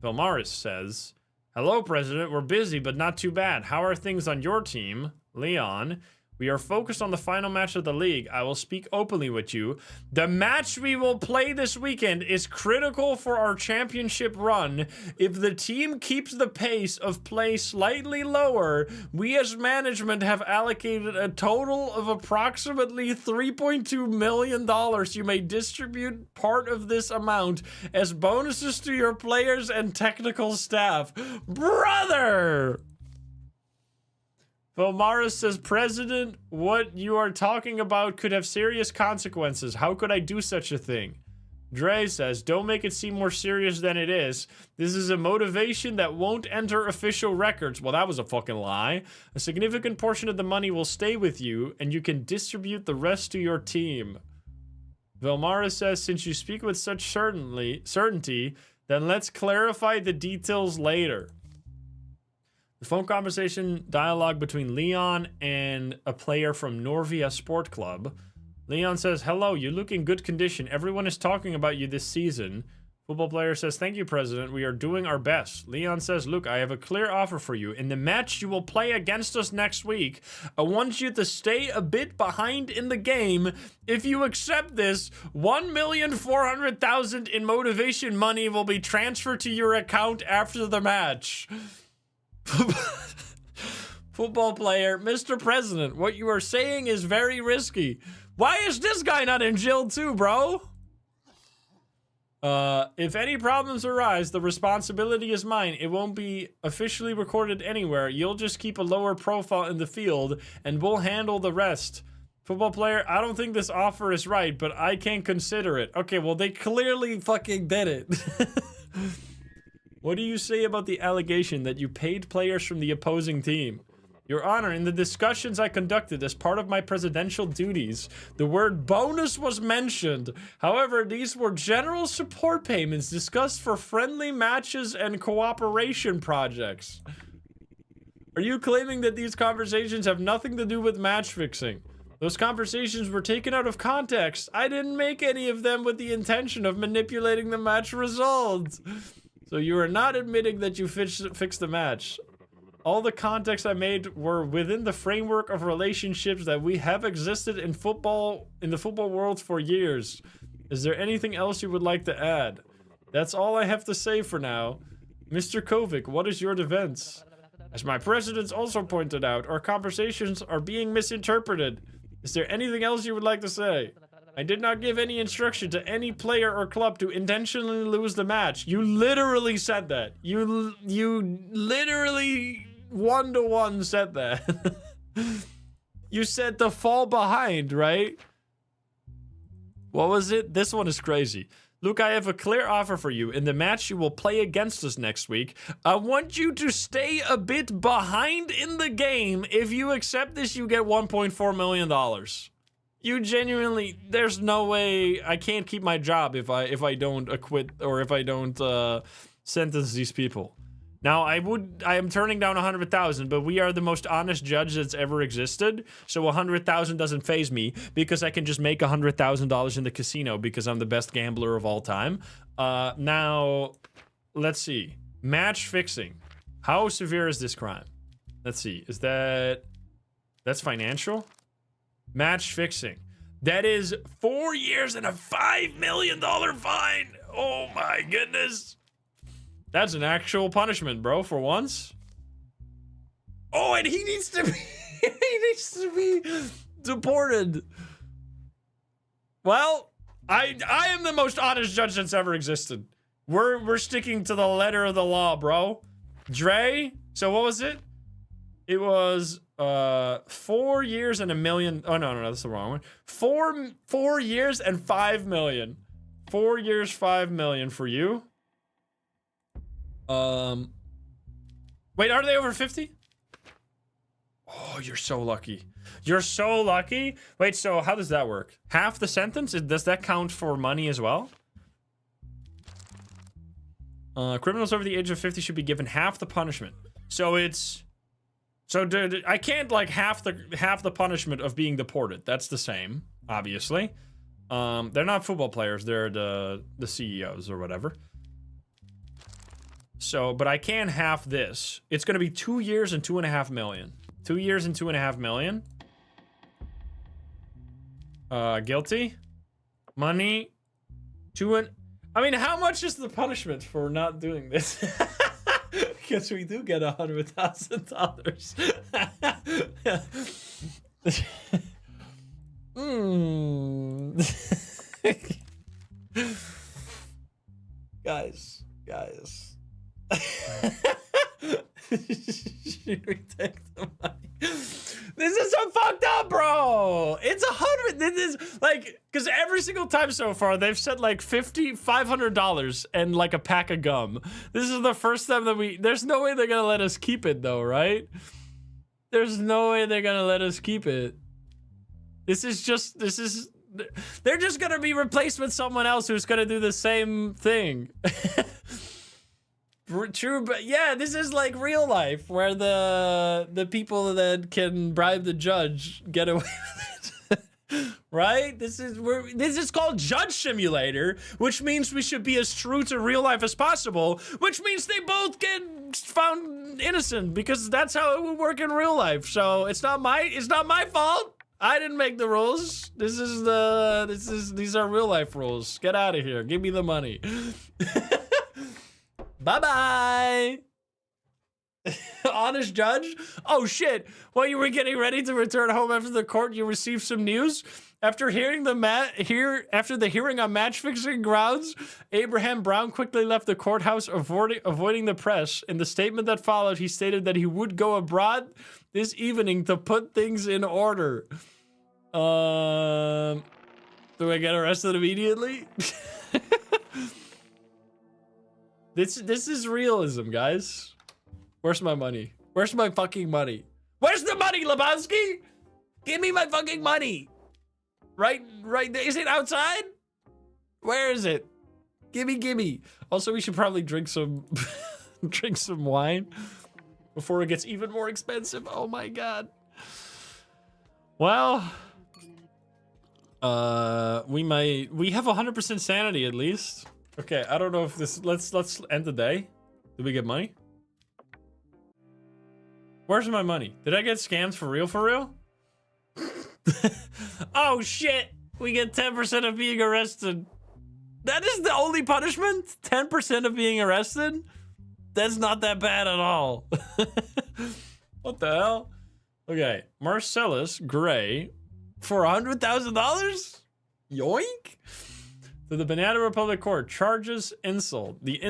Valmaris says, hello, president. We're busy, but not too bad. How are things on your team? Leon, we are focused on the final match of the league. I will speak openly with you. The match we will play this weekend is critical for our championship run. If the team keeps the pace of play slightly lower, we as management have allocated a total of approximately $3.2 million. You may distribute part of this amount as bonuses to your players and technical staff. Brother! Valmaris says, President, what you are talking about could have serious consequences. How could I do such a thing? Dre says, don't make it seem more serious than it is. This is a motivation that won't enter official records. Well, that was a fucking lie. A significant portion of the money will stay with you, and you can distribute the rest to your team. Valmaris says, since you speak with such certainty, then let's clarify the details later. The phone conversation dialogue between Leon and a player from Norvia Sport Club. Leon says, hello, you look in good condition. Everyone is talking about you this season. Football player says, thank you, President. We are doing our best. Leon says, look, I have a clear offer for you. In the match you will play against us next week, I want you to stay a bit behind in the game. If you accept this, $1,400,000 in motivation money will be transferred to your account after the match. Football player, Mr. President, what you are saying is very risky. Why is this guy not in jail too, bro? If any problems arise, the responsibility is mine. It won't be officially recorded anywhere. You'll just keep a lower profile in the field, and we'll handle the rest. Football player, I don't think this offer is right, but I can consider it. Okay, well, they clearly fucking did it. What do you say about the allegation that you paid players from the opposing team? Your Honor, in the discussions I conducted as part of my presidential duties, the word bonus was mentioned. However, these were general support payments discussed for friendly matches and cooperation projects. Are you claiming that these conversations have nothing to do with match fixing? Those conversations were taken out of context. I didn't make any of them with the intention of manipulating the match results. So you are not admitting that you fixed the match. All the context I made were within the framework of relationships that we have existed in football, in the football world for years. Is there anything else you would like to add? That's all I have to say for now. Mr. Kovic, what is your defense? As my presidents also pointed out, our conversations are being misinterpreted. Is there anything else you would like to say? I did not give any instruction to any player or club to intentionally lose the match. You literally said that. You literally one-to-one said that. You said to fall behind, right? What was it? This one is crazy. Luke, I have a clear offer for you. In the match you will play against us next week, I want you to stay a bit behind in the game. If you accept this, you get $1.4 million. You genuinely, there's no way, I can't keep my job if I don't acquit or if I don't sentence these people. Now, I am turning down 100,000, but we are the most honest judge that's ever existed. So 100,000 doesn't faze me because I can just make $100,000 in the casino because I'm the best gambler of all time. Now, let's see. Match fixing. How severe is this crime? Let's see. Is that's financial? Match fixing. That is 4 years and a $5 million fine. Oh my goodness. That's an actual punishment, bro, for once. Oh, and he needs to be he needs to be deported. Well, I am the most honest judge that's ever existed. We're sticking to the letter of the law, bro. Dre, so what was it? It was 4 years and $1 million. Oh no, that's the wrong one. 4 years and $5 million. 4 years, $5 million for you. Wait, are they over 50? Oh, you're so lucky. You're so lucky. Wait, so how does that work? Half the sentence? Does that count for money as well? Criminals over the age of 50 should be given half the punishment. So it's... So I can't like half the punishment of being deported. That's the same, obviously. They're not football players. They're the CEOs or whatever. So, but I can half this. It's going to be 2 years and $2.5 million. 2 years and $2.5 million. Guilty. Money. I mean, how much is the punishment for not doing this? Because we do get $100,000. Guys. Should we take the money? This is so fucked up, bro. It's 100. This is like, because every single time so far they've said like $500 and like a pack of gum. This is the first time that there's no way they're gonna let us keep it though, right? There's no way they're gonna let us keep it. They're just gonna be replaced with someone else who's gonna do the same thing. True, but yeah, this is like real life where the people that can bribe the judge get away with it. Right? This is called Judge Simulator, which means we should be as true to real life as possible, which means they both get found innocent because that's how it would work in real life. So it's not my fault. I didn't make the rules. These are real life rules. Get out of here. Give me the money. Bye-bye. Honest judge? Oh shit. While you were getting ready to return home after the court, you received some news. After hearing after the hearing on match-fixing grounds, Abraham Brown quickly left the courthouse, avoiding the press. In the statement that followed, he stated that he would go abroad this evening to put things in order. Do I get arrested immediately? This is realism, guys. Where's my money? Where's my fucking money? Where's the money, Lebowski? Give me my fucking money. Right there. Is it outside? Where is it? Gimme. Also, we should probably drink some wine before it gets even more expensive. Oh my god. Well, we have 100% sanity at least. Okay, I don't know if this, let's end the day. Did we get money? Where's my money? Did I get scammed for real, for real? Oh shit! We get 10% of being arrested. That is the only punishment? 10% of being arrested? That's not that bad at all. What the hell? Okay, Marcellus Gray for $100,000? Yoink! To the Banana Republic Court, charges insult. The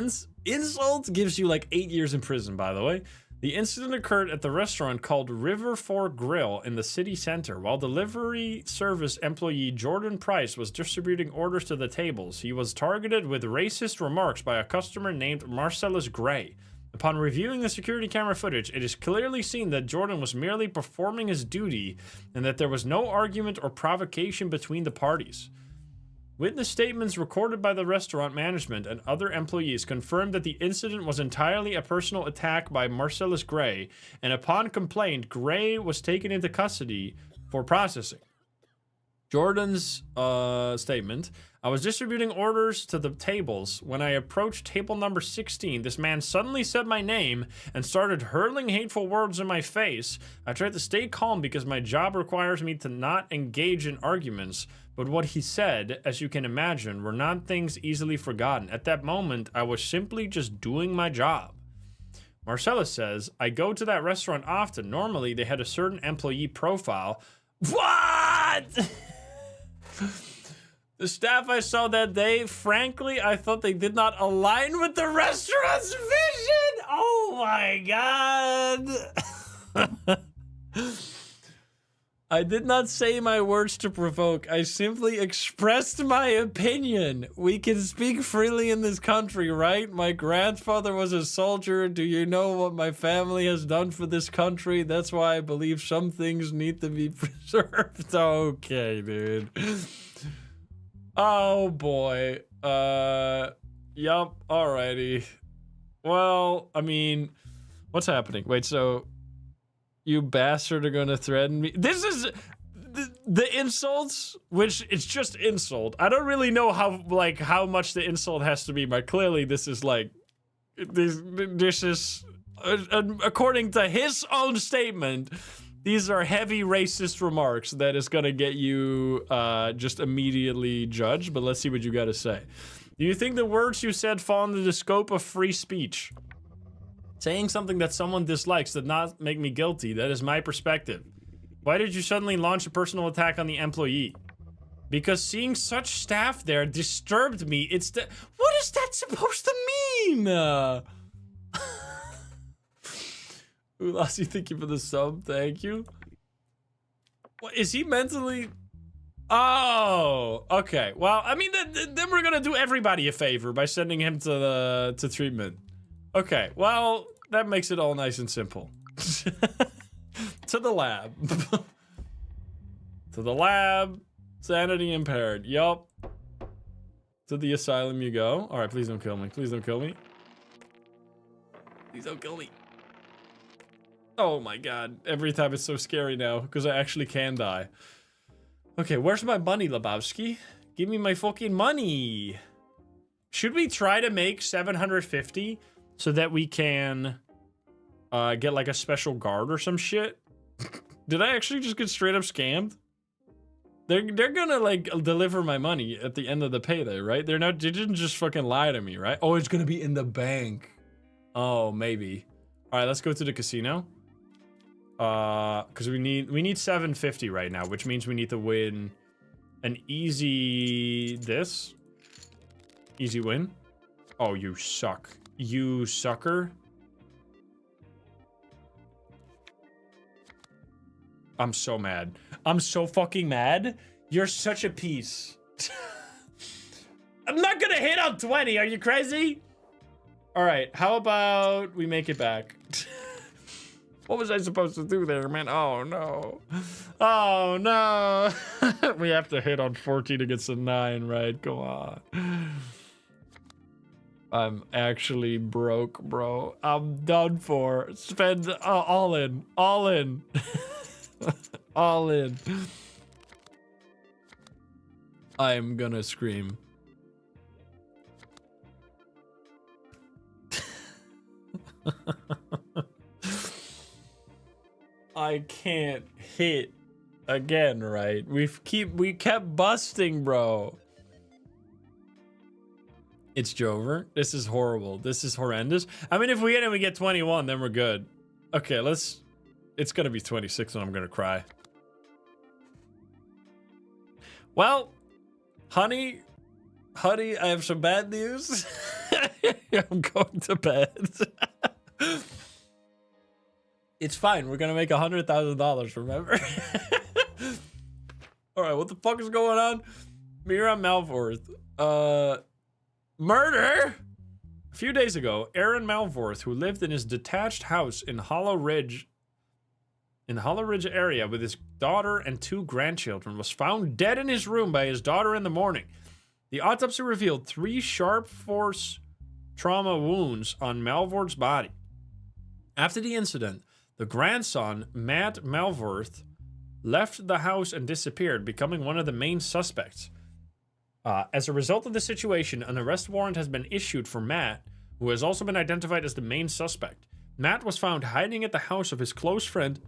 insult gives you like 8 years in prison, by the way. The incident occurred at the restaurant called River Fork Grill in the city center. While delivery service employee Jordan Price was distributing orders to the tables, he was targeted with racist remarks by a customer named Marcellus Gray. Upon reviewing the security camera footage, it is clearly seen that Jordan was merely performing his duty and that there was no argument or provocation between the parties. Witness statements recorded by the restaurant management and other employees confirmed that the incident was entirely a personal attack by Marcellus Gray, and upon complaint, Gray was taken into custody for processing. Jordan's statement: I was distributing orders to the tables. When I approached table number 16, this man suddenly said my name and started hurling hateful words in my face. I tried to stay calm because my job requires me to not engage in arguments, but what he said, as you can imagine, were not things easily forgotten. At that moment, I was simply just doing my job. Marcellus says, I go to that restaurant often. Normally, they had a certain employee profile. What? The staff I saw that day, frankly, I thought they did not align with the restaurant's vision. Oh my God. I did not say my words to provoke. I simply expressed my opinion. We can speak freely in this country, right? My grandfather was a soldier. Do you know what my family has done for this country? That's why I believe some things need to be preserved. Okay, dude. Oh boy. Yup. Alrighty. Well, I mean, what's happening? Wait, so you bastard are gonna threaten me? This is the insults, which it's just insult. I don't really know how much the insult has to be, but clearly this is like this is according to his own statement. These are heavy racist remarks that is gonna get you just immediately judged, but let's see what you gotta say. Do you think the words you said fall under the scope of free speech? Saying something that someone dislikes did not make me guilty. That is my perspective. Why did you suddenly launch a personal attack on the employee? Because seeing such staff there disturbed me. What is that supposed to mean? Ulasi, thank you for the sub. Thank you. What, is he mentally? Oh, okay. Well, I mean, then we're gonna do everybody a favor by sending him to treatment. Okay, well, that makes it all nice and simple. To the lab. To the lab. Sanity impaired. Yup. To the asylum you go. Alright, please don't kill me. Please don't kill me. Please don't kill me. Oh my god. Every time it's so scary now, because I actually can die. Okay, where's my money, Lebowski? Give me my fucking money. Should we try to make 750 so that we can get like a special guard or some shit? Did I actually just get straight up scammed? They're gonna like deliver my money at the end of the payday, right? They didn't just fucking lie to me, right? Oh, it's gonna be in the bank. Oh, maybe. All right, let's go to the casino. Because we need 750 right now, which means we need to win an easy easy win. Oh, you suck. You sucker. I'm so mad. I'm so fucking mad. You're such a piece. I'm not gonna hit on 20. Are you crazy? All right. How about we make it back? What was I supposed to do there, man? Oh, no. Oh, no. We have to hit on 14 to get some 9, right? Come on. I'm actually broke, bro. I'm done for. Spend all in. All in. All in. I'm gonna scream. I can't hit again, right? We kept busting, bro. It's Jover. This is horrible. This is horrendous. I mean, if we hit and we get 21, then we're good. Okay, it's gonna be 26 and I'm gonna cry. Well, honey, I have some bad news. I'm going to bed. It's fine. We're gonna make $100,000. Remember? All right. What the fuck is going on? Mira Malvorth. Murder. A few days ago, Aaron Malvorth, who lived in his detached house in Hollow Ridge area with his daughter and 2 grandchildren, was found dead in his room by his daughter in the morning. The autopsy revealed 3 sharp force trauma wounds on Malvorth's body. After the incident, the grandson, Matt Malvorth, left the house and disappeared, becoming one of the main suspects. As a result of the situation, an arrest warrant has been issued for Matt, who has also been identified as the main suspect. Matt was found hiding at the house of his close friend,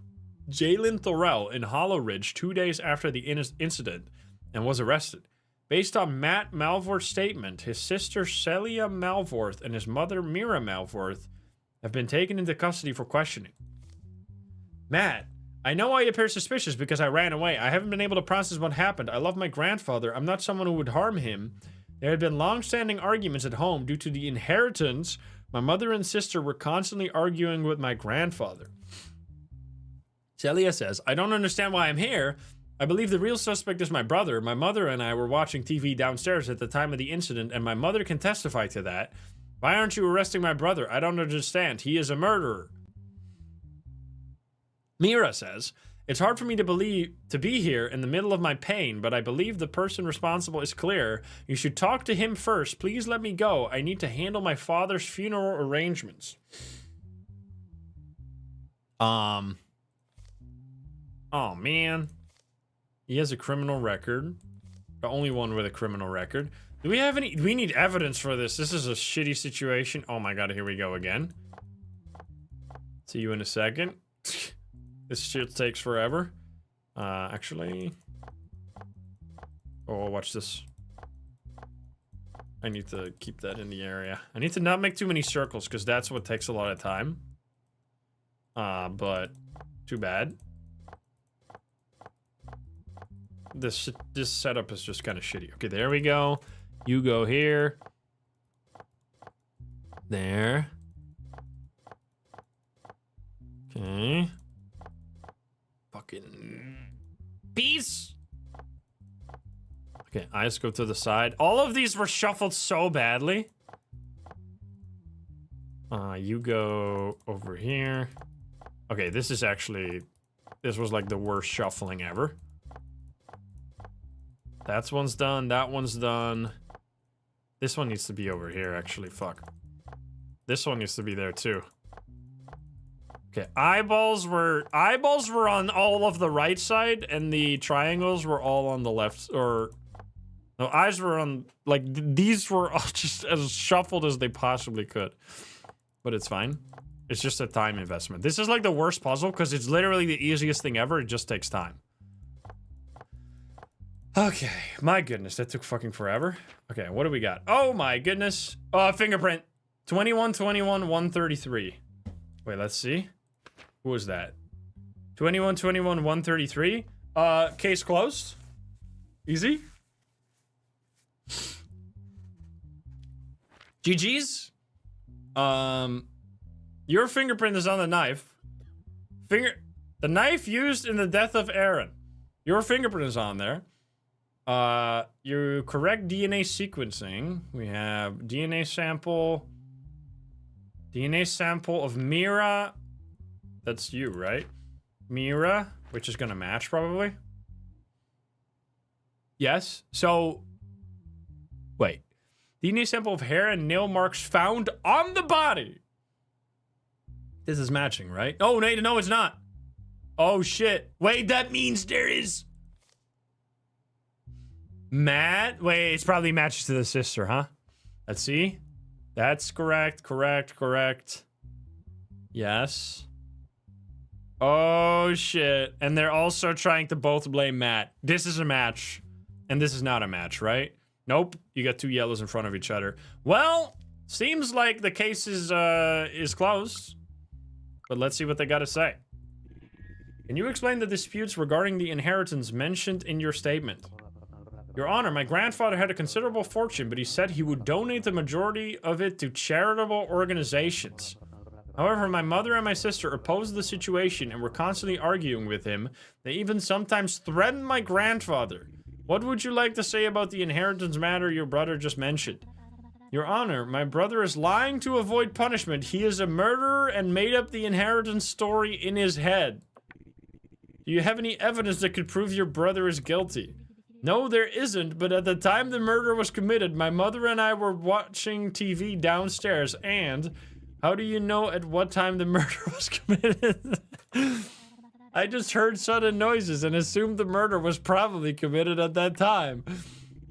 Jalen Thorell, in Hollow Ridge 2 days after the incident, and was arrested. Based on Matt Malvorth's statement, his sister Celia Malvorth and his mother Mira Malvorth have been taken into custody for questioning. Matt, I know I appear suspicious because I ran away. I haven't been able to process what happened. I love my grandfather. I'm not someone who would harm him. There had been long-standing arguments at home due to the inheritance. My mother and sister were constantly arguing with my grandfather. Celia says, I don't understand why I'm here. I believe the real suspect is my brother. My mother and I were watching TV downstairs at the time of the incident, and my mother can testify to that. Why aren't you arresting my brother? I don't understand. He is a murderer. Mira says, it's hard for me to be here in the middle of my pain, but I believe the person responsible is clear. You should talk to him first. Please let me go. I need to handle my father's funeral arrangements. Oh man. He has a criminal record. The only one with a criminal record. Do we have any? We need evidence for this. This is a shitty situation. Oh my god, here we go again. See you in a second. This shit takes forever. Actually. Oh, watch this. I need to keep that in the area. I need to not make too many circles because that's what takes a lot of time. But too bad. This setup is just kind of shitty. Okay, there we go. You go here. There. Okay. Fucking peace. Okay, eyes go to the side. All of these were shuffled so badly. You go over here. Okay, this was like the worst shuffling ever. That one's done. That one's done. This one needs to be over here, actually. Fuck. This one needs to be there, too. Okay, eyeballs were on all of the right side, and the triangles were all on the left, or... No, eyes were on... Like, these were all just as shuffled as they possibly could. But it's fine. It's just a time investment. This is like the worst puzzle, because it's literally the easiest thing ever. It just takes time. Okay, my goodness, that took fucking forever. Okay, what do we got? Oh my goodness. Fingerprint. 21-21-133. Wait, let's see. Who was that? 21-21-133. Case closed. Easy. GG's. Your fingerprint is on the knife. The knife used in the death of Aaron. Your fingerprint is on there. Your correct DNA sequencing. We have DNA sample of Mira. That's you, right? Mira, which is gonna match probably. Yes. So, wait. DNA sample of hair and nail marks found on the body. This is matching, right? Oh, no, it's not. Oh shit. Wait, that means there is. Matt? Wait, it's probably matches to the sister, huh? Let's see. That's correct. Yes. Oh, shit. And they're also trying to both blame Matt. This is a match. And this is not a match, right? Nope. You got two yellows in front of each other. Well, seems like the case is closed. But let's see what they got to say. Can you explain the disputes regarding the inheritance mentioned in your statement? Your Honor, my grandfather had a considerable fortune, but he said he would donate the majority of it to charitable organizations. However, my mother and my sister opposed the situation and were constantly arguing with him. They even sometimes threatened my grandfather. What would you like to say about the inheritance matter your brother just mentioned? Your Honor, my brother is lying to avoid punishment. He is a murderer and made up the inheritance story in his head. Do you have any evidence that could prove your brother is guilty? No, there isn't, but at the time the murder was committed, my mother and I were watching TV downstairs, and how do you know at what time the murder was committed? I just heard sudden noises and assumed the murder was probably committed at that time.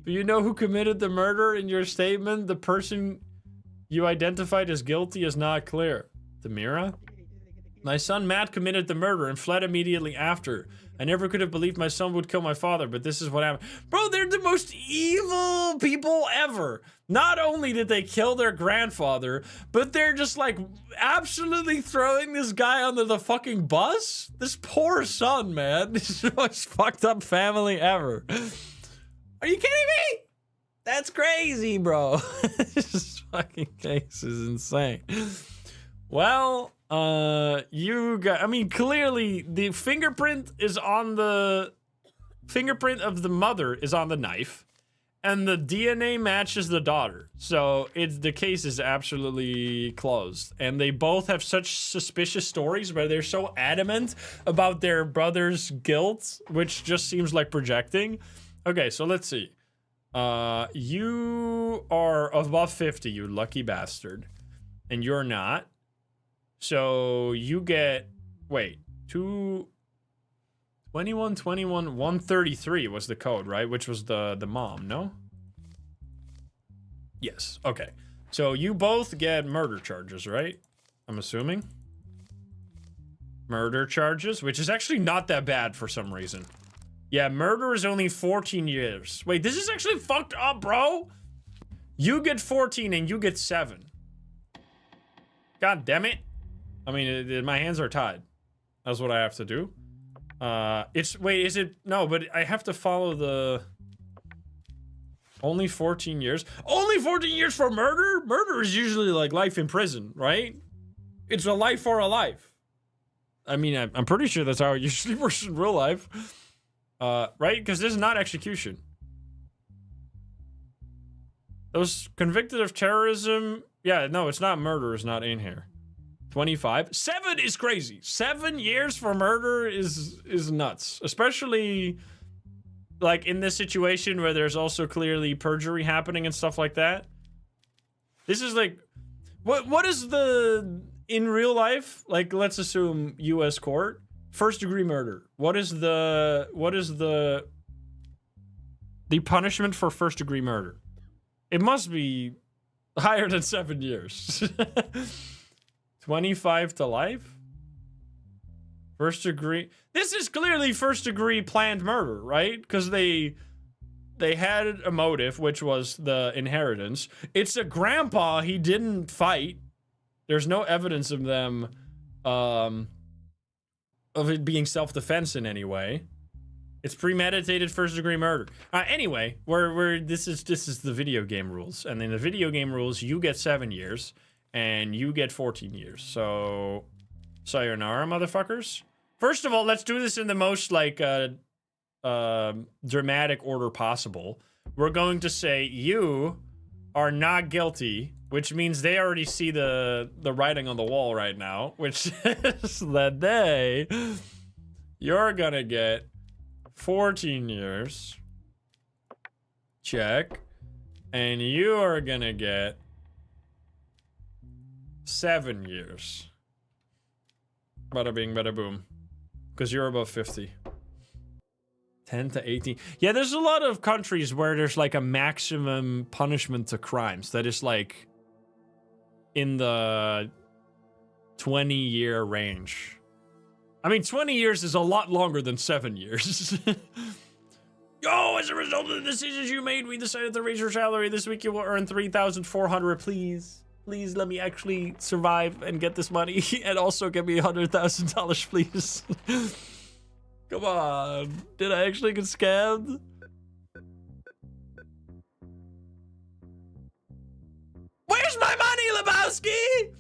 Do you know who committed the murder in your statement? The person you identified as guilty is not clear. Demira? My son Matt committed the murder and fled immediately after. I never could have believed my son would kill my father, but this is what happened. Bro, they're the most evil people ever. Not only did they kill their grandfather, but they're just like absolutely throwing this guy under the fucking bus. This poor son, man. This is the most fucked up family ever. Are you kidding me? That's crazy, bro. This fucking case is insane. Well, you got, I mean, clearly the fingerprint is on the fingerprint of the mother is on the knife, and the DNA matches the daughter. So the case is absolutely closed. And they both have such suspicious stories where they're so adamant about their brother's guilt, which just seems like projecting. Okay, so let's see. You are above 50, you lucky bastard. And you're not. So you get, wait, 21, 133 was the code, right? Which was the mom, no? Yes, okay. So you both get murder charges, right? I'm assuming. Murder charges, which is actually not that bad for some reason. Yeah, murder is only 14 years. Wait, this is actually fucked up, bro. You get 14 and you get 7. God damn it. I mean, my hands are tied. That's what I have to do. Wait, is it? No, but I have to follow the... Only 14 years? Only 14 years for murder? Murder is usually like life in prison, right? It's a life for a life. I mean, I'm pretty sure that's how it usually works in real life. Right? Because this is not execution. Those convicted of terrorism... Yeah, no, it's not murder. It's not in here. 25. 7 is crazy. 7 years for murder is nuts. Especially, like, in this situation where there's also clearly perjury happening and stuff like that. This is like... What is the... In real life, like, let's assume U.S. court, first-degree murder. What is the punishment for first-degree murder? It must be higher than 7 years. 25 to life? First degree. This is clearly first degree planned murder, right? Because they had a motive, which was the inheritance. It's a grandpa he didn't fight. There's no evidence of them, of it being self-defense in any way. It's premeditated first degree murder. Anyway, this is the video game rules. And in the video game rules, you get 7 years. And you get 14 years. So, sayonara, motherfuckers. First of all, let's do this in the most, like, dramatic order possible. We're going to say you are not guilty, which means they already see the writing on the wall right now, which is that you're gonna get 14 years. Check. And you are gonna get 7 years. Bada bing, bada boom. Because you're above 50. 10 to 18. Yeah, there's a lot of countries where there's like a maximum punishment to crimes that is like in the 20-year range. I mean, 20 years is a lot longer than 7 years. Yo, as a result of the decisions you made, we decided to raise your salary. This week you will earn 3,400. Please, please let me actually survive and get this money. And also give me $100,000, please. Come on. Did I actually get scammed? Where's my money, Lebowski?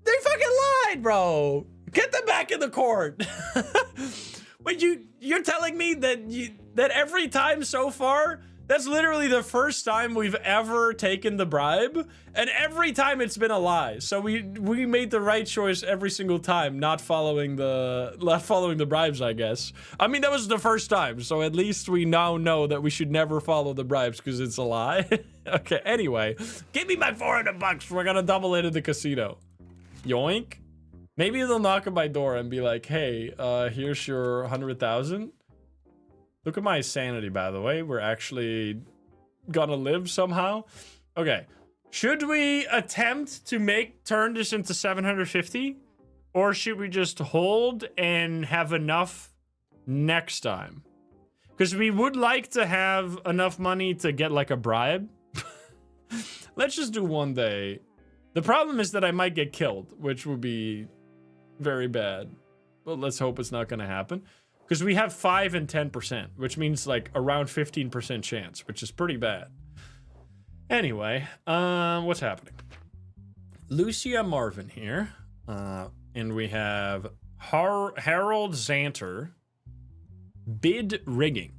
They fucking lied, bro. Get them back in the court. Wait, you're telling me that every time so far, that's literally the first time we've ever taken the bribe, and every time it's been a lie. So we made the right choice every single time, not following the bribes, I guess. I mean, that was the first time, so at least we now know that we should never follow the bribes because it's a lie. Okay, anyway, give me my $400. We're gonna double it in the casino. Yoink. Maybe they'll knock on my door and be like, hey, here's your 100,000. Look at my sanity, by the way. We're actually gonna live somehow. Okay. Should we attempt to turn this into 750? Or should we just hold and have enough next time? Because we would like to have enough money to get like a bribe. Let's just do one day. The problem is that I might get killed, which would be very bad. Well, let's hope it's not going to happen. Because we have 5 and 10%, which means like around 15% chance, which is pretty bad. Anyway, what's happening? Lucia Marvin here. And we have Harold Zanter. Bid rigging.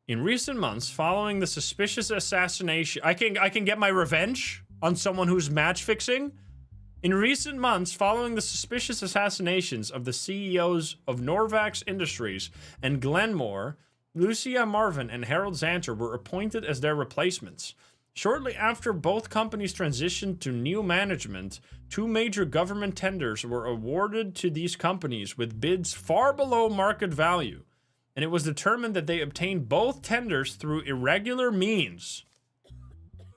In recent months, following the suspicious assassination... I can get my revenge on someone who's match fixing. In recent months, following the suspicious assassinations of the CEOs of Norvax Industries and Glenmore, Lucia Marvin and Harold Zanter were appointed as their replacements. Shortly after both companies transitioned to new management, 2 major government tenders were awarded to these companies with bids far below market value, and it was determined that they obtained both tenders through irregular means.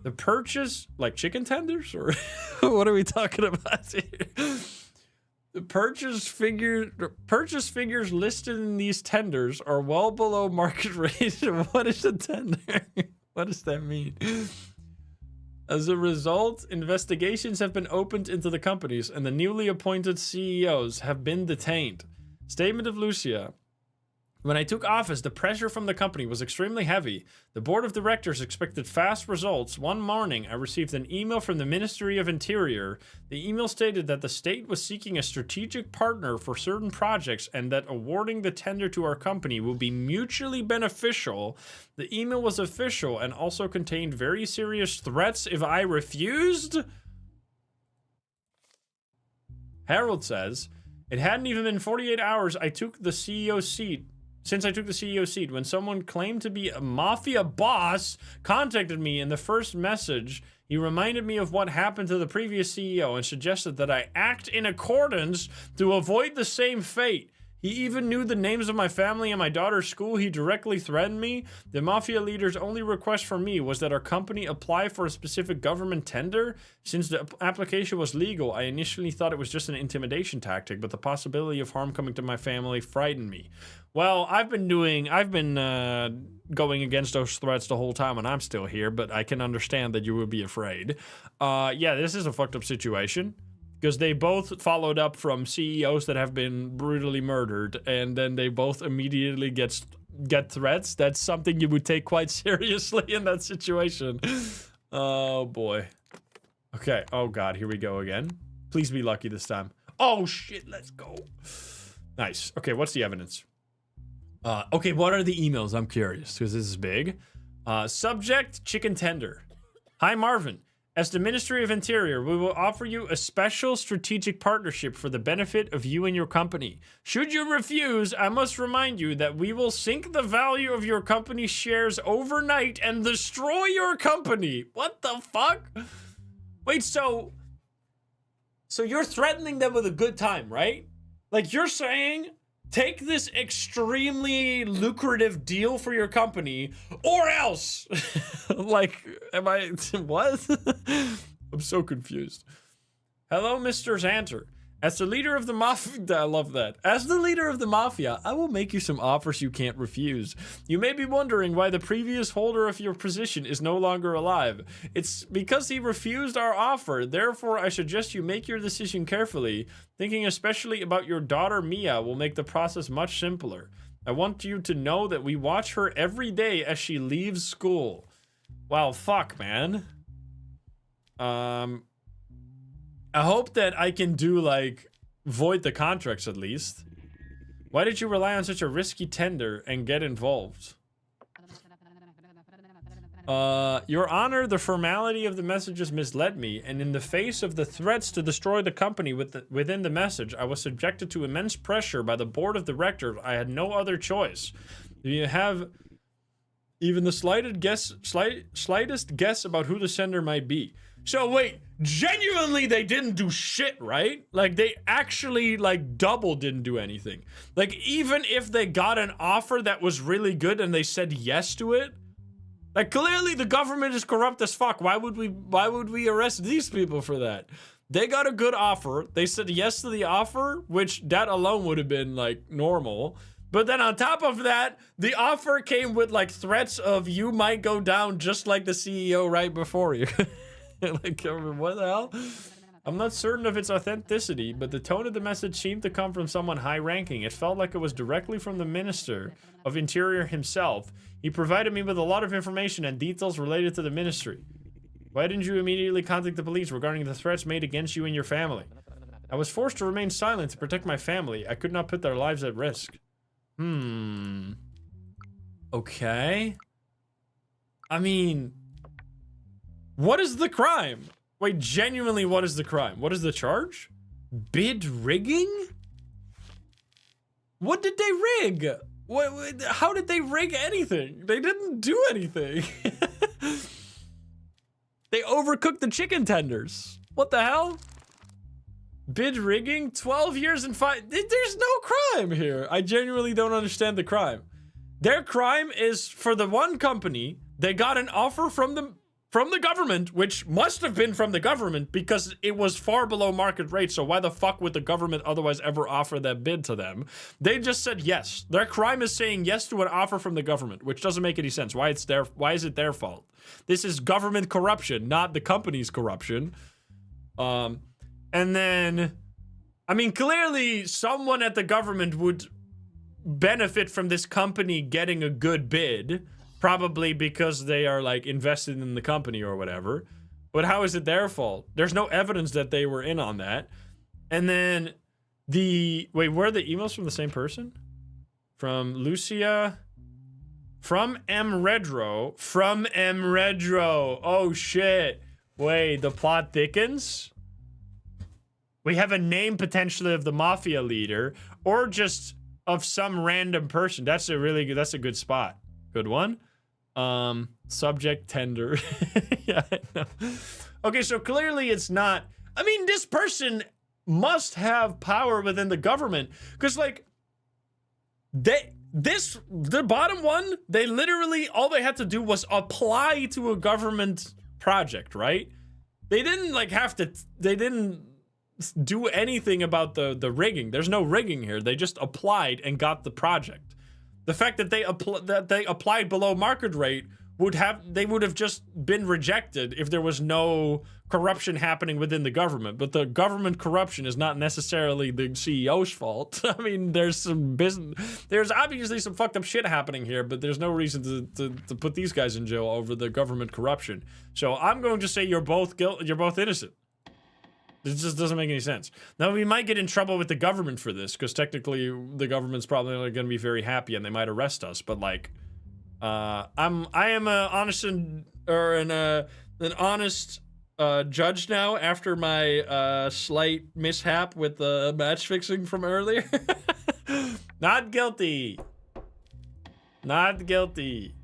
The purchase, like chicken tenders, or what are we talking about here? The purchase figures listed in these tenders are well below market rate. What is a tender? What does that mean? As a result, investigations have been opened into the companies, and the newly appointed CEOs have been detained. Statement of Lucia. When I took office, the pressure from the company was extremely heavy. The board of directors expected fast results. One morning, I received an email from the Ministry of Interior. The email stated that the state was seeking a strategic partner for certain projects and that awarding the tender to our company will be mutually beneficial. The email was official and also contained very serious threats if I refused. Harold says, it hadn't even been 48 hours since I took the CEO seat when someone claimed to be a mafia boss contacted me. In the first message, he reminded me of what happened to the previous CEO and suggested that I act in accordance to avoid the same fate. He even knew the names of my family and my daughter's school. He directly threatened me. The mafia leader's only request from me was that our company apply for a specific government tender. Since the application was legal, I initially thought it was just an intimidation tactic, but the possibility of harm coming to my family frightened me. Well, I've been going against those threats the whole time, and I'm still here, but I can understand that you would be afraid. Yeah, this is a fucked up situation. Because they both followed up from CEOs that have been brutally murdered, and then they both immediately get threats. That's something you would take quite seriously in that situation. Oh, boy. Okay. Oh, God. Here we go again. Please be lucky this time. Oh, shit. Let's go. Nice. Okay, what's the evidence? Okay, what are the emails? I'm curious, because this is big. Subject, chicken tender. Hi, Marvin. As the Ministry of Interior, we will offer you a special strategic partnership for the benefit of you and your company. Should you refuse, I must remind you that we will sink the value of your company's shares overnight and destroy your company. What the fuck? Wait, so you're threatening them with a good time, right? Like, you're saying, take this extremely lucrative deal for your company, or else. Like, am I, what? I'm so confused. Hello, Mr. Zanter. As the leader of the mafia, I love that. As the leader of the mafia, I will make you some offers you can't refuse. You may be wondering why the previous holder of your position is no longer alive. It's because he refused our offer. Therefore, I suggest you make your decision carefully. Thinking especially about your daughter Mia will make the process much simpler. I want you to know that we watch her every day as she leaves school. Wow, fuck, man. I hope that I can do, like, void the contracts at least. Why did you rely on such a risky tender and get involved? Your Honor, the formality of the messages misled me, and in the face of the threats to destroy the company within the message, I was subjected to immense pressure by the board of directors. I had no other choice. Do you have even the slightest guess about who the sender might be? So wait, genuinely they didn't do shit, right? Like they actually like double didn't do anything. Like even if they got an offer that was really good and they said yes to it, like clearly the government is corrupt as fuck. Why would we arrest these people for that? They got a good offer. They said yes to the offer, which that alone would have been like normal. But then on top of that, the offer came with like threats of you might go down just like the CEO right before you. Like, what the hell? I'm not certain of its authenticity, but the tone of the message seemed to come from someone high-ranking. It felt like it was directly from the Minister of Interior himself. He provided me with a lot of information and details related to the ministry. Why didn't you immediately contact the police regarding the threats made against you and your family? I was forced to remain silent to protect my family. I could not put their lives at risk. Okay. I mean... what is the crime? Wait, genuinely, what is the crime? What is the charge? Bid rigging? What did they rig? How did they rig anything? They didn't do anything. They overcooked the chicken tenders. What the hell? Bid rigging? 12 years and 5... There's no crime here. I genuinely don't understand the crime. Their crime is for the one company, they got an offer from the government, which must have been from the government because it was far below market rate. So why the fuck would the government otherwise ever offer that bid to them? They just said yes. Their crime is saying yes to an offer from the government, which doesn't make any sense. Why is it their fault? This is government corruption, not the company's corruption. And then, I mean, clearly someone at the government would benefit from this company getting a good bid. Probably because they are like invested in the company or whatever. But how is it their fault? There's no evidence that they were in on that. And then wait, were the emails from the same person? From Lucia? From M. Redro. Oh shit. Wait, the plot thickens? We have a name potentially of the mafia leader or just of some random person. That's a good spot. Good one. Subject tender. Yeah, I know. Okay, so clearly it's not... I mean, this person must have power within the government. Because, like, the bottom one, they literally, all they had to do was apply to a government project, right? They didn't, like, they didn't do anything about the rigging. There's no rigging here. They just applied and got the project. The fact that they applied below market rate they would have just been rejected if there was no corruption happening within the government. But the government corruption is not necessarily the CEO's fault. I mean, there's obviously some fucked up shit happening here, but there's no reason to put these guys in jail over the government corruption. So I'm going to say you're both innocent. It just doesn't make any sense. Now, we might get in trouble with the government for this, because technically the government's probably not going to be very happy and they might arrest us. But, like, I am an honest judge now after my slight mishap with the match fixing from earlier. Not guilty. Not guilty.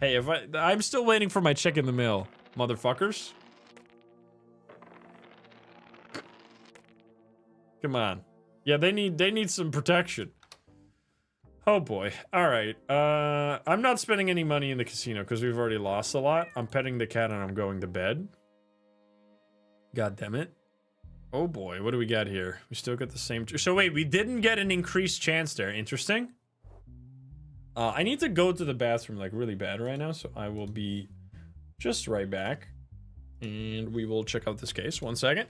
Hey, I'm still waiting for my check in the mail, motherfuckers. Come on. Yeah, they need some protection. Oh boy. All right. I'm not spending any money in the casino because we've already lost a lot. I'm petting the cat and I'm going to bed. God damn it. Oh boy, what do we got here? We still get the same. So wait, we didn't get an increased chance there. Interesting. I need to go to the bathroom like really bad right now, so I will be just right back. And we will check out this case. 1 second.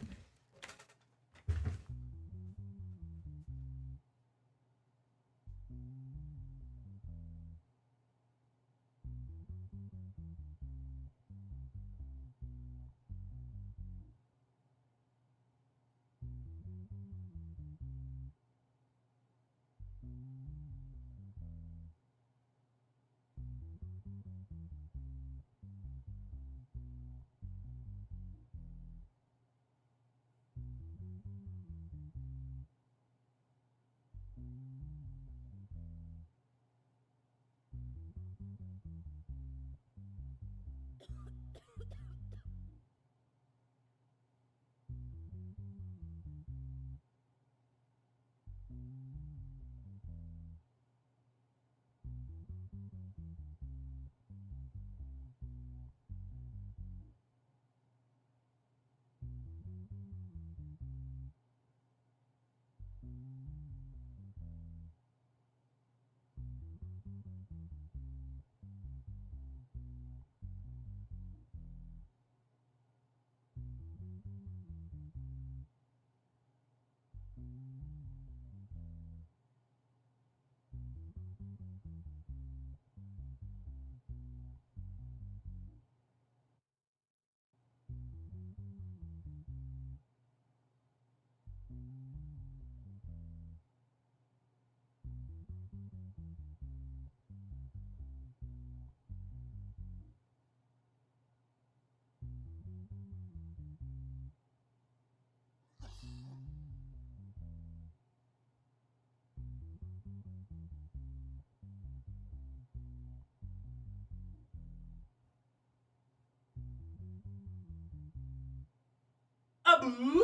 Abu.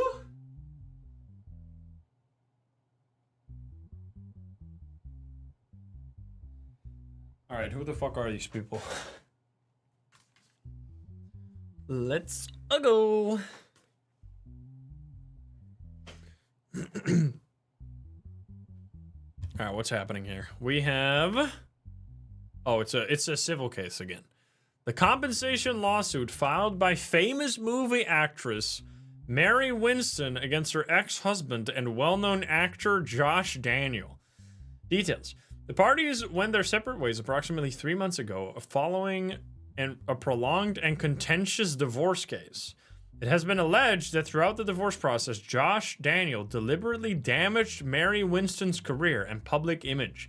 All right, who the fuck are these people? Let's go. All right, what's happening here? We have. Oh, it's a civil case again. The compensation lawsuit filed by famous movie actress Mary Winston against her ex-husband and well-known actor Josh Daniel. Details. The parties went their separate ways approximately 3 months ago following a prolonged and contentious divorce case. It has been alleged that throughout the divorce process, Josh Daniel deliberately damaged Mary Winston's career and public image.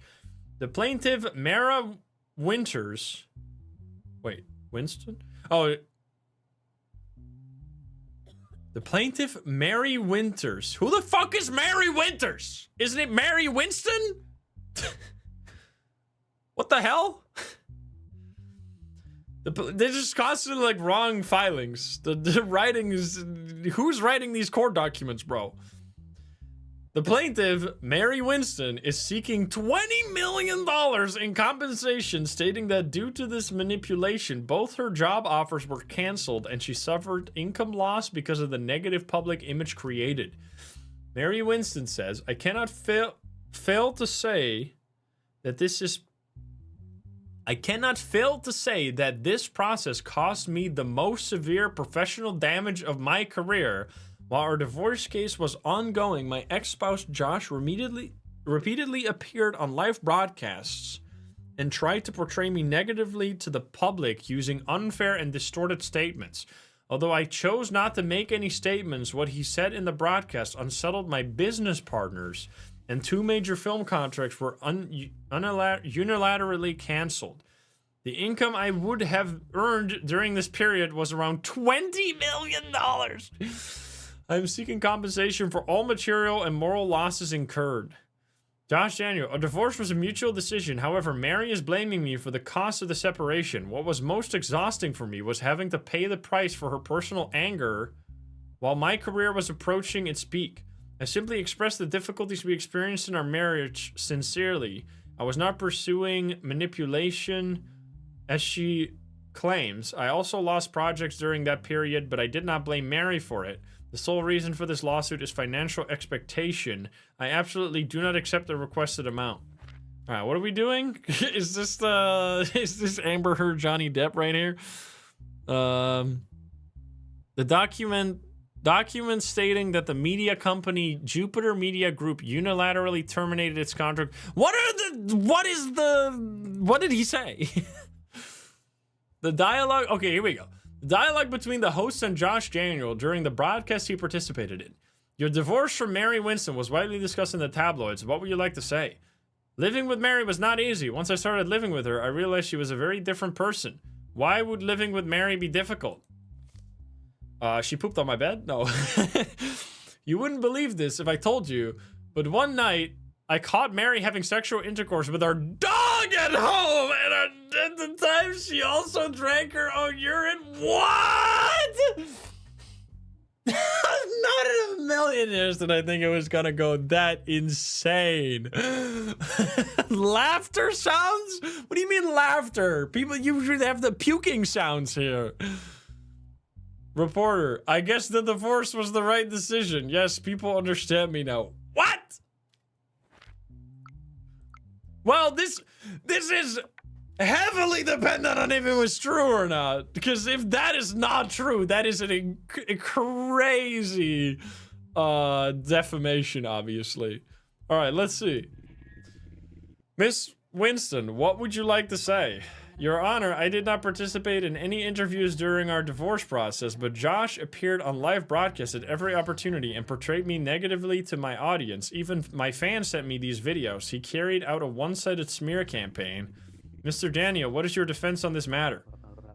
The plaintiff, Mara Winters... Wait, Winston? Oh... The plaintiff, Mary Winters. Who the fuck is Mary Winters? Isn't it Mary Winston? What the hell? They're just constantly like wrong filings. The writing is... Who's writing these court documents, bro? The plaintiff, Mary Winston, is seeking $20 million in compensation, stating that due to this manipulation, both her job offers were canceled and she suffered income loss because of the negative public image created. Mary Winston says, I cannot fail to say that this process cost me the most severe professional damage of my career. While our divorce case was ongoing, my ex-spouse Josh repeatedly appeared on live broadcasts and tried to portray me negatively to the public using unfair and distorted statements. Although I chose not to make any statements, what he said in the broadcast unsettled my business partners, and 2 major film contracts were unilaterally canceled. The income I would have earned during this period was around $20 million. I am seeking compensation for all material and moral losses incurred. Josh Daniel, a divorce was a mutual decision. However, Mary is blaming me for the cost of the separation. What was most exhausting for me was having to pay the price for her personal anger while my career was approaching its peak. I simply expressed the difficulties we experienced in our marriage sincerely. I was not pursuing manipulation as she claims. I also lost projects during that period, but I did not blame Mary for it. The sole reason for this lawsuit is financial expectation. I absolutely do not accept the requested amount. All right, what are we doing? Is this Amber Heard Johnny Depp right here? The document stating that the media company Jupiter Media Group unilaterally terminated its contract. What did he say? The dialogue. Okay, here we go. The dialogue between the host and Josh Daniel during the broadcast he participated in. Your divorce from Mary Winston was widely discussed in the tabloids. What would you like to say? Living with Mary was not easy. Once I started living with her, I realized she was a very different person. Why would living with Mary be difficult? She pooped on my bed? No. You wouldn't believe this if I told you, but one night, I caught Mary having sexual intercourse with our dog at home, and at the time, she also drank her own urine. What? Not in a million years did I think it was gonna go that insane. Laughter sounds? What do you mean laughter? People usually have the puking sounds here. Reporter, I guess the divorce was the right decision. Yes, people understand me now. What? Well, this is heavily dependent on if it was true or not. Because if that is not true, that is a crazy defamation, obviously. All right, let's see. Miss Winston, what would you like to say? Your Honor, I did not participate in any interviews during our divorce process, but Josh appeared on live broadcast at every opportunity and portrayed me negatively to my audience. Even my fans sent me these videos. He carried out a one-sided smear campaign. Mr. Daniel, what is your defense on this matter?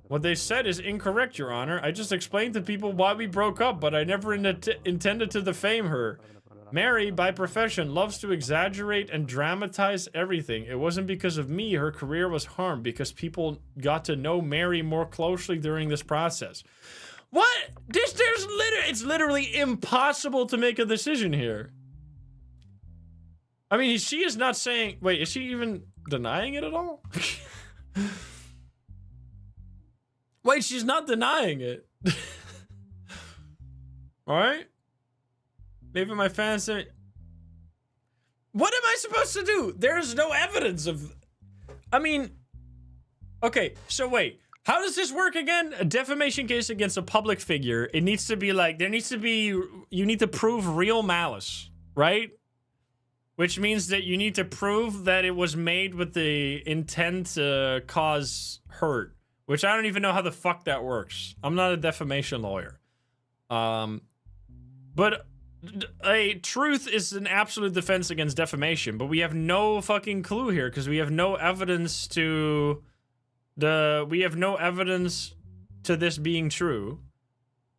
What they said is incorrect, Your Honor. I just explained to people why we broke up, but I never intended to defame her. Mary, by profession, loves to exaggerate and dramatize everything. It wasn't because of me her career was harmed, because people got to know Mary more closely during this process. What? It's literally impossible to make a decision here. I mean, she is not saying... Wait, is she even denying it at all? Wait, she's not denying it. Alright? Maybe my fans say... What am I supposed to do? There's no evidence of... I mean... Okay, so wait. How does this work again? A defamation case against a public figure. It needs to be like... There needs to be... You need to prove real malice, right? Which means that you need to prove that it was made with the intent to cause hurt. Which I don't even know how the fuck that works. I'm not a defamation lawyer. But... A truth is an absolute defense against defamation, but we have no fucking clue here because we have no evidence to this being true,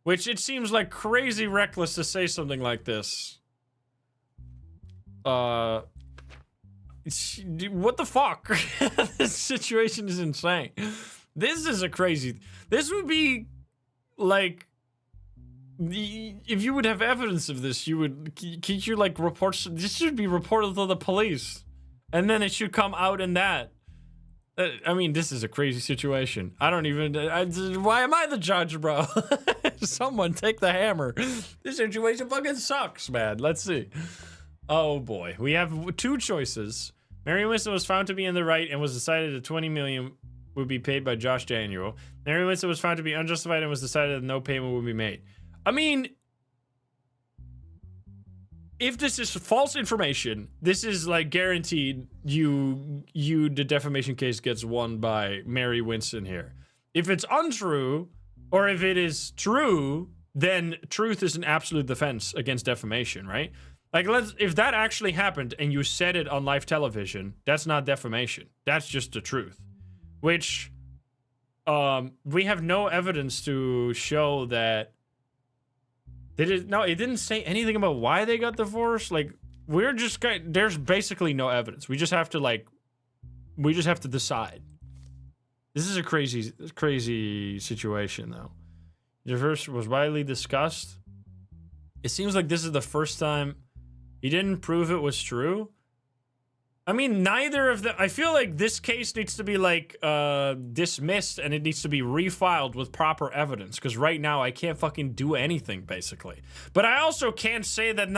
which it seems like crazy reckless to say something like this. What the fuck? This situation is insane. This is a crazy. This would be like. If you would have evidence of this, you would you like reports. This should be reported to the police, and then it should come out in that. I mean, this is a crazy situation. I don't even. Why am I the judge, bro? Someone take the hammer. This situation fucking sucks, man. Let's see. Oh boy, we have two choices. Mary Winston was found to be in the right and was decided that $20 million would be paid by Josh Daniel. Mary Winston was found to be unjustified and was decided that no payment would be made. I mean, if this is false information, this is like guaranteed the defamation case gets won by Mary Winston here. If it's untrue, or if it is true, then truth is an absolute defense against defamation, right? Like, if that actually happened and you said it on live television, that's not defamation. That's just the truth. Which, we have no evidence to show that no, it didn't say anything about why they got divorced. Like, there's basically no evidence. We just have to decide. This is a crazy situation, though. Divorce was widely discussed. It seems like this is the first time he didn't prove it was true. I mean, neither of them. I feel like this case needs to be like dismissed, and it needs to be refiled with proper evidence. Because right now I can't fucking do anything, basically. But I also can't say that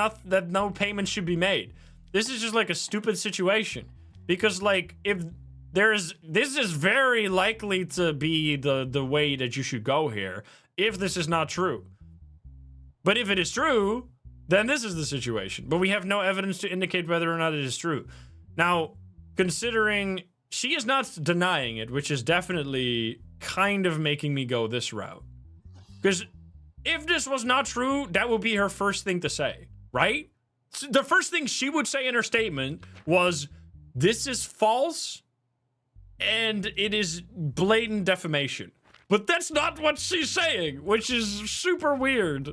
no payment should be made. This is just like a stupid situation. Because like if this is very likely to be the way that you should go here. If this is not true. But if it is true, then this is the situation. But we have no evidence to indicate whether or not it is true. Now, considering she is not denying it, which is definitely kind of making me go this route. Because if this was not true, that would be her first thing to say, right? The first thing she would say in her statement was, this is false and it is blatant defamation. But that's not what she's saying, which is super weird.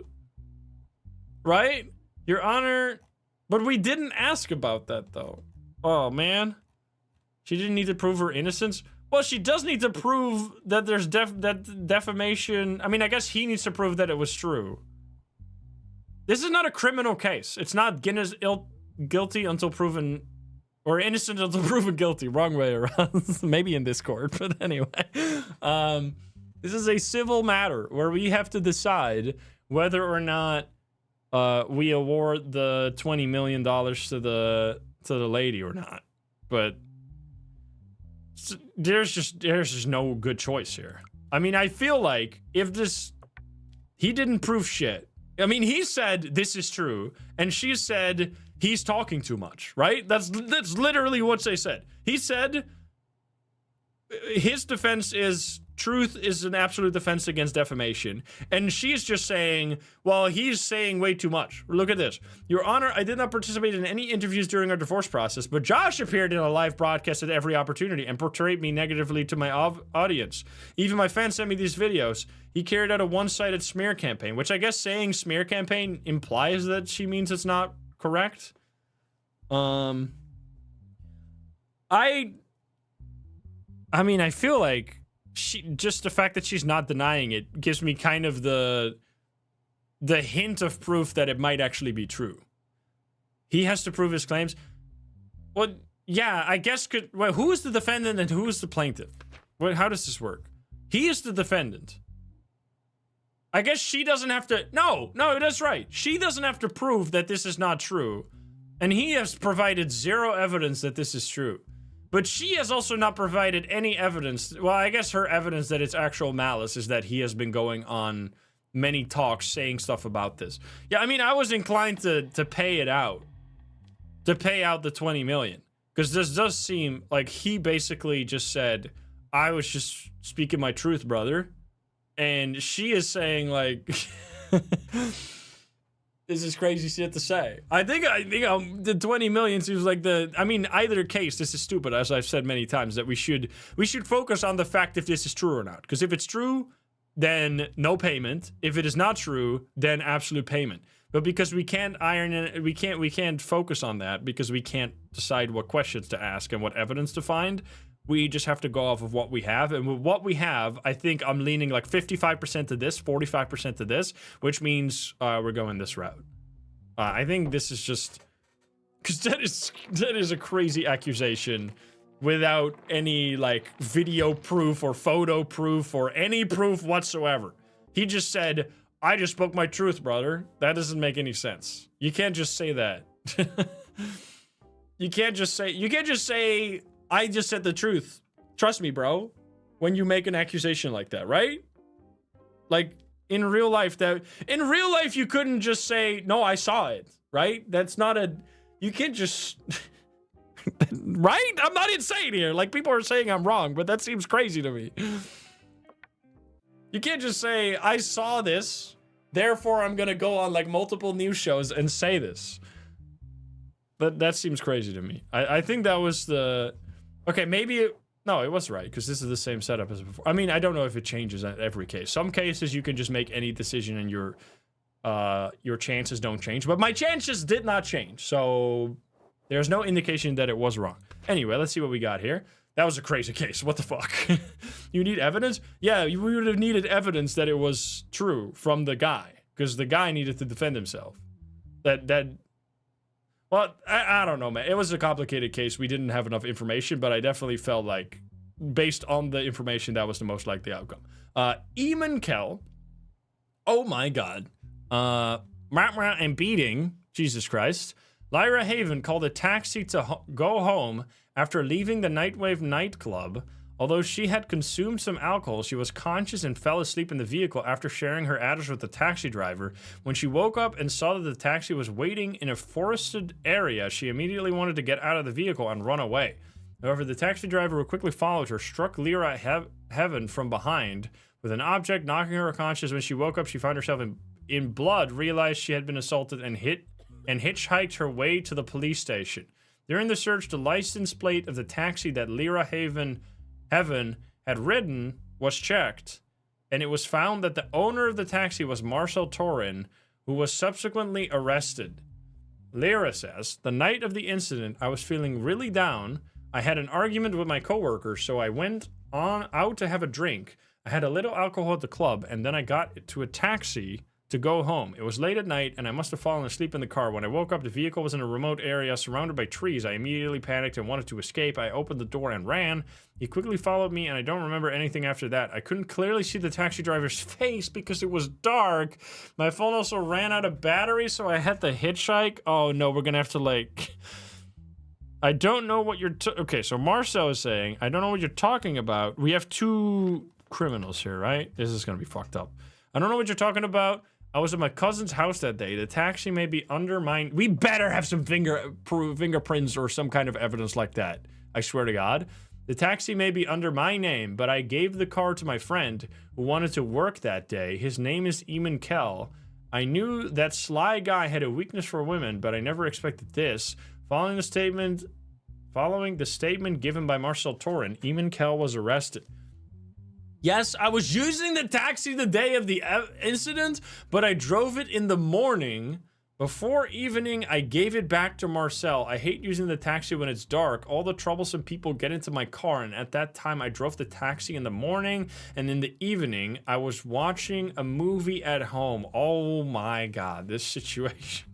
Right? Your Honor, but we didn't ask about that though. Oh, man. She didn't need to prove her innocence? Well, she does need to prove that there's defamation. I mean, I guess he needs to prove that it was true. This is not a criminal case. It's not Guinness guilty until proven... Or innocent until proven guilty. Wrong way around. Maybe in this court, but anyway. This is a civil matter where we have to decide whether or not we award the $20 million to the lady or not. But there's just no good choice here. I mean, I feel like if this, he didn't prove shit. I mean, he said this is true, and she said he's talking too much, right? That's literally what they said. He said his defense is truth is an absolute defense against defamation. And she's just saying, well, he's saying way too much. Look at this. Your Honor, I did not participate in any interviews during our divorce process, but Josh appeared in a live broadcast at every opportunity and portrayed me negatively to my audience. Even my fans sent me these videos. He carried out a one-sided smear campaign, which I guess saying smear campaign implies that she means it's not correct. I mean, I feel like just the fact that she's not denying it gives me kind of the hint of proof that it might actually be true. He has to prove his claims. Well, yeah, I guess well, who is the defendant and who is the plaintiff? How does this work? He is the defendant. I guess she doesn't have to. No, that's right. She doesn't have to prove that this is not true. And he has provided zero evidence that this is true. But she has also not provided any evidence. Well, I guess her evidence that it's actual malice is that he has been going on many talks saying stuff about this. Yeah, I mean, I was inclined to pay it out. To pay out the 20 million. Because this does seem like he basically just said, I was just speaking my truth, brother. And she is saying, like... This is crazy shit to say. I think the 20 million seems like I mean, either case, this is stupid, as I've said many times, that we should focus on the fact if this is true or not. Because if it's true, then no payment. If it is not true, then absolute payment. But because we can't we can't focus on that because we can't decide what questions to ask and what evidence to find. We just have to go off of what we have. And with what we have, I think I'm leaning like 55% to this, 45% to this, which means we're going this route. I think this is just... Because that is a crazy accusation without any, like, video proof or photo proof or any proof whatsoever. He just said, I just spoke my truth, brother. That doesn't make any sense. You can't just say that. You can't just say... I just said the truth. Trust me, bro. When you make an accusation like that, right? Like in real life, you couldn't just say, no, I saw it, right? That's not you can't just, right? I'm not insane here. Like people are saying I'm wrong, but that seems crazy to me. You can't just say, I saw this, therefore I'm gonna go on like multiple news shows and say this. But that seems crazy to me. I think that was the... Okay, maybe... No, it was right, because this is the same setup as before. I mean, I don't know if it changes at every case. Some cases, you can just make any decision and your chances don't change. But my chances did not change, so there's no indication that it was wrong. Anyway, let's see what we got here. That was a crazy case. What the fuck? You need evidence? Yeah, we would have needed evidence that it was true from the guy, because the guy needed to defend himself. Well, I don't know, man. It was a complicated case. We didn't have enough information, but I definitely felt like, based on the information, that was the most likely outcome. Eamon Kell. Oh my God. And beating. Jesus Christ. Lyra Haven called a taxi to go home after leaving the Nightwave nightclub. Although she had consumed some alcohol, she was conscious and fell asleep in the vehicle after sharing her address with the taxi driver. When she woke up and saw that the taxi was waiting in a forested area, she immediately wanted to get out of the vehicle and run away. However, the taxi driver who quickly followed her struck Lyra Heaven from behind with an object, knocking her unconscious. When she woke up, she found herself in blood, realized she had been assaulted, and hitchhiked her way to the police station. During the search, the license plate of the taxi that Lyra Heaven had ridden was checked, and it was found that the owner of the taxi was Marcel Torin, who was subsequently arrested. Lyra says, the night of the incident, I was feeling really down. I had an argument with my coworker, so I went out to have a drink. I had a little alcohol at the club, and then I got to a taxi to go home. It was late at night, and I must have fallen asleep in the car. When I woke up, the vehicle was in a remote area surrounded by trees. I immediately panicked and wanted to escape. I opened the door and ran. He quickly followed me, and I don't remember anything after that. I couldn't clearly see the taxi driver's face because it was dark. My phone also ran out of battery, so I had to hitchhike. Oh no, we're gonna have to like... I don't know what you're... Okay, so Marcel is saying, I don't know what you're talking about. We have two criminals here, right? This is gonna be fucked up. I don't know what you're talking about. I was at my cousin's house that day. The taxi may be under mine. We better have some fingerprints or some kind of evidence like that. I swear to God. The taxi may be under my name, but I gave the car to my friend who wanted to work that day. His name is Eamon Kell. I knew that sly guy had a weakness for women, but I never expected this. Following the statement given by Marcel Torin, Eamon Kell was arrested. Yes, I was using the taxi the day of the incident, but I drove it in the morning. Before evening, I gave it back to Marcel. I hate using the taxi when it's dark. All the troublesome people get into my car, and at that time, I drove the taxi in the morning, and in the evening, I was watching a movie at home. Oh my God, this situation.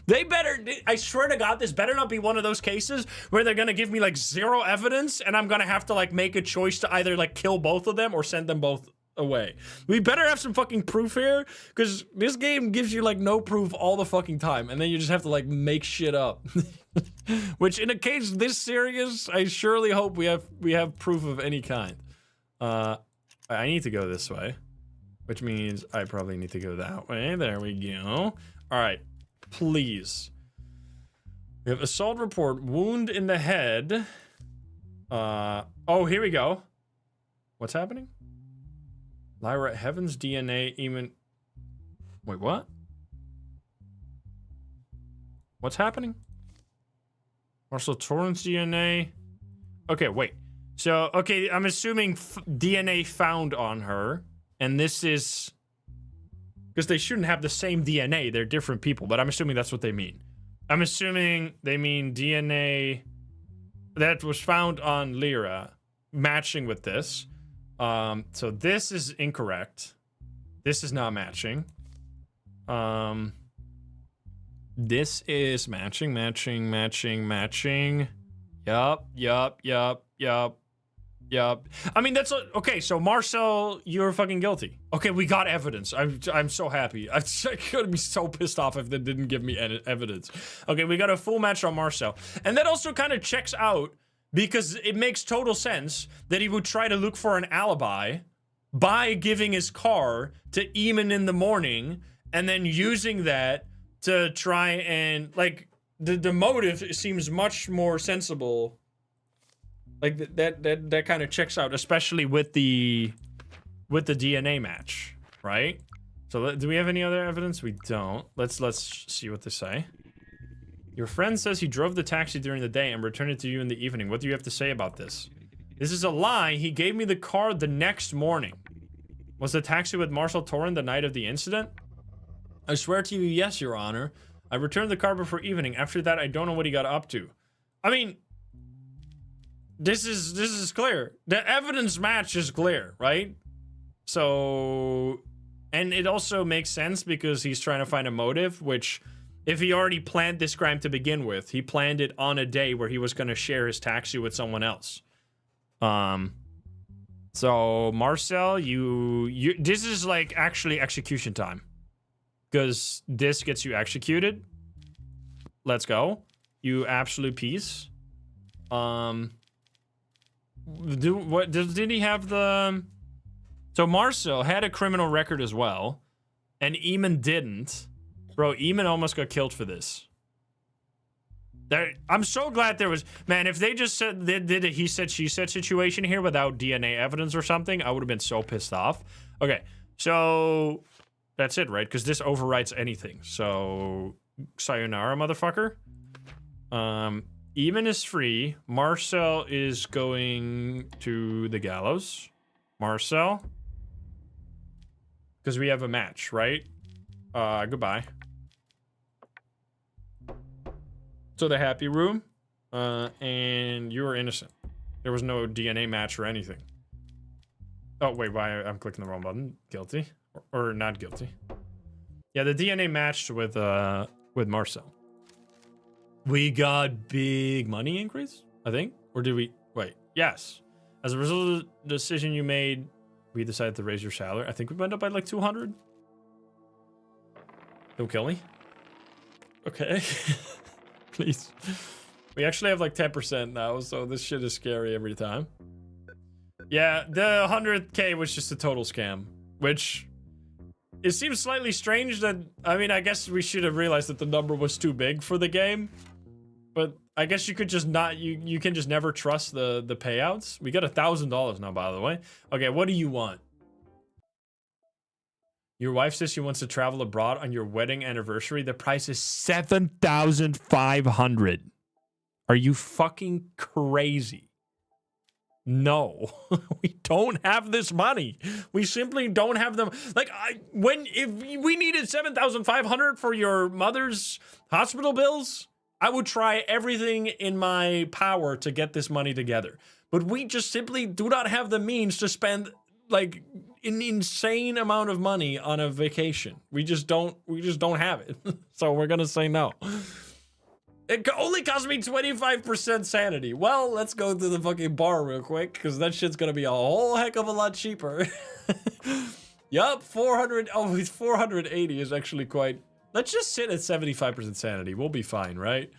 They better, I swear to God, this better not be one of those cases where they're gonna give me like zero evidence and I'm gonna have to like make a choice to either like kill both of them or send them both away. We better have some fucking proof here, because this game gives you like no proof all the fucking time and then you just have to like make shit up. Which in a case this serious, I surely hope we have proof of any kind. I need to go this way, which means I probably need to go that way. There we go. All right. Please. We have assault report, wound in the head. Oh, here we go. What's happening? Lyra Heaven's DNA, even... Wait, what? What's happening? Marcel Torrance DNA. Okay, wait. So, okay, I'm assuming DNA found on her, and this is... Because they shouldn't have the same DNA. They're different people, but I'm assuming that's what they mean. I'm assuming they mean DNA that was found on Lyra matching with this. So this is incorrect. This is not matching. This is matching. Yup. I mean, that's okay. So Marcel, you're fucking guilty. Okay, we got evidence. I'm so happy. I could be so pissed off if they didn't give me evidence. Okay, we got a full match on Marcel, and that also kind of checks out because it makes total sense that he would try to look for an alibi by giving his car to Eamon in the morning and then using that to try and like the motive seems much more sensible. Like that kind of checks out, especially with the DNA match, right? So do we have any other evidence? We don't. Let's see what they say. Your friend says he drove the taxi during the day and returned it to you in the evening. What do you have to say about this? This is a lie. He gave me the car the next morning. Was the taxi with Marcel Torin the night of the incident? I swear to you, yes, Your Honor. I returned the car before evening. After that, I don't know what he got up to. I mean, this is clear. The evidence match is clear, right? So, and it also makes sense because he's trying to find a motive, which If he already planned this crime to begin with, he planned it on a day where he was going to share his taxi with someone else. So Marcel, you this is like actually execution time, because this gets you executed. Let's go, you absolute piece. Did he have the? So Marcel had a criminal record as well, and Eamon didn't. Bro, Eamon almost got killed for this. I'm so glad there was... Man, if they just said they did a he said, she said situation here without DNA evidence or something, I would have been so pissed off. Okay, so... That's it, right? Because this overwrites anything. So... Sayonara, motherfucker. Eamon is free. Marcel is going to the gallows. Marcel. Because we have a match, right? Goodbye. So the happy room, and you were innocent. There was no DNA match or anything. Oh, wait, why? I'm clicking the wrong button. Guilty? Or not guilty. Yeah, the DNA matched with Marcel. We got big money increase, I think? Or did we? Wait, yes. As a result of the decision you made, we decided to raise your salary. I think we went up by like 200. Don't kill me. Okay. Please. We actually have like 10% now, so this shit is scary every time. Yeah, the 100K was just a total scam, which it seems slightly strange that, I mean, I guess we should have realized that the number was too big for the game, but I guess you could just not, you can just never trust the payouts. We got $1,000 now, by the way. Okay, what do you want? Your wife says she wants to travel abroad on your wedding anniversary. The price is $7,500. Are you fucking crazy? No, we don't have this money. We simply don't have them. Like, if we needed $7,500 for your mother's hospital bills, I would try everything in my power to get this money together. But we just simply do not have the means to spend like an insane amount of money on a vacation. We just don't have it. So we're gonna say no. It only cost me 25% sanity. Well, let's go to the fucking bar real quick, because that shit's gonna be a whole heck of a lot cheaper. Yup, 400. Oh, 480 is actually quite. Let's just sit at 75% sanity. We'll be fine, right?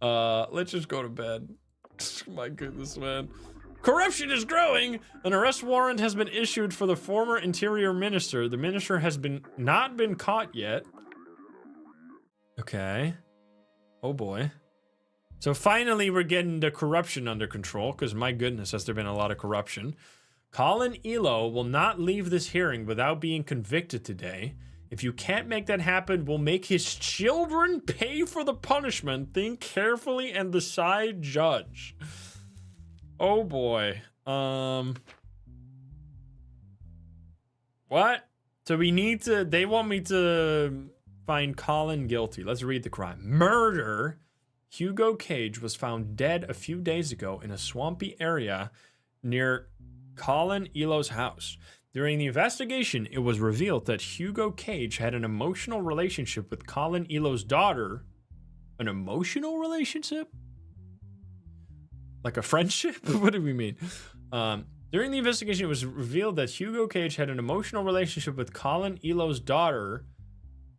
Let's just go to bed. My goodness, man. Corruption is growing. An arrest warrant has been issued for the former interior minister. The minister has not been caught yet. Okay. Oh boy. So finally we're getting the corruption under control, because my goodness, has there been a lot of corruption. Colin Elo will not leave this hearing without being convicted today. If you can't make that happen, we'll make his children pay for the punishment. Think carefully and decide, judge. Oh boy. What? So we need to, they want me to find Colin guilty. Let's read the crime. Murder. Hugo Cage was found dead a few days ago in a swampy area near Colin Elo's house. During the investigation, it was revealed that Hugo Cage had an emotional relationship with Colin Elo's daughter. An emotional relationship? Like a friendship? What do we mean? During the investigation, it was revealed that Hugo Cage had an emotional relationship with Colin Elo's daughter,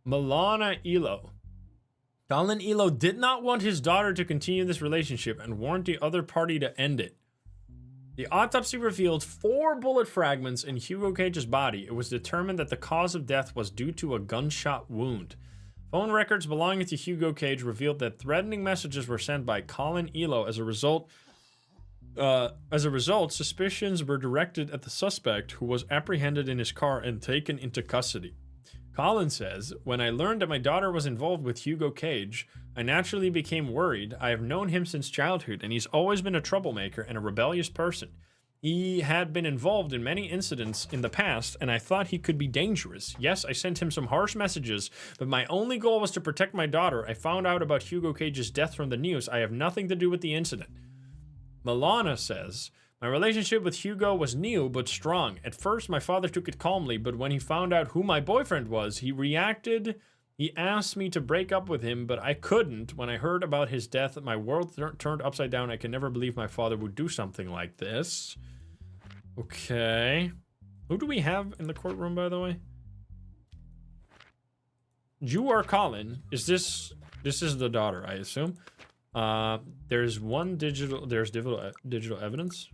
Milana Elo. Colin Elo did not want his daughter to continue this relationship and warned the other party to end it. The autopsy revealed 4 bullet fragments in Hugo Cage's body. It was determined that the cause of death was due to a gunshot wound. Phone records belonging to Hugo Cage revealed that threatening messages were sent by Colin Elo. As a result, suspicions were directed at the suspect, who was apprehended in his car and taken into custody. Colin says, "When I learned that my daughter was involved with Hugo Cage, I naturally became worried. I have known him since childhood, and he's always been a troublemaker and a rebellious person. He had been involved in many incidents in the past, and I thought he could be dangerous. Yes, I sent him some harsh messages, but my only goal was to protect my daughter. I found out about Hugo Cage's death from the news. I have nothing to do with the incident." Milana says, "My relationship with Hugo was new but strong. At first, my father took it calmly, but when he found out who my boyfriend was, he reacted He asked me to break up with him, but I couldn't. When I heard about his death, my world turned upside down. I can never believe my father would do something like this. Okay. Who do we have in the courtroom, by the way? You are Colin. Is this is the daughter, I assume. There's digital evidence.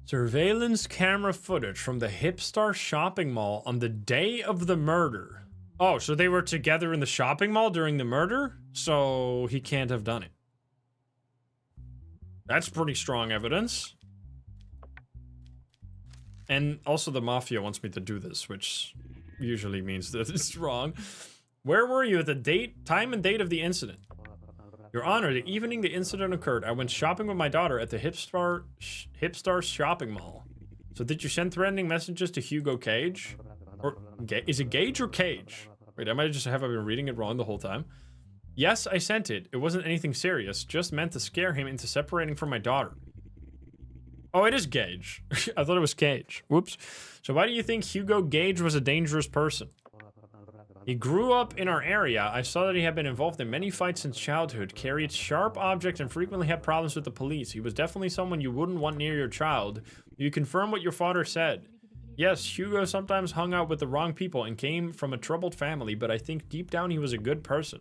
Surveillance camera footage from the Hipstar shopping mall on the day of the murder. Oh, so they were together in the shopping mall during the murder? So he can't have done it. That's pretty strong evidence. And also the mafia wants me to do this, which usually means that it's wrong. Where were you at the time and date of the incident? Your Honor, the evening the incident occurred, I went shopping with my daughter at the Hipstar shopping mall. So did you send threatening messages to Hugo Cage? Or is it Gage or Cage? Wait, I might just have been reading it wrong the whole time. Yes, I sent it. It wasn't anything serious, just meant to scare him into separating from my daughter. Oh, it is Gage. I thought it was Cage. Whoops. So why do you think Hugo Gage was a dangerous person? He grew up in our area. I saw that he had been involved in many fights since childhood, carried sharp objects, and frequently had problems with the police. He was definitely someone you wouldn't want near your child. You confirm what your father said. Yes, Hugo sometimes hung out with the wrong people and came from a troubled family, but I think deep down he was a good person.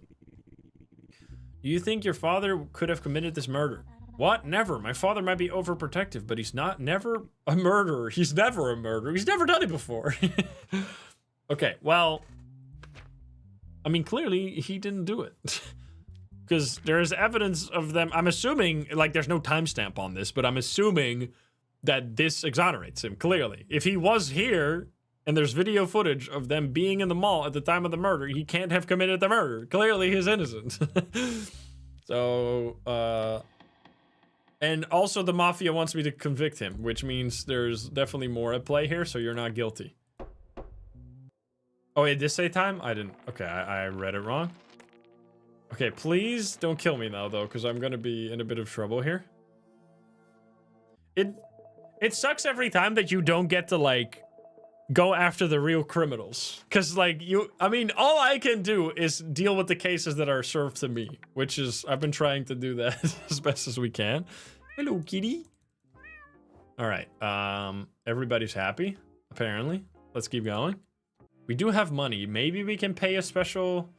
Do you think your father could have committed this murder? What? Never. My father might be overprotective, but he's never a murderer. He's never a murderer. He's never done it before. Okay, well, I mean, clearly he didn't do it. Because there is evidence of them. I'm assuming, like, there's no timestamp on this, but I'm assuming that this exonerates him, clearly. If he was here, and there's video footage of them being in the mall at the time of the murder, he can't have committed the murder. Clearly he's innocent. So, and also the mafia wants me to convict him, which means there's definitely more at play here, so you're not guilty. Oh, it did say time? I didn't. Okay, I read it wrong. Okay, please don't kill me now, though, because I'm going to be in a bit of trouble here. It sucks every time that you don't get to, like, go after the real criminals. Because, like, I mean, all I can do is deal with the cases that are served to me, which is, I've been trying to do that as best as we can. Hello, kitty. All right, everybody's happy, apparently. Let's keep going. We do have money. Maybe we can pay a special...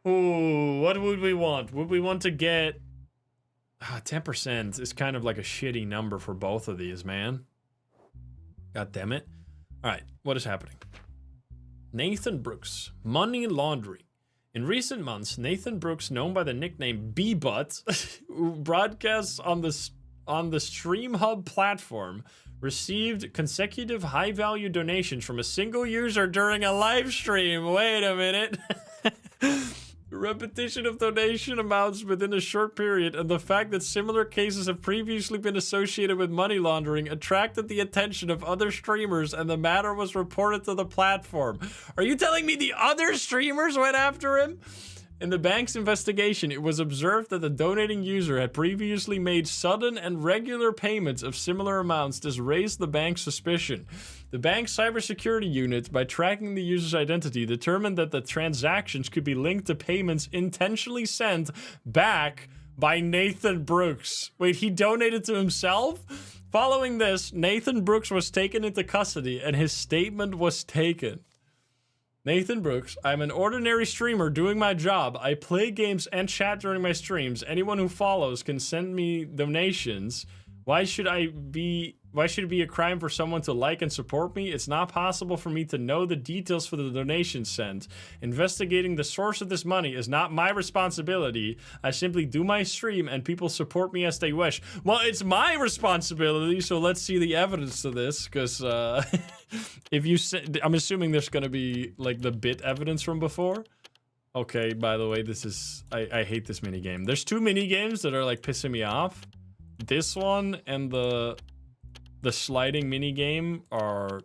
Ooh, what would we want? Would we want to get... 10% is kind of like a shitty number for both of these, man. God damn it. All right, what is happening? Nathan Brooks, money laundering. In recent months, Nathan Brooks, known by the nickname B-Butt, who broadcasts on the Stream Hub platform, received consecutive high-value donations from a single user during a live stream. Wait a minute. Repetition of donation amounts within a short period and the fact that similar cases have previously been associated with money laundering attracted the attention of other streamers, and the matter was reported to the platform. Are you telling me the other streamers went after him? In the bank's investigation, it was observed that the donating user had previously made sudden and regular payments of similar amounts. This raised the bank's suspicion. The bank's cybersecurity unit, by tracking the user's identity, determined that the transactions could be linked to payments intentionally sent back by Nathan Brooks. Wait, he donated to himself? Following this, Nathan Brooks was taken into custody and his statement was taken. Nathan Brooks, I'm an ordinary streamer doing my job. I play games and chat during my streams. Anyone who follows can send me donations. Why should it be a crime for someone to like and support me? It's not possible for me to know the details for the donations sent. Investigating the source of this money is not my responsibility. I simply do my stream and people support me as they wish. Well, it's my responsibility, so let's see the evidence to this, because if you said, I'm assuming there's gonna be like the bit evidence from before. Okay, by the way, this is, I hate this mini game. There's two mini games that are like pissing me off. This one and the sliding mini game are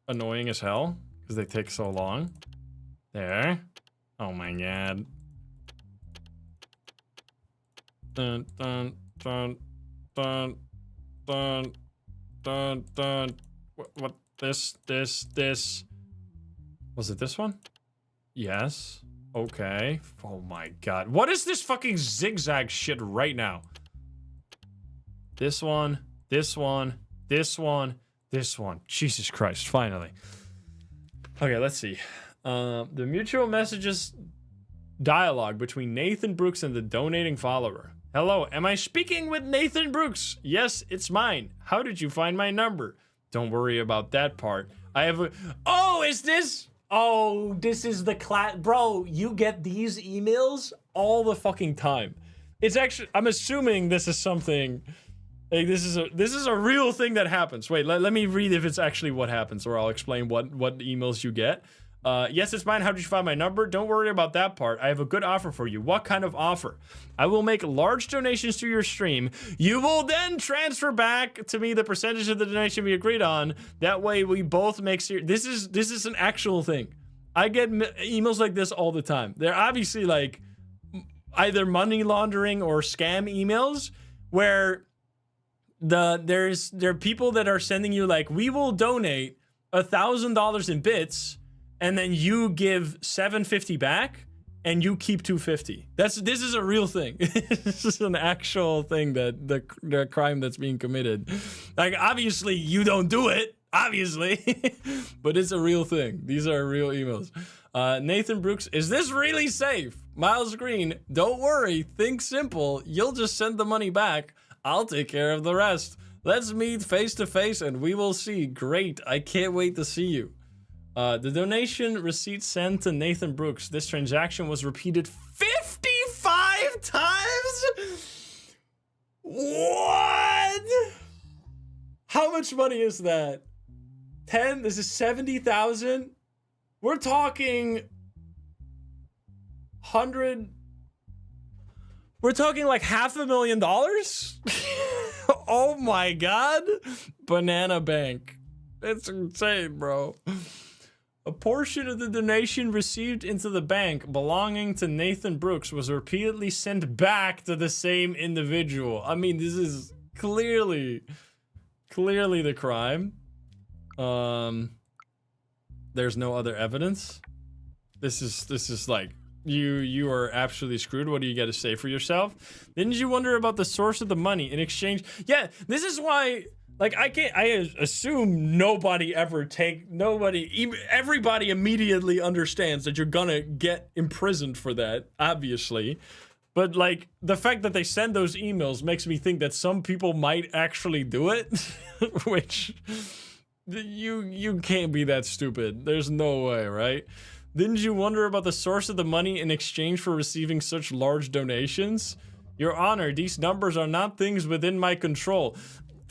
annoying as hell because they take so long. There. Oh my god. Dun dun dun dun dun dun dun. What this. Was it this one? Yes. Okay. Oh my god. What is this fucking zigzag shit right now? This one, this one, this one, this one. Jesus Christ, finally. Okay, let's see. The mutual messages dialogue between Nathan Brooks and the donating follower. Hello, am I speaking with Nathan Brooks? Yes, it's mine. How did you find my number? Don't worry about that part. I have a... Oh, is this... Oh, this is the class... Bro, you get these emails all the fucking time. It's actually... I'm assuming this is something... Like, this is a real thing that happens. Wait, let me read if it's actually what happens, or I'll explain what emails you get. Yes, it's mine. How did you find my number? Don't worry about that part. I have a good offer for you. What kind of offer? I will make large donations to your stream. You will then transfer back to me the percentage of the donation we agreed on. That way we both make this is an actual thing. I get emails like this all the time. They're obviously like either money laundering or scam emails where there are people that are sending you like, we will donate $1,000 in bits, and then you give $750 back, and you keep $250. This is a real thing. This is an actual thing that the crime that's being committed. Like, obviously you don't do it, obviously, but it's a real thing. These are real emails. Nathan Brooks, is this really safe? Miles Green, don't worry, think simple. You'll just send the money back. I'll take care of the rest. Let's meet face to face and we will see. Great, I can't wait to see you. The donation receipt sent to Nathan Brooks. This transaction was repeated 55 times? What? How much money is that? 10? This is 70,000? We're talking 100... We're talking like $500,000? Oh my god. Banana Bank. That's insane, bro. A portion of the donation received into the bank belonging to Nathan Brooks was repeatedly sent back to the same individual. I mean, this is clearly the crime. There's no other evidence. This is like, you are absolutely screwed. What do you got to say for yourself? Didn't you wonder about the source of the money in exchange? Yeah, this is why, like, I assume everybody immediately understands that you're gonna get imprisoned for that, obviously. But like, the fact that they send those emails makes me think that some people might actually do it, which you can't be that stupid. There's no way, right? Didn't you wonder about the source of the money in exchange for receiving such large donations? Your Honor, these numbers are not things within my control.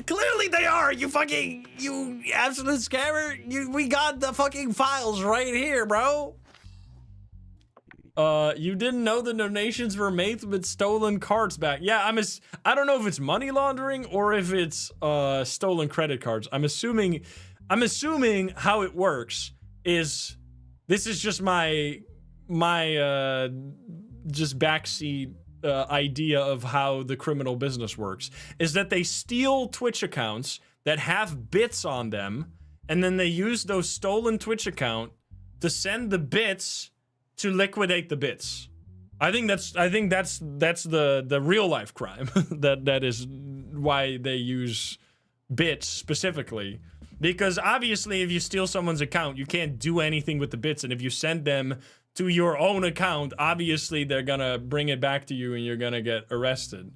Clearly they are, you absolute scammer. We got the fucking files right here, bro. You didn't know the donations were made with stolen cards back. Yeah, I don't know if it's money laundering or if it's stolen credit cards. I'm assuming how it works is this is just my just backseat idea of how the criminal business works, is that they steal Twitch accounts that have bits on them, and then they use those stolen Twitch account to send the bits to liquidate the bits. I think that's the real life crime. that is why they use bits specifically. Because obviously if you steal someone's account, you can't do anything with the bits, and if you send them to your own account, obviously they're gonna bring it back to you and you're gonna get arrested.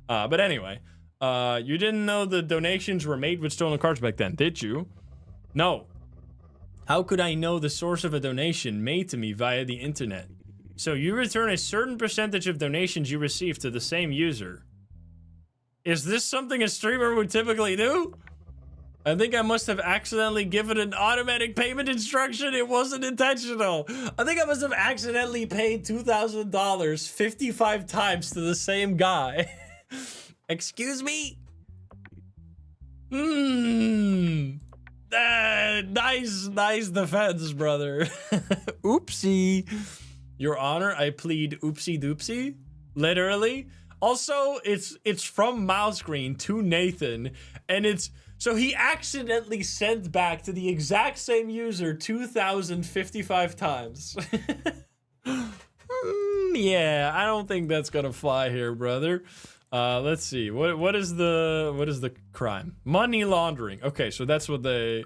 But anyway, you didn't know the donations were made with stolen cards back then, did you? No. How could I know the source of a donation made to me via the internet? So you return a certain percentage of donations you receive to the same user. Is this something a streamer would typically do? I think I must have accidentally given an automatic payment instruction. It wasn't intentional. I think I must have accidentally paid $2,000 55 times to the same guy. Excuse me? Nice defense, brother. Oopsie. Your Honor, I plead oopsie doopsie. Literally. Also, it's from Mouse Green to Nathan, and it's So he accidentally sent back to the exact same user 2,055 times. Yeah, I don't think that's gonna fly here, brother. Let's see. What is the crime? Money laundering. Okay, so that's what they.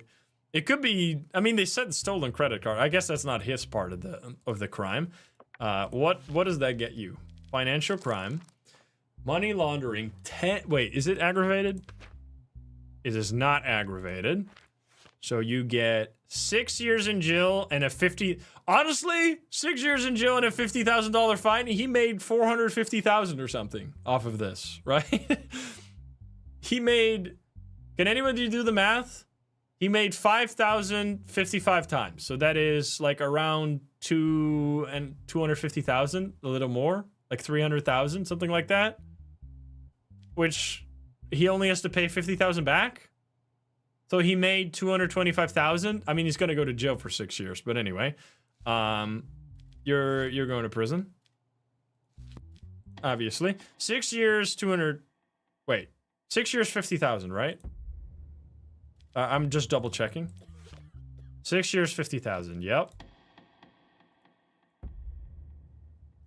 It could be. I mean, they said stolen credit card. I guess that's not his part of the crime. What does that get you? Financial crime, money laundering. Wait, is it aggravated? It is not aggravated. So you get 6 years in jail and a 50. Honestly, 6 years in jail and a $50,000 fine. He made 450,000 or something off of this, right? He made. Can anybody do the math? He made 5,055 times. So that is like around 250,000, a little more, like 300,000, something like that. Which he only has to pay 50,000 back. So he made 225,000. I mean, he's gonna go to jail for 6 years, but anyway, you're going to prison. Obviously, 6 years, 200. Wait, 6 years, 50,000, right? I'm just double checking. 6 years, 50,000. Yep.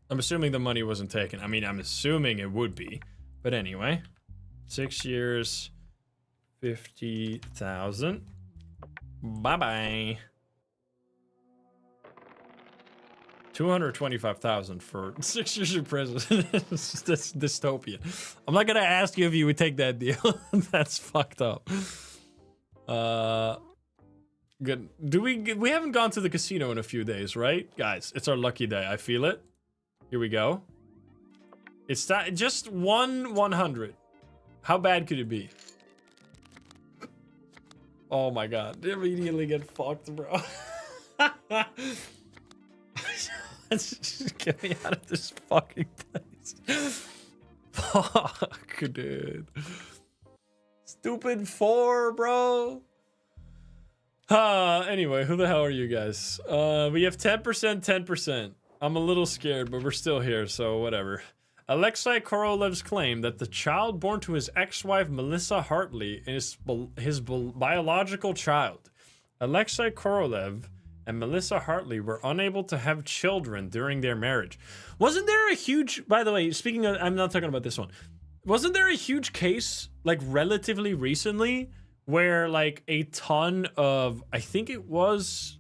I'm assuming the money wasn't taken. I mean, I'm assuming it would be, but anyway, 6 years. 50,000. Bye-bye. 225,000 for 6 years in prison. That's dystopian. I'm not gonna ask you if you would take that deal. That's fucked up. Good. We haven't gone to the casino in a few days, right? Guys, it's our lucky day. I feel it. Here we go. It's just 100. How bad could it be? Oh my god, immediately get fucked, bro. Just get me out of this fucking place. Fuck, dude. Stupid 4, bro. Anyway, who the hell are you guys? We have 10%, 10%. I'm a little scared, but we're still here, so whatever. Alexei Korolev's claim that the child born to his ex-wife Melissa Hartley is his biological child. Alexei Korolev and Melissa Hartley were unable to have children during their marriage. Wasn't there a huge, by the way, speaking of, I'm not talking about this one. Wasn't there a huge case, like relatively recently, where like a ton of, I think it was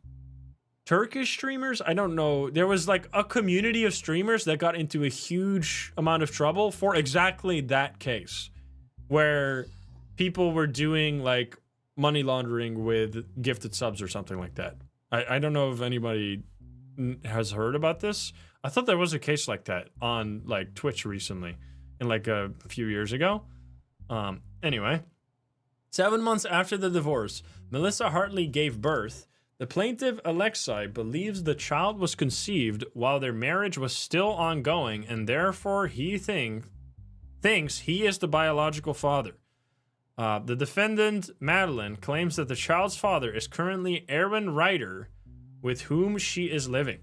Turkish streamers? I don't know. There was like a community of streamers that got into a huge amount of trouble for exactly that case, where people were doing like money laundering with gifted subs or something like that. I don't know if anybody has heard about this. I thought there was a case like that on like Twitch recently, in like a few years ago. Anyway, 7 months after the divorce, Melissa Hartley gave birth. The plaintiff, Alexei, believes the child was conceived while their marriage was still ongoing, and therefore he thinks he is the biological father. The defendant, Madeline, claims that the child's father is currently Aaron Ryder, with whom she is living.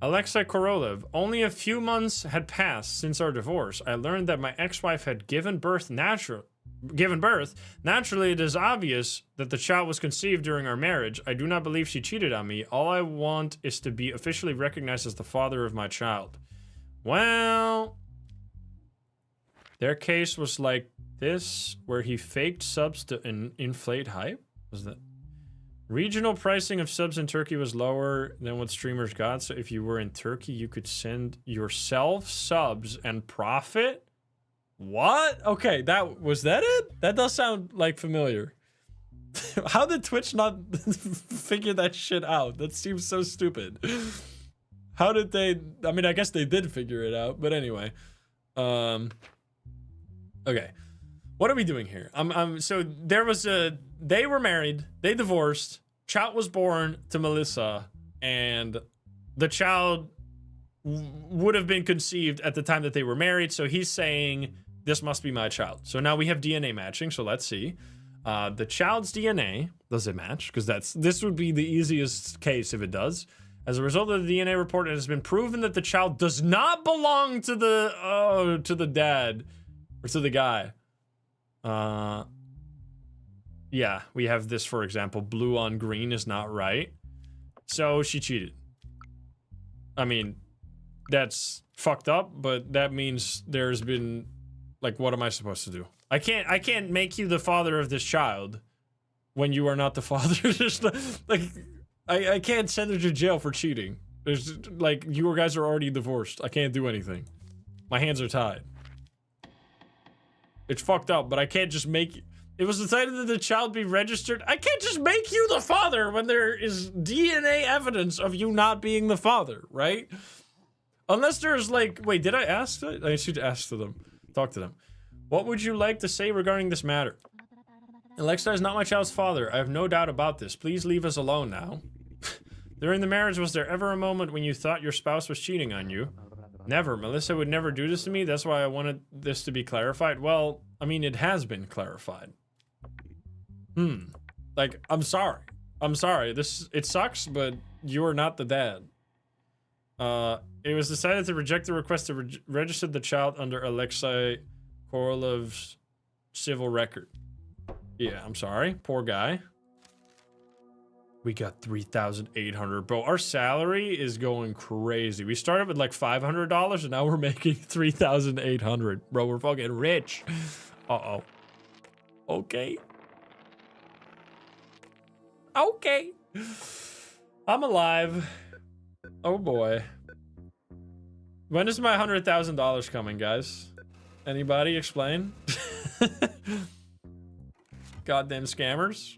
Alexei Korolev, only a few months had passed since our divorce. I learned that my ex-wife had given birth. Naturally, it is obvious that the child was conceived during our marriage. I do not believe she cheated on me. All I want is to be officially recognized as the father of my child. Well, their case was like this, where he faked subs to inflate hype. Was that? Regional pricing of subs in Turkey was lower than what streamers got. So if you were in Turkey, you could send yourself subs and profit. What? Okay, was that it? That does sound like familiar. How did Twitch not figure that shit out? That seems so stupid. How did they? I mean, I guess they did figure it out, but anyway. Okay, what are we doing here? So there was they were married, they divorced, child was born to Melissa, and the child would have been conceived at the time that they were married. So he's saying, this must be my child. So now we have DNA matching. So let's see. The child's DNA, does it match? Because this would be the easiest case if it does. As a result of the DNA report, it has been proven that the child does not belong to the dad or to the guy. Yeah, we have this, for example. Blue on green is not right. So she cheated. I mean, that's fucked up, but that means there's been, like, what am I supposed to do? I can't make you the father of this child when you are not the father. Just like, I can't send her to jail for cheating. There's, like, you guys are already divorced. I can't do anything. My hands are tied. It's fucked up, but I can't just make... It was decided that the child be registered. I can't just make you the father when there is DNA evidence of you not being the father, right? Unless there's like... Wait, did I ask that? I should ask to them. Talk to them. What would you like to say regarding this matter? Alexa is not my child's father. I have no doubt about this. Please leave us alone now. During the marriage, was there ever a moment when you thought your spouse was cheating on you? Never. Melissa would never do this to me. That's why I wanted this to be clarified. Well, I mean, it has been clarified. Like, I'm sorry. I'm sorry. It sucks, but you're not the dad. It was decided to reject the request to register the child under Alexei Korolov's civil record. Yeah, I'm sorry. Poor guy. We got 3,800. Bro, our salary is going crazy. We started with like $500 and now we're making 3,800. Bro, we're fucking rich. Uh-oh. Okay. Okay. I'm alive. Oh boy. When is my $100,000 coming, guys? Anybody explain? Goddamn scammers.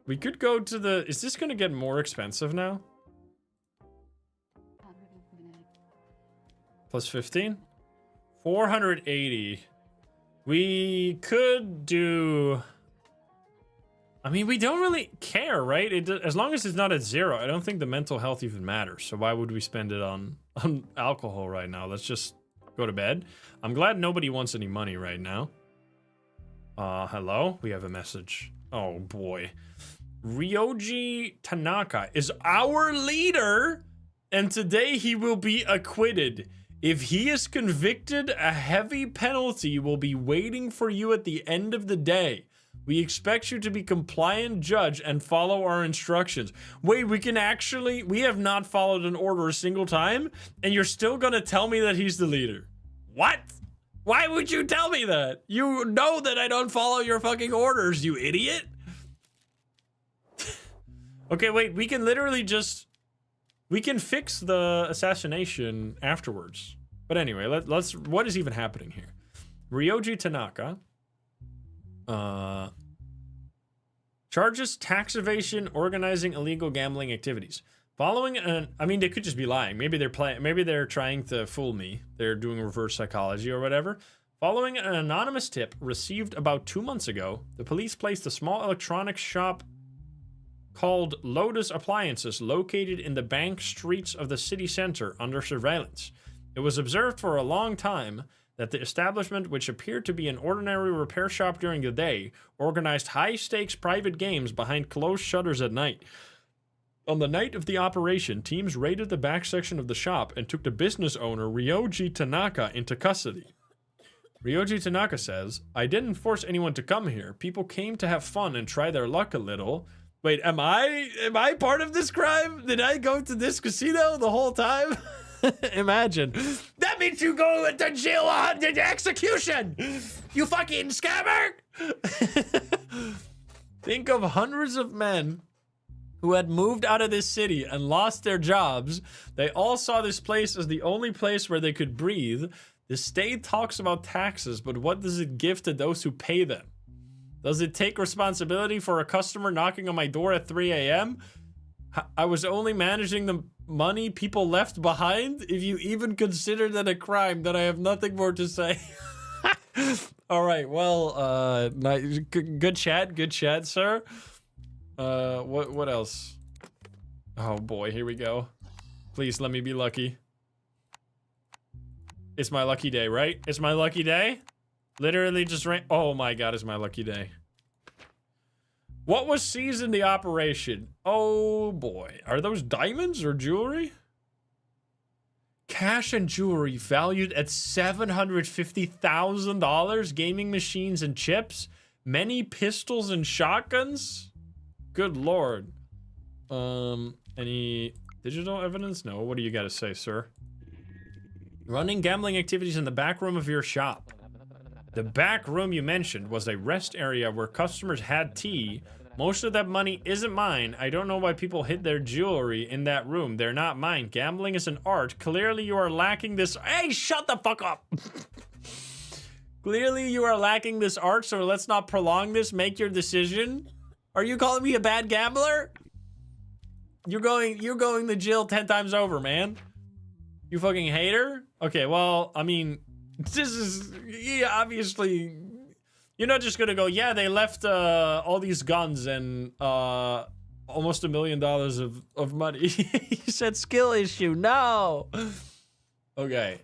We could go to the... Is this gonna get more expensive now? Plus 15? 480. We could do... I mean, we don't really care, right? As long as it's not at 0, I don't think the mental health even matters. So why would we spend it on alcohol right now? Let's just go to bed. I'm glad nobody wants any money right now. Hello? We have a message. Oh, boy. Ryoji Tanaka is our leader, and today he will be acquitted. If he is convicted, a heavy penalty will be waiting for you at the end of the day. We expect you to be compliant, judge, and follow our instructions. Wait, we have not followed an order a single time, and you're still gonna tell me that he's the leader? What? Why would you tell me that? You know that I don't follow your fucking orders, you idiot. Okay, wait, we can literally just... We can fix the assassination afterwards. But anyway, let's... What is even happening here? Ryoji Tanaka... charges tax evasion, organizing illegal gambling activities. Following an... I mean, they could just be lying. Maybe they're trying to fool me. They're doing reverse psychology or whatever. Following an anonymous tip received about 2 months ago, the police placed a small electronics shop called Lotus Appliances located in the bank streets of the city center under surveillance. It was observed for a long time that the establishment, which appeared to be an ordinary repair shop during the day, organized high-stakes private games behind closed shutters at night. On the night of the operation, teams raided the back section of the shop and took the business owner, Ryoji Tanaka, into custody. Ryoji Tanaka says, I didn't force anyone to come here. People came to have fun and try their luck a little. Wait, am I part of this crime? Did I go to this casino the whole time? Imagine. That means you go to jail on execution! You fucking scammer! Think of hundreds of men who had moved out of this city and lost their jobs. They all saw this place as the only place where they could breathe. The state talks about taxes, but what does it give to those who pay them? Does it take responsibility for a customer knocking on my door at 3 a.m.? I was only managing the money people left behind. If you even consider that a crime, then I have nothing more to say. All right, well, good chat, sir. What else? Oh boy, here we go. Please let me be lucky. It's my lucky day, right? It's my lucky day? Literally just ran. Oh my god, it's my lucky day. What was seized in the operation? Oh boy. Are those diamonds or jewelry? Cash and jewelry valued at $750,000. Gaming machines and chips. Many pistols and shotguns. Good lord. Any digital evidence? No. What do you got to say, sir? Running gambling activities in the back room of your shop. The back room you mentioned was a rest area where customers had tea. Most of that money isn't mine. I don't know why people hid their jewelry in that room. They're not mine. Gambling is an art. Clearly you are lacking this. Hey, shut the fuck up. Clearly you are lacking this art, so let's not prolong this. Make your decision. Are you calling me a bad gambler? You're going to jail 10 times over, man. You fucking hater? Okay, well, I mean, this is, yeah, obviously, you're not just gonna go, yeah, they left all these guns and almost $1 million of money. You said skill issue, no. Okay,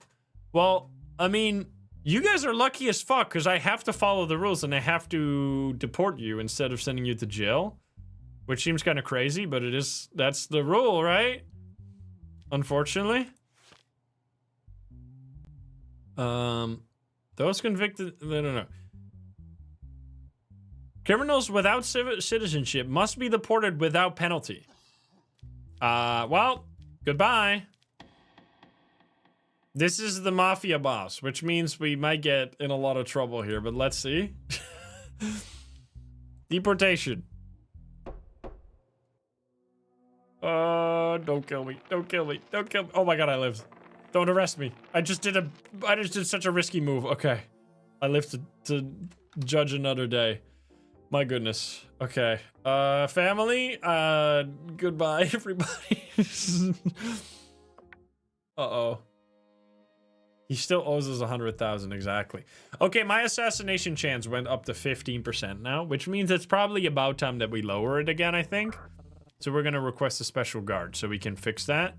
well, I mean, you guys are lucky as fuck because I have to follow the rules and I have to deport you instead of sending you to jail, which seems kind of crazy, but that's the rule, right? Unfortunately. Those convicted, no. Criminals without citizenship must be deported without penalty. Well, goodbye. This is the mafia boss, which means we might get in a lot of trouble here, but let's see. Deportation. Don't kill me. Don't kill me. Don't kill me. Oh my god, I lived. Don't arrest me. I just did such a risky move. Okay. I live to judge another day. My goodness. Okay. Family, goodbye, everybody. Uh-oh. He still owes us 100,000 exactly. Okay, my assassination chance went up to 15% now, which means it's probably about time that we lower it again, I think. So we're gonna request a special guard so we can fix that.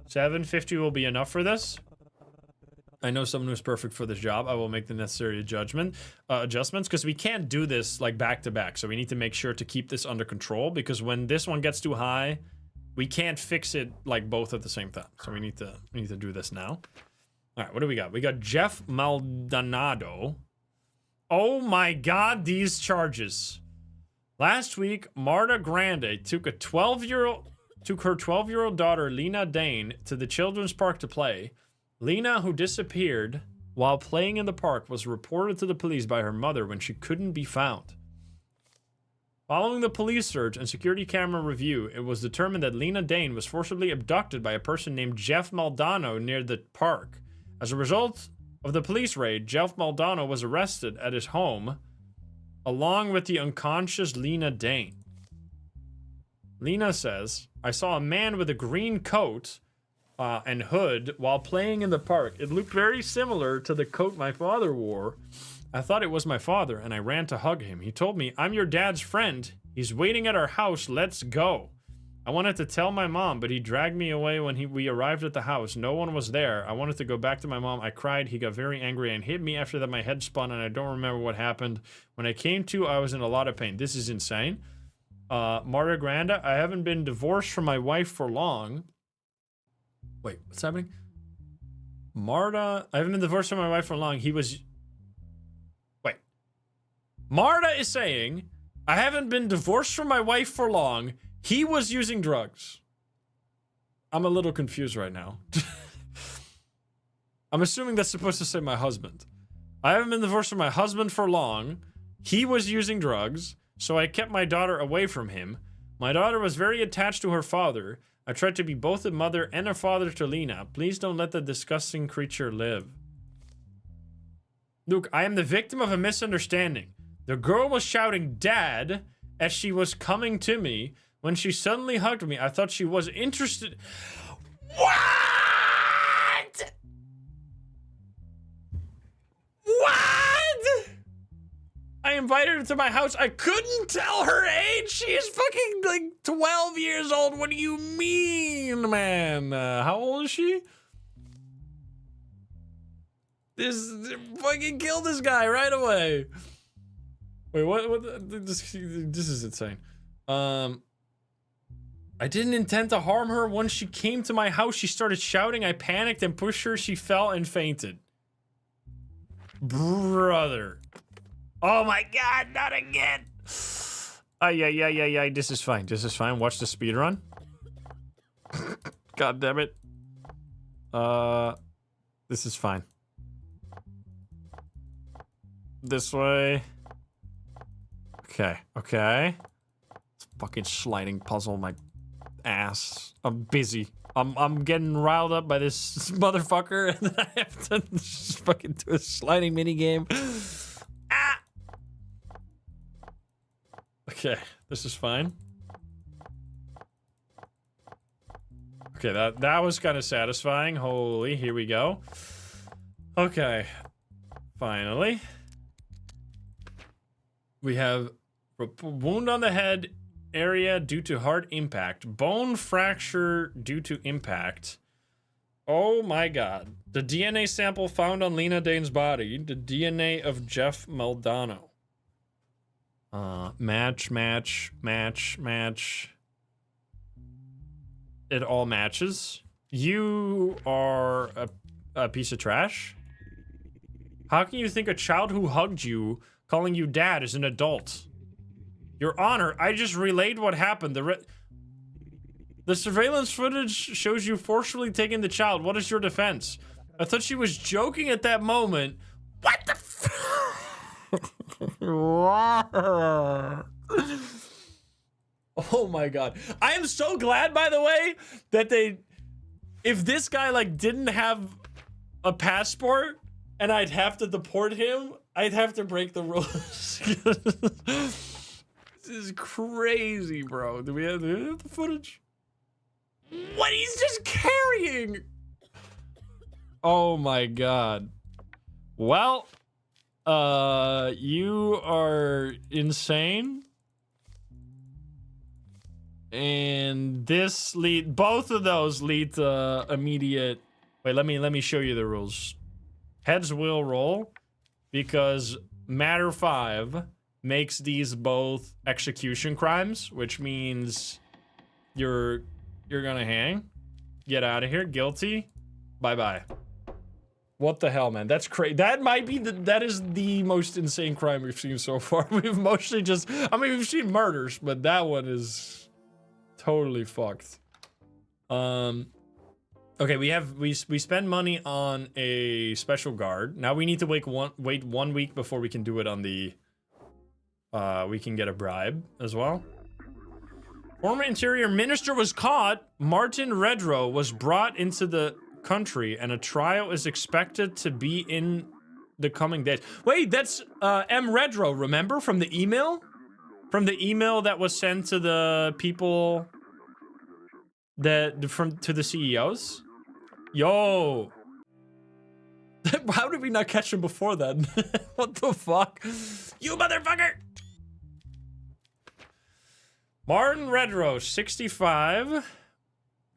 750 will be enough for this. I know someone who's perfect for this job. I will make the necessary adjustments because we can't do this like back to back. So we need to make sure to keep this under control because when this one gets too high, we can't fix it like both at the same time. So we need to do this now. All right, what do we got? We got Jeff Maldonado. Oh my god, these charges. Last week, Marta Grande took her 12-year-old daughter, Lena Dane, to the children's park to play. Lena, who disappeared while playing in the park, was reported to the police by her mother when she couldn't be found. Following the police search and security camera review, it was determined that Lena Dane was forcibly abducted by a person named Jeff Maldonado near the park. As a result of the police raid, Jeff Maldonado was arrested at his home, along with the unconscious Lena Dane. Lena says, I saw a man with a green coat and hood while playing in the park. It looked very similar to the coat my father wore. I thought it was my father and I ran to hug him. He told me, I'm your dad's friend. He's waiting at our house. Let's go. I wanted to tell my mom, but he dragged me away when we arrived at the house. No one was there. I wanted to go back to my mom. I cried. He got very angry and hit me. After that, my head spun and I don't remember what happened. When I came to, I was in a lot of pain. This is insane. Marta Grande, I haven't been divorced from my wife for long. Wait, what's happening? Marta, I haven't been divorced from my wife for long. Wait. Marta is saying, I haven't been divorced from my wife for long. He was using drugs. I'm a little confused right now. I'm assuming that's supposed to say my husband. I haven't been divorced from my husband for long. He was using drugs, so I kept my daughter away from him. My daughter was very attached to her father. I tried to be both a mother and a father to Lena. Please don't let the disgusting creature live. Luke, I am the victim of a misunderstanding. The girl was shouting, Dad, as she was coming to me. When she suddenly hugged me, I thought she was interested. What? What? I invited her to my house. I couldn't tell her age. She is fucking like 12 years old. What do you mean, man? How old is she? Fucking kill this guy right away. Wait, what this is insane. I didn't intend to harm her. Once she came to my house, she started shouting. I panicked and pushed her. She fell and fainted. Brother. Oh my god, not again. Ay. This is fine. This is fine. Watch the speed run. God damn it. This is fine. This way. Okay. It's a fucking sliding puzzle, my ass. I'm busy. I'm getting riled up by this motherfucker, and then I have to just fucking do a sliding mini game. Ah! Okay, this is fine. Okay, that was kind of satisfying. Holy, here we go. Okay, finally. We have a wound on the head area due to hard impact. Bone fracture due to impact. Oh my god. The DNA sample found on Lena Dane's body. The DNA of Jeff Maldonado. Match. It all matches. You are a piece of trash. How can you think a child who hugged you, calling you dad, is an adult? Your Honor, I just relayed what happened. The surveillance footage shows you forcefully taking the child. What is your defense? I thought she was joking at that moment. What the Oh my god. I am so glad, by the way, that if this guy like didn't have a passport and I'd have to deport him, I'd have to break the rules. This is crazy, bro. Do we have the footage? What he's just carrying? Oh my god. Well, you are insane. And this both of those lead to immediate. Wait, let me show you the rules. Heads will roll because matter 5 makes these both execution crimes, which means you're gonna hang. Get out of here. Guilty. Bye-bye. What the hell, man? That's crazy. That might be that is the most insane crime we've seen so far. We've mostly just, I mean, we've seen murders, but that one is totally fucked. Okay, we spend money on a special guard. Now we need to wait 1 week before we can do it on the we can get a bribe as well. Former Interior Minister was caught. Martin Redrow was brought into the country, and a trial is expected to be in the coming days. Wait, that's M. Redrow, remember? From the email? From the email that was sent to the people to the CEOs? Yo. How did we not catch him before then? What the fuck? You motherfucker! Martin Redrow, 65.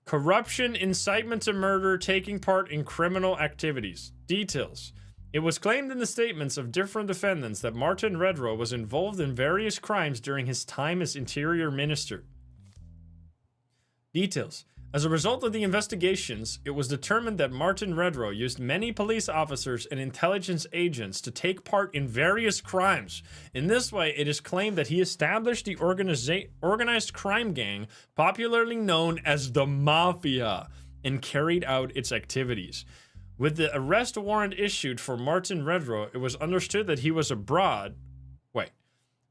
Corruption, incitement to murder, taking part in criminal activities. Details. It was claimed in the statements of different defendants that Martin Redrow was involved in various crimes during his time as Interior Minister. Details. As a result of the investigations, it was determined that Martin Redrow used many police officers and intelligence agents to take part in various crimes. In this way, it is claimed that he established the organized crime gang, popularly known as the Mafia, and carried out its activities. With the arrest warrant issued for Martin Redrow, it was understood that he was abroad.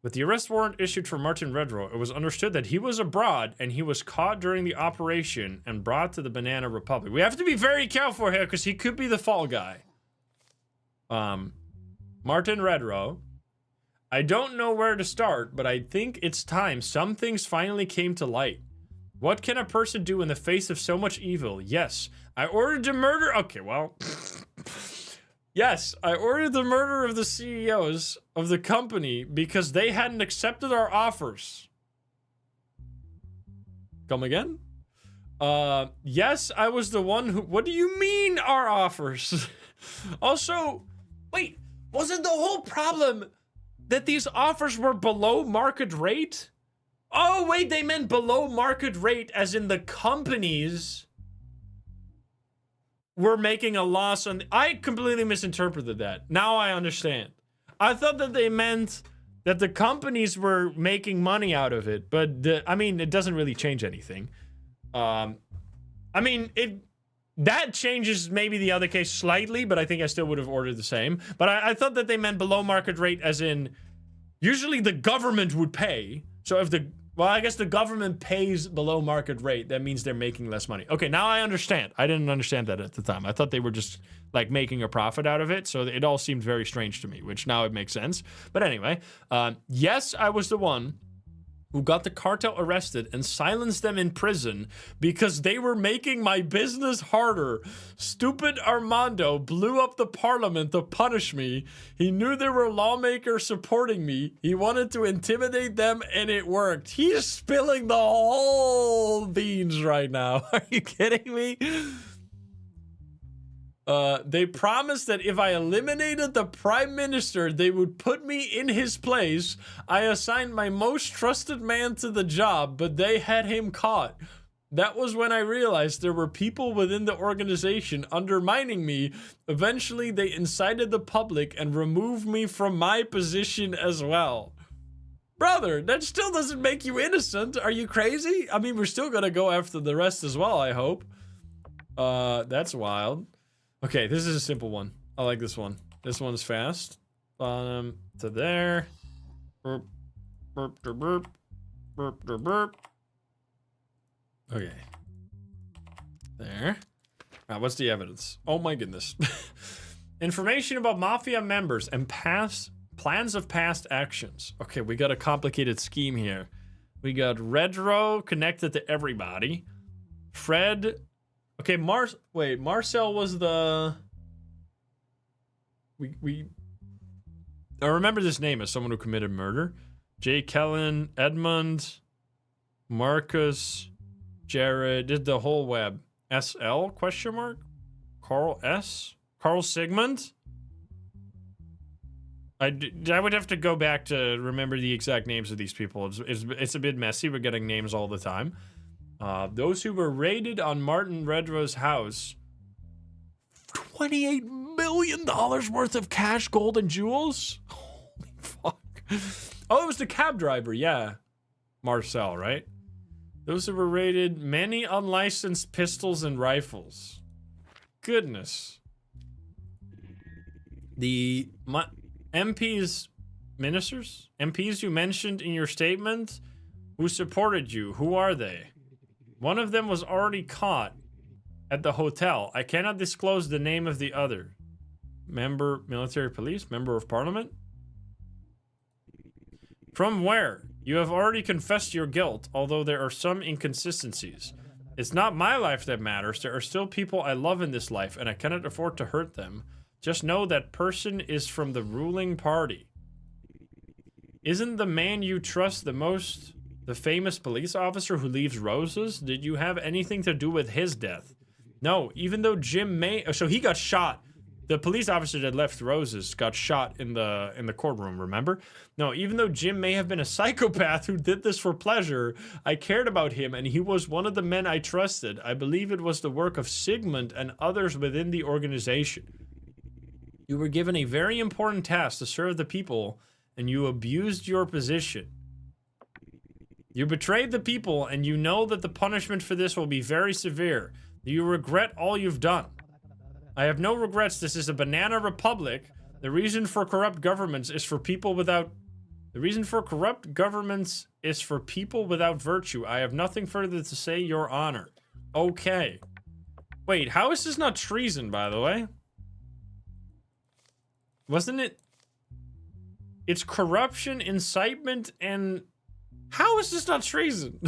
With the arrest warrant issued for Martin Redrow, it was understood that he was abroad and he was caught during the operation and brought to the Banana Republic. We have to be very careful here because he could be the fall guy. Martin Redrow. I don't know where to start, but I think it's time. Some things finally came to light. What can a person do in the face of so much evil? Yes, I ordered the murder. Okay, well. Yes, I ordered the murder of the CEOs of the company because they hadn't accepted our offers. Come again? Yes, I was the one who... What do you mean, our offers? Also, wait, wasn't the whole problem that these offers were below market rate? Oh, wait, they meant below market rate as in the companies were making a loss on... I completely misinterpreted that. Now I understand. I thought that they meant that the companies were making money out of it, but I mean, it doesn't really change anything. I mean, that changes maybe the other case slightly, but I think I still would have ordered the same. But I thought that they meant below market rate as in usually the government would pay. So if well, I guess the government pays below market rate. That means they're making less money. Okay, now I understand. I didn't understand that at the time. I thought they were just like making a profit out of it. So it all seemed very strange to me, which now it makes sense. But anyway, yes, I was the one who got the cartel arrested and silenced them in prison because they were making my business harder. Stupid Armando blew up the parliament to punish me. He knew there were lawmakers supporting me. He wanted to intimidate them, and it worked. He's spilling the whole beans right now. Are you kidding me? They promised that if I eliminated the prime minister, they would put me in his place. I assigned my most trusted man to the job, but they had him caught. That was when I realized there were people within the organization undermining me. Eventually, they incited the public and removed me from my position as well. Brother, that still doesn't make you innocent. Are you crazy? I mean, we're still gonna go after the rest as well, I hope. That's wild. Okay, this is a simple one. I like this one. This one's fast. Bottom to there. Burp, burp, burp, burp, burp, burp, burp. Okay. There. What's the evidence? Oh my goodness. Information about mafia members and plans of past actions. Okay, we got a complicated scheme here. We got Redro connected to everybody. Fred... Okay, Marcel was the... I remember this name as someone who committed murder. Jay Kellen, Edmund, Marcus, Jared, did the whole web. SL, question mark? Carl S? Carl Sigmund? I would have to go back to remember the exact names of these people. It's a bit messy. We're getting names all the time. Those who were raided on Martin Redro's house. $28 million worth of cash, gold, and jewels? Holy fuck. Oh, it was the cab driver, yeah. Marcel, right? Those who were raided, many unlicensed pistols and rifles. Goodness. The MPs, ministers? MPs you mentioned in your statement who supported you, who are they? One of them was already caught at the hotel. I cannot disclose the name of the other. Member, military police, member of parliament? From where? You have already confessed your guilt, although there are some inconsistencies. It's not my life that matters. There are still people I love in this life, and I cannot afford to hurt them. Just know that person is from the ruling party. Isn't the man you trust the most the famous police officer who leaves roses? Did you have anything to do with his death? No, even though Jim may... So he got shot. The police officer that left roses got shot in the courtroom, remember? No, even though Jim may have been a psychopath who did this for pleasure, I cared about him and he was one of the men I trusted. I believe it was the work of Sigmund and others within the organization. You were given a very important task to serve the people and you abused your position. You betrayed the people, and you know that the punishment for this will be very severe. Do you regret all you've done? I have no regrets. This is a banana republic. The reason for corrupt governments is for people without... The reason for corrupt governments is for people without virtue. I have nothing further to say, Your Honor. Okay. Wait, how is this not treason, by the way? Wasn't it... It's corruption, incitement, and... How is this not treason?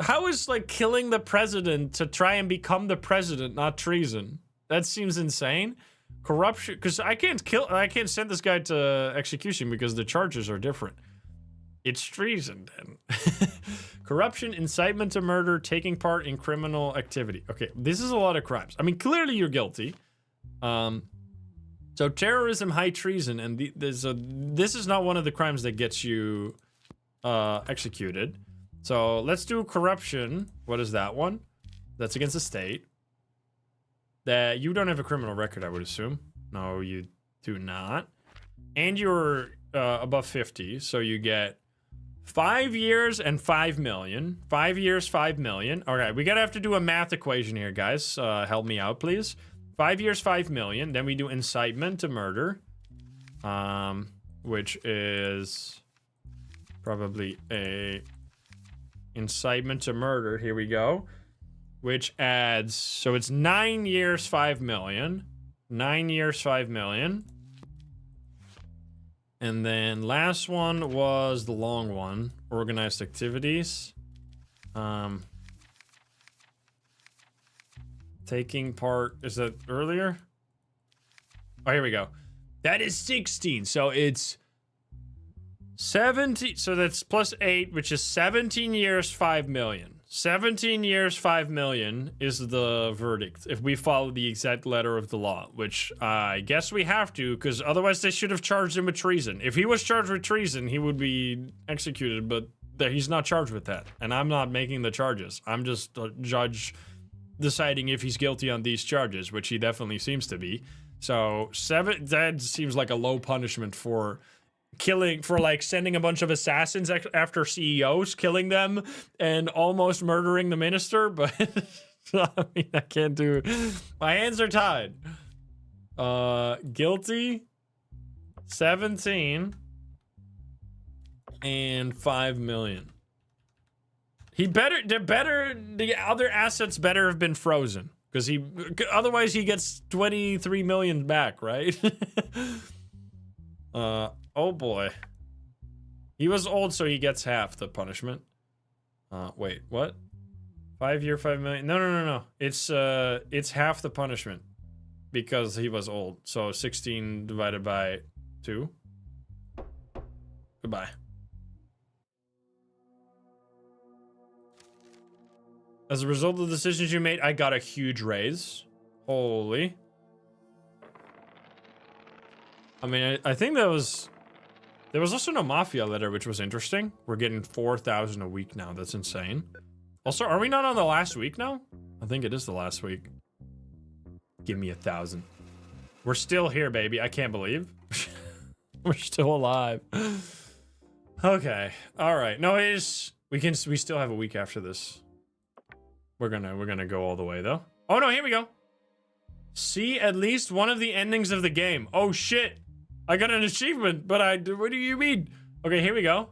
How is, like, killing the president to try and become the president not treason? That seems insane. Corruption, because I can't send this guy to execution because the charges are different. It's treason, then. Corruption, incitement to murder, taking part in criminal activity. Okay, this is a lot of crimes. I mean, clearly you're guilty. So So terrorism, high treason, and this is not one of the crimes that gets you executed. So let's do corruption. What is that one? That's against the state. That you don't have a criminal record, I would assume. No, you do not. And you're above 50, so you get 5 years and 5 million. 5 years, 5 million. All right, we gotta have to do a math equation here, guys. Help me out, please. 5 years, 5 million. Then we do incitement to murder, which is probably a incitement to murder. Here we go. Which adds, so it's 9 years, 5 million. 9 years, 5 million. And then last one was the long one, organized activities. Taking part, is that earlier? Oh, here we go. That is 16, so it's 17, so that's plus 8, which is 17 years, 5 million. 17 years, 5 million is the verdict if we follow the exact letter of the law, which I guess we have to, because otherwise they should have charged him with treason. If he was charged with treason, he would be executed, but he's not charged with that. And I'm not making the charges. I'm just a judge deciding if he's guilty on these charges, which he definitely seems to be. So that seems like a low punishment for killing, for like sending a bunch of assassins after CEOs, killing them and almost murdering the minister. But I mean, I can't do, my hands are tied. Guilty 17 and 5 million. The other assets better have been frozen, because otherwise he gets 23 million back, right? Oh boy. He was old, so he gets half the punishment. Wait, what? 5 year, 5 million? No. It's half the punishment because he was old. So 16 divided by 2. Goodbye. As a result of the decisions you made, I got a huge raise. Holy. I mean, I think there was also no mafia letter, which was interesting. We're getting 4,000 a week now. That's insane. Also, are we not on the last week now? I think it is the last week. Give me 1,000. We're still here, baby. I can't believe. We're still alive. Okay. All right. No, it is. We still have a week after this. We're gonna go all the way though. Oh no, here we go. See at least one of the endings of the game. Oh shit. I got an achievement, but what do you mean? Okay, here we go.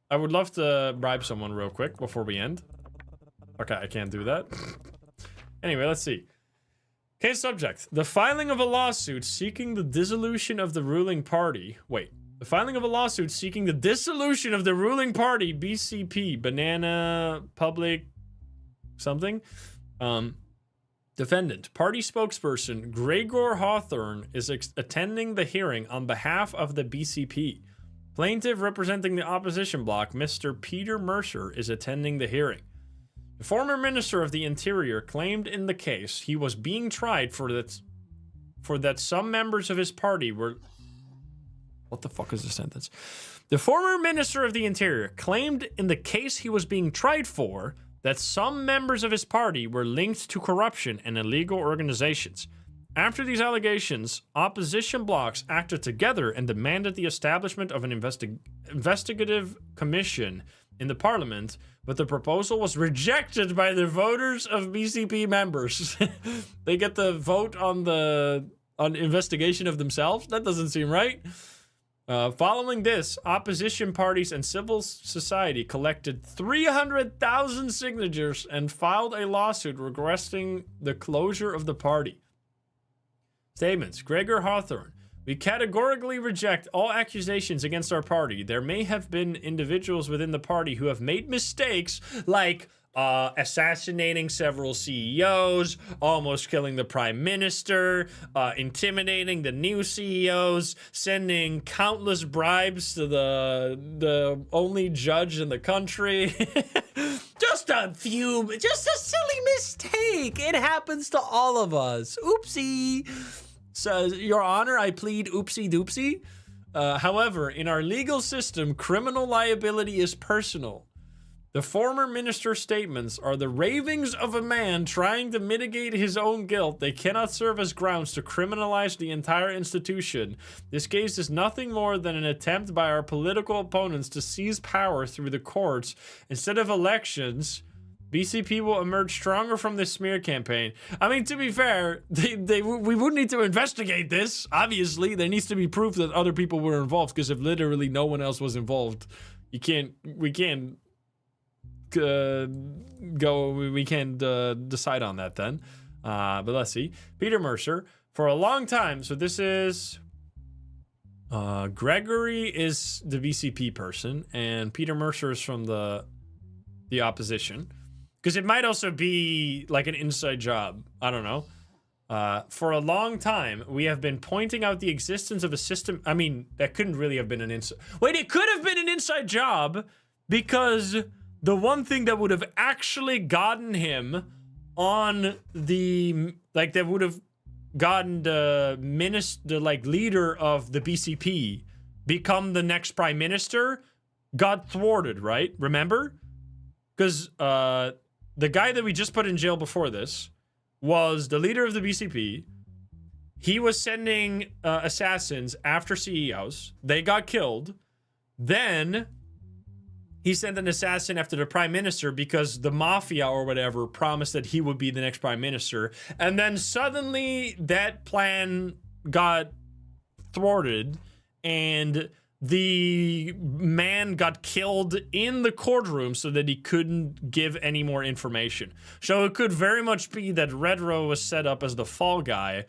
I would love to bribe someone real quick before we end. Okay, I can't do that. Anyway, let's see. Case subject. The filing of a lawsuit seeking the dissolution of the ruling party. Wait. The filing of a lawsuit seeking the dissolution of the ruling party, BCP, Banana Public something. Defendant, party spokesperson Gregor Hawthorne is attending the hearing on behalf of the BCP. Plaintiff representing the opposition bloc, Mr. Peter Mercer, is attending the hearing. The former Minister of the Interior claimed in the case he was being tried for that some members of his party were... What the fuck is the sentence? The former Minister of the Interior claimed in the case he was being tried for that some members of his party were linked to corruption and illegal organizations. After these allegations, opposition blocs acted together and demanded the establishment of an investigative commission in the parliament, but the proposal was rejected by the voters of BCP members. They get the vote on investigation of themselves? That doesn't seem right. Following this, opposition parties and civil society collected 300,000 signatures and filed a lawsuit requesting the closure of the party. Statements. Gregor Hawthorne. We categorically reject all accusations against our party. There may have been individuals within the party who have made mistakes like assassinating several CEOs, almost killing the prime minister, intimidating the new CEOs, sending countless bribes to the only judge in the country. Just a silly mistake. It happens to all of us. Oopsie. Says, Your Honor, I plead oopsie doopsie. However, in our legal system, criminal liability is personal. The former minister's statements are the ravings of a man trying to mitigate his own guilt. They cannot serve as grounds to criminalize the entire institution. This case is nothing more than an attempt by our political opponents to seize power through the courts. Instead of elections, BCP will emerge stronger from this smear campaign. I mean, to be fair, we would need to investigate this. Obviously, there needs to be proof that other people were involved, because if literally no one else was involved, we can't decide on that then. But let's see. Peter Mercer, for a long time, so this is Gregory is the BCP person, and Peter Mercer is from the opposition. Because it might also be like an inside job. I don't know. For a long time, we have been pointing out the existence of a system. I mean, that couldn't really have been an inside. Wait, it could have been an inside job, because the one thing that would have actually gotten him on the, like, that would have gotten the leader of the BCP become the next prime minister got thwarted, right? Remember? Because the guy that we just put in jail before this was the leader of the BCP. He was sending assassins after CEOs. They got killed. Then he sent an assassin after the prime minister because the mafia or whatever promised that he would be the next prime minister. And then suddenly that plan got thwarted and the man got killed in the courtroom so that he couldn't give any more information. So it could very much be that Redrow was set up as the fall guy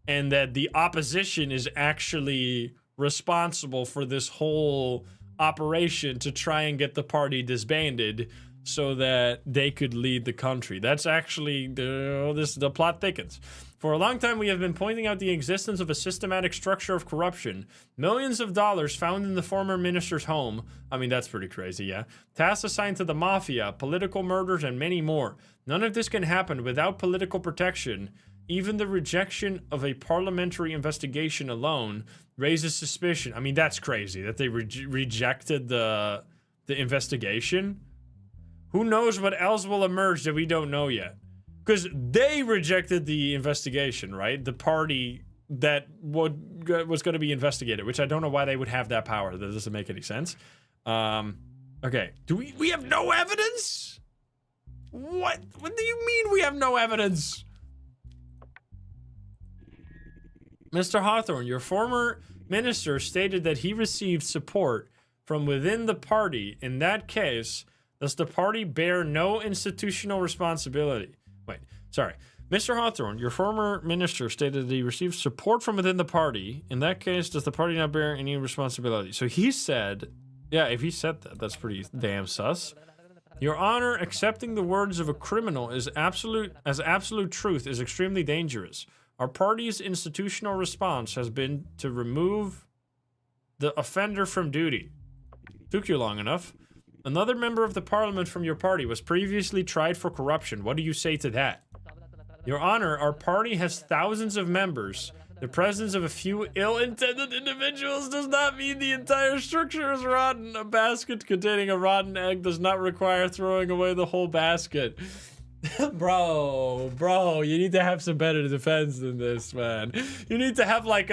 and that the opposition is actually responsible for this whole operation to try and get the party disbanded so that they could lead the country. That's actually the plot thickens. For a long time, we have been pointing out the existence of a systematic structure of corruption. Millions of dollars found in the former minister's home. I mean, that's pretty crazy, yeah. Tasks assigned to the mafia, political murders, and many more. None of this can happen without political protection. Even the rejection of a parliamentary investigation alone raises suspicion. I mean, that's crazy that they rejected the investigation. Who knows what else will emerge that we don't know yet? Because they rejected the investigation, right? The party that was going to be investigated, which I don't know why they would have that power. That doesn't make any sense. Okay, do we have no evidence? What do you mean we have no evidence? Mr. Hawthorne, your former minister stated that he received support from within the party. In that case, does the party bear no institutional responsibility? Wait, sorry. Mr. Hawthorne, your former minister stated that he received support from within the party. In that case, does the party not bear any responsibility? So he said, yeah, if he said that, that's pretty damn sus. Your Honor, accepting the words of a criminal as absolute truth is extremely dangerous. Our party's institutional response has been to remove the offender from duty. Took you long enough. Another member of the parliament from your party was previously tried for corruption. What do you say to that? Your Honor, our party has thousands of members. The presence of a few ill-intended individuals does not mean the entire structure is rotten. A basket containing a rotten egg does not require throwing away the whole basket. Bro, you need to have some better defense than this, man. You need to have like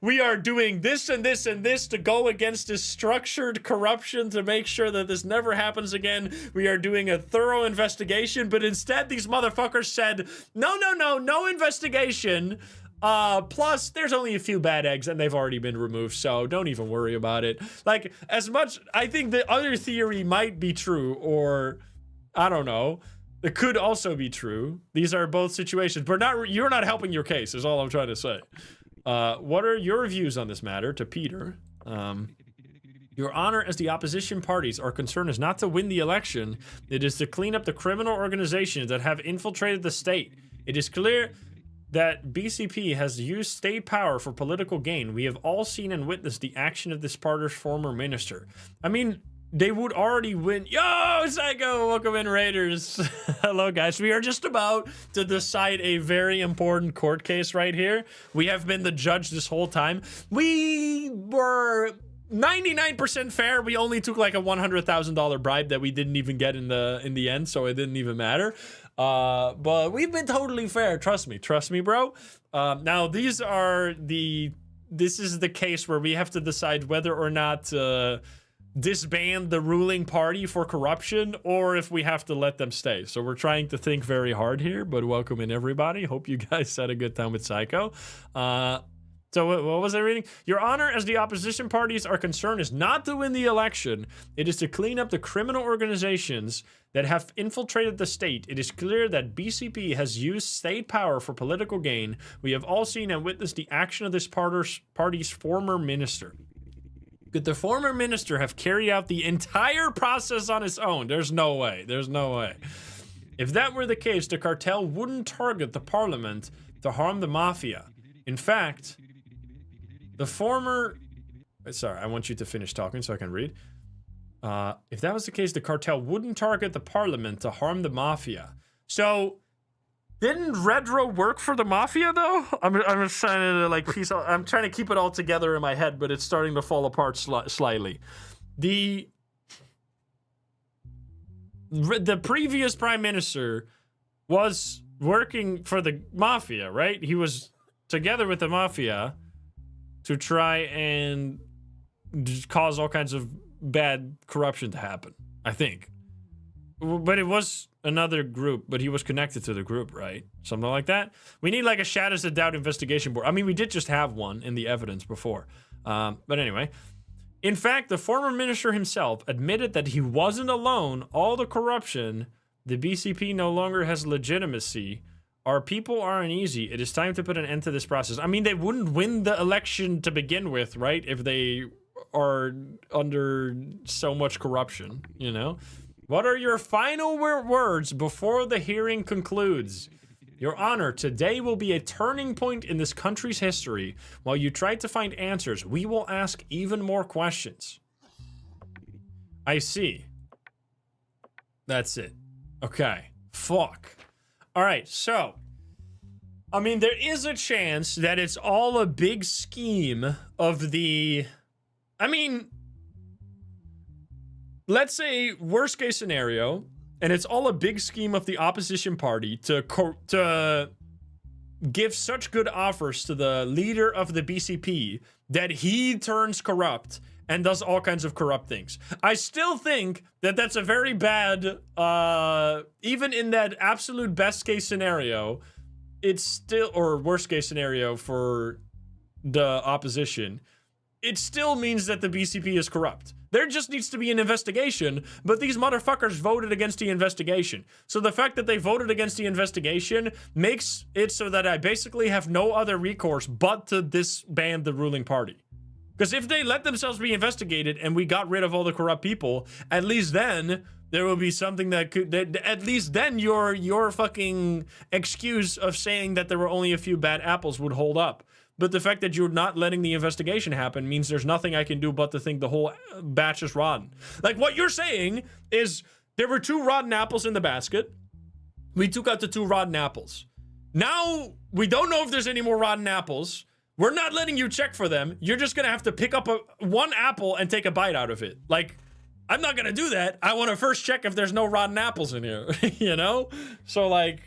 we are doing this and this and this to go against this structured corruption to make sure that this never happens again. We are doing a thorough investigation, but instead these motherfuckers said, no investigation. Plus there's only a few bad eggs and they've already been removed, so don't even worry about it. Like, as much, I think the other theory might be true, or I don't know. It could also be true. These are both situations, but you're not helping your case, is all I'm trying to say. What are your views on this matter? To Peter. Your Honor, as the opposition parties, our concern is not to win the election. It is to clean up the criminal organizations that have infiltrated the state. It is clear that BCP has used state power for political gain. We have all seen and witnessed the action of this party's former minister. I mean, they would already win. Yo, Psycho, welcome in, Raiders. Hello, guys. We are just about to decide a very important court case right here. We have been the judge this whole time. We were 99% fair. We only took like a $100,000 bribe that we didn't even get in the end, so it didn't even matter. But we've been totally fair. Trust me, bro. Now this is the case where we have to decide whether or not disband the ruling party for corruption, or if we have to let them stay. So we're trying to think very hard here, but welcome in, everybody. Hope you guys had a good time with Psycho. So what was I reading? Your Honor, as the opposition parties are concerned, is not to win the election. It is to clean up the criminal organizations that have infiltrated the state. It is clear that BCP has used state power for political gain. We have all seen and witnessed the action of this party's former minister. Could the former minister have carried out the entire process on his own? There's no way. There's no way. If that were the case, the cartel wouldn't target the parliament to harm the mafia. In fact, the former... Sorry, I want you to finish talking so I can read. If that was the case, the cartel wouldn't target the parliament to harm the mafia. So... didn't Redro work for the mafia though? I'm just trying to like piece out, I'm trying to keep it all together in my head, but it's starting to fall apart slightly. The previous prime minister was working for the mafia, right? He was together with the mafia to try and cause all kinds of bad corruption to happen, I think. But it was another group, but he was connected to the group, right? Something like that. We need like a Shadows of Doubt investigation board. I mean, we did just have one in the evidence before. But anyway. In fact, the former minister himself admitted that he wasn't alone. All the corruption, the BCP no longer has legitimacy. Our people are uneasy. It is time to put an end to this process. I mean, they wouldn't win the election to begin with, right? If they are under so much corruption, you know? What are your final words before the hearing concludes? Your Honor, today will be a turning point in this country's history. While you try to find answers, we will ask even more questions. I see. That's it. Okay. Fuck. All right, so... I mean, there is a chance that it's all a big scheme of the... I mean... let's say worst case scenario, and it's all a big scheme of the opposition party to give such good offers to the leader of the BCP that he turns corrupt and does all kinds of corrupt things. I still think that that's a very bad, even in that absolute best case scenario, it's still, or worst case scenario for the opposition, it still means that the BCP is corrupt. There just needs to be an investigation, but these motherfuckers voted against the investigation. So the fact that they voted against the investigation makes it so that I basically have no other recourse but to disband the ruling party. Because if they let themselves be investigated and we got rid of all the corrupt people, at least then there will be something that could, at least then your fucking excuse of saying that there were only a few bad apples would hold up. But the fact that you're not letting the investigation happen means there's nothing I can do but to think the whole batch is rotten. Like, what you're saying is there were 2 rotten apples in the basket. We took out the 2 rotten apples. Now, we don't know if there's any more rotten apples. We're not letting you check for them. You're just gonna have to pick up one apple and take a bite out of it. Like, I'm not gonna do that. I wanna first check if there's no rotten apples in here, you know? So, like...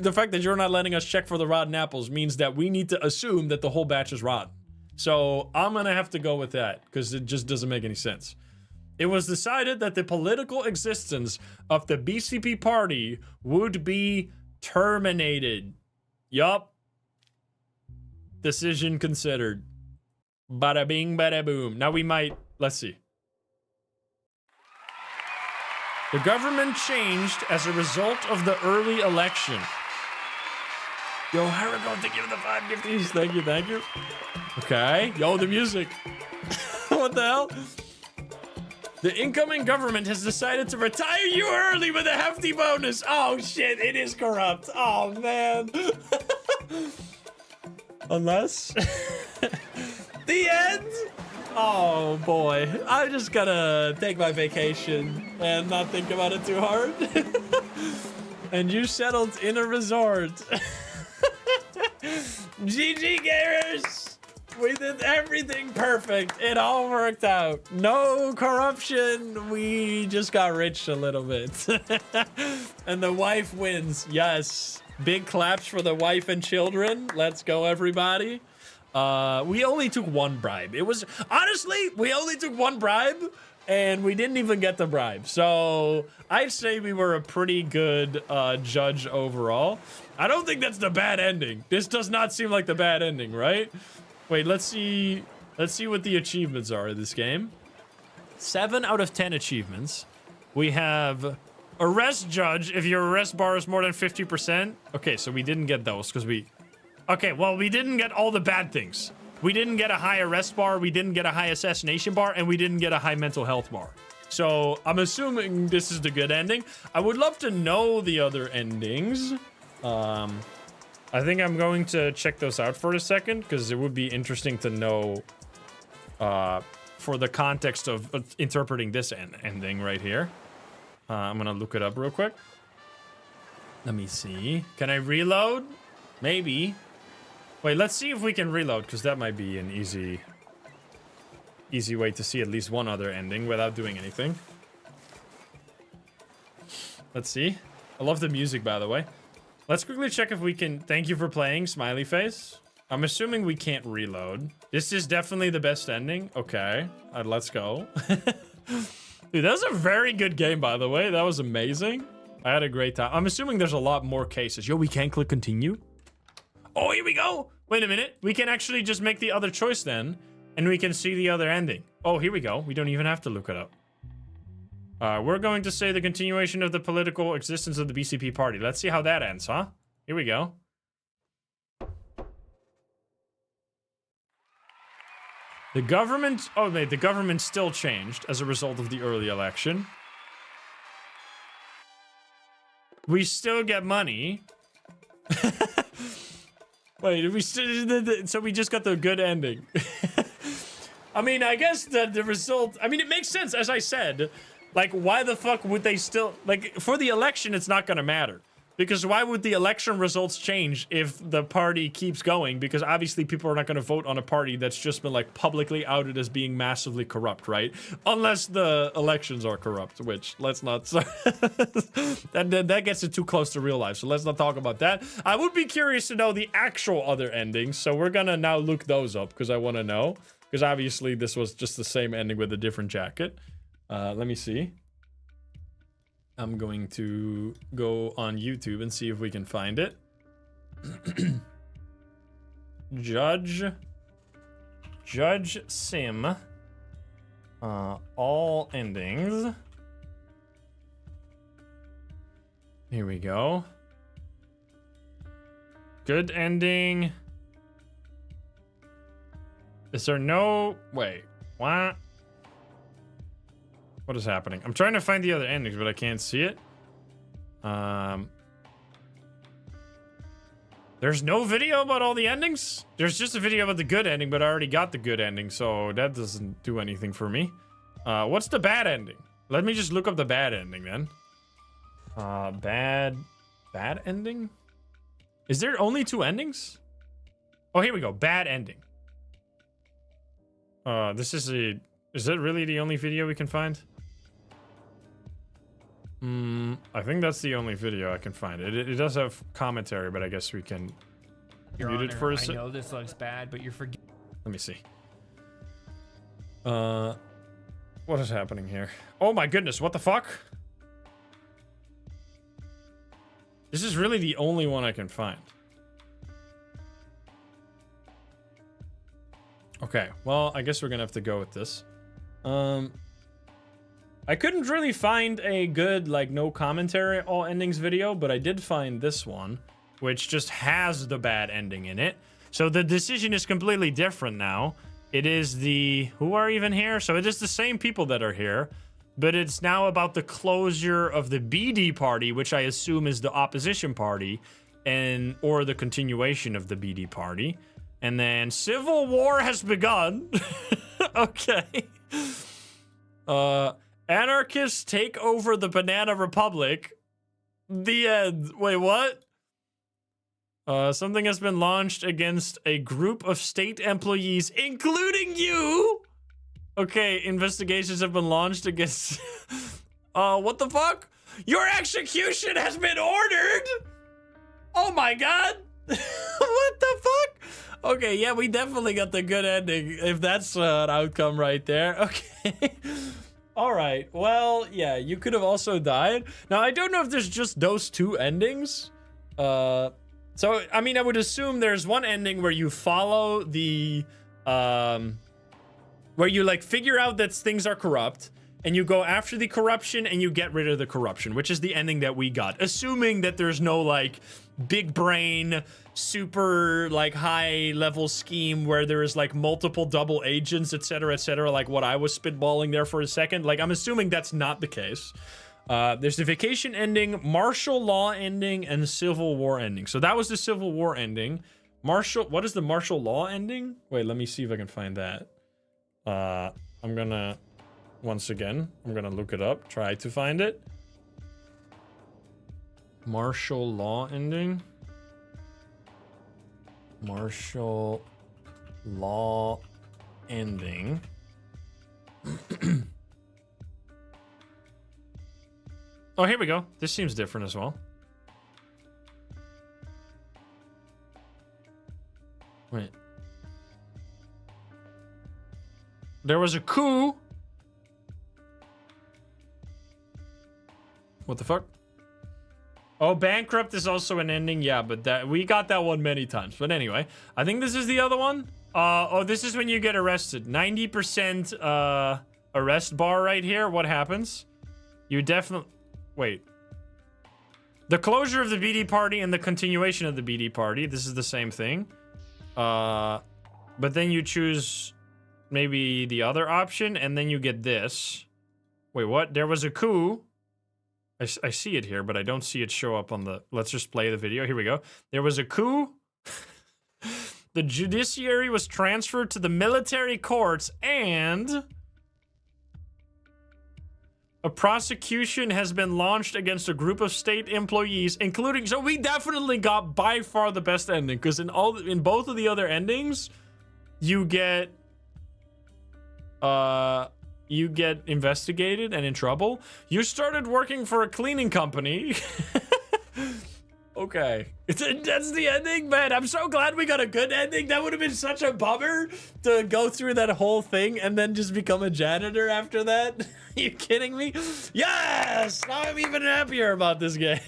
the fact that you're not letting us check for the rotten apples means that we need to assume that the whole batch is rotten. So I'm gonna have to go with that because it just doesn't make any sense. It was decided that the political existence of the BCP party would be terminated. Yup. Decision considered. Bada bing, bada boom. Now we might, let's see. The government changed as a result of the early election. Yo, Haragon, thank you for the 5 gifties. Thank you, thank you. Okay. Yo, the music. What the hell? The incoming government has decided to retire you early with a hefty bonus. Oh, shit. It is corrupt. Oh, man. Unless... the end? Oh boy, I'm just gonna take my vacation and not think about it too hard. And you settled in a resort. GG gamers! We did everything perfect. It all worked out. No corruption. We just got rich a little bit. And the wife wins. Yes. Big claps for the wife and children. Let's go, everybody. We only took one bribe. It was, honestly, we only took one bribe and we didn't even get the bribe. So I'd say we were a pretty good judge overall. I don't think that's the bad ending. This does not seem like the bad ending, right? Wait, let's see what the achievements are in this game. 7 out of 10 achievements. We have arrest judge if your arrest bar is more than 50%. Okay, so we didn't get those because we... Okay, well, we didn't get all the bad things. We didn't get a high arrest bar, we didn't get a high assassination bar, and we didn't get a high mental health bar. So I'm assuming this is the good ending. I would love to know the other endings. I think I'm going to check those out for a second because it would be interesting to know for the context of interpreting this ending right here. I'm gonna look it up real quick. Let me see. Can I reload? Maybe. Wait, let's see if we can reload because that might be an easy way to see at least one other ending without doing anything. Let's see. I love the music, by the way. Let's quickly check if we can... Thank you for playing, smiley face. I'm assuming we can't reload. This is definitely the best ending. Okay. Let's go. Dude, that was a very good game, by the way. That was amazing. I had a great time. I'm assuming there's a lot more cases. Yo, we can't click continue? Oh, here we go. Wait a minute. We can actually just make the other choice then. And we can see the other ending. Oh, here we go. We don't even have to look it up. We're going to say the continuation of the political existence of the BCP party. Let's see how that ends, huh? Here we go. The government... Oh, wait. The government still changed as a result of the early election. We still get money. Wait, we still... So we just got the good ending. I mean, I guess that the result... I mean, it makes sense, as I said... Like, why the fuck would they still... Like, for the election, it's not gonna matter. Because why would the election results change if the party keeps going? Because obviously people are not gonna vote on a party that's just been, like, publicly outed as being massively corrupt, right? Unless the elections are corrupt, which, let's not... that gets it too close to real life, so let's not talk about that. I would be curious to know the actual other endings, so we're gonna now look those up, because I want to know. Because obviously this was just the same ending with a different jacket. Let me see. I'm going to go on YouTube and see if we can find it. Judge Sim. All endings. Here we go. Good ending. Is there no... Wait. What? What is happening? I'm trying to find the other endings, but I can't see it. There's no video about all the endings? There's just a video about the good ending, but I already got the good ending, so that doesn't do anything for me. What's the bad ending? Let me just look up the bad ending, then. Bad ending? Is there only 2 endings? Oh, here we go. Bad ending. This is a... Is that really the only video we can find? I think that's the only video I can find. It does have commentary, but I guess we can mute it for a second. I know this looks bad, but you're forgetting. Let me see. What is happening here? Oh my goodness, what the fuck? This is really the only one I can find. Okay, well, I guess we're gonna have to go with this. I couldn't really find a good, like, no commentary all endings video, but I did find this one, which just has the bad ending in it. So the decision is completely different now. It is the... Who are even here? So it is the same people that are here, but it's now about the closure of the BD party, which I assume is the opposition party, or the continuation of the BD party. And then civil war has begun. Okay. Anarchists take over the Banana Republic. The end. Wait, what? Something has been launched against a group of state employees, including you. Okay, investigations have been launched against... what the fuck? Your execution has been ordered! Oh my god! What the fuck? Okay, yeah, we definitely got the good ending, if that's an outcome right there. Okay. Alright, well, yeah, you could have also died. Now, I don't know if there's just those two endings. So, I mean, I would assume there's one ending where you follow the... where you, like, figure out that things are corrupt, and you go after the corruption, and you get rid of the corruption, which is the ending that we got. Assuming that there's no, like, big brain, super, like, high-level scheme where there is, like, multiple double agents, etc., like what I was spitballing there for a second. Like, I'm assuming that's not the case. There's the vacation ending, martial law ending, and the Civil War ending. So that was the Civil War ending. What is the martial law ending? Wait, let me see if I can find that. I'm gonna, once again, I'm gonna look it up, try to find it. Martial law ending. Martial law ending. Oh, here we go. This seems different as well. Wait. There was a coup. What the fuck? Oh, bankrupt is also an ending. Yeah, but that we got that one many times. But anyway, I think this is the other one. Oh, this is when you get arrested. 90% arrest bar right here. What happens? You definitely... Wait. The closure of the BD party and the continuation of the BD party. This is the same thing. But then you choose... maybe the other option, and then you get this. Wait, what? There was a coup. I see it here, but I don't see it show up on the... Let's just play the video. Here we go. There was a coup. The judiciary was transferred to the military courts, and... a prosecution has been launched against a group of state employees, including... So we definitely got by far the best ending, because in both of the other endings, you get investigated and in trouble. You started working for a cleaning company. Okay. That's the ending, man. I'm so glad we got a good ending. That would have been such a bummer to go through that whole thing and then just become a janitor after that. Are you kidding me? Yes! Now I'm even happier about this game.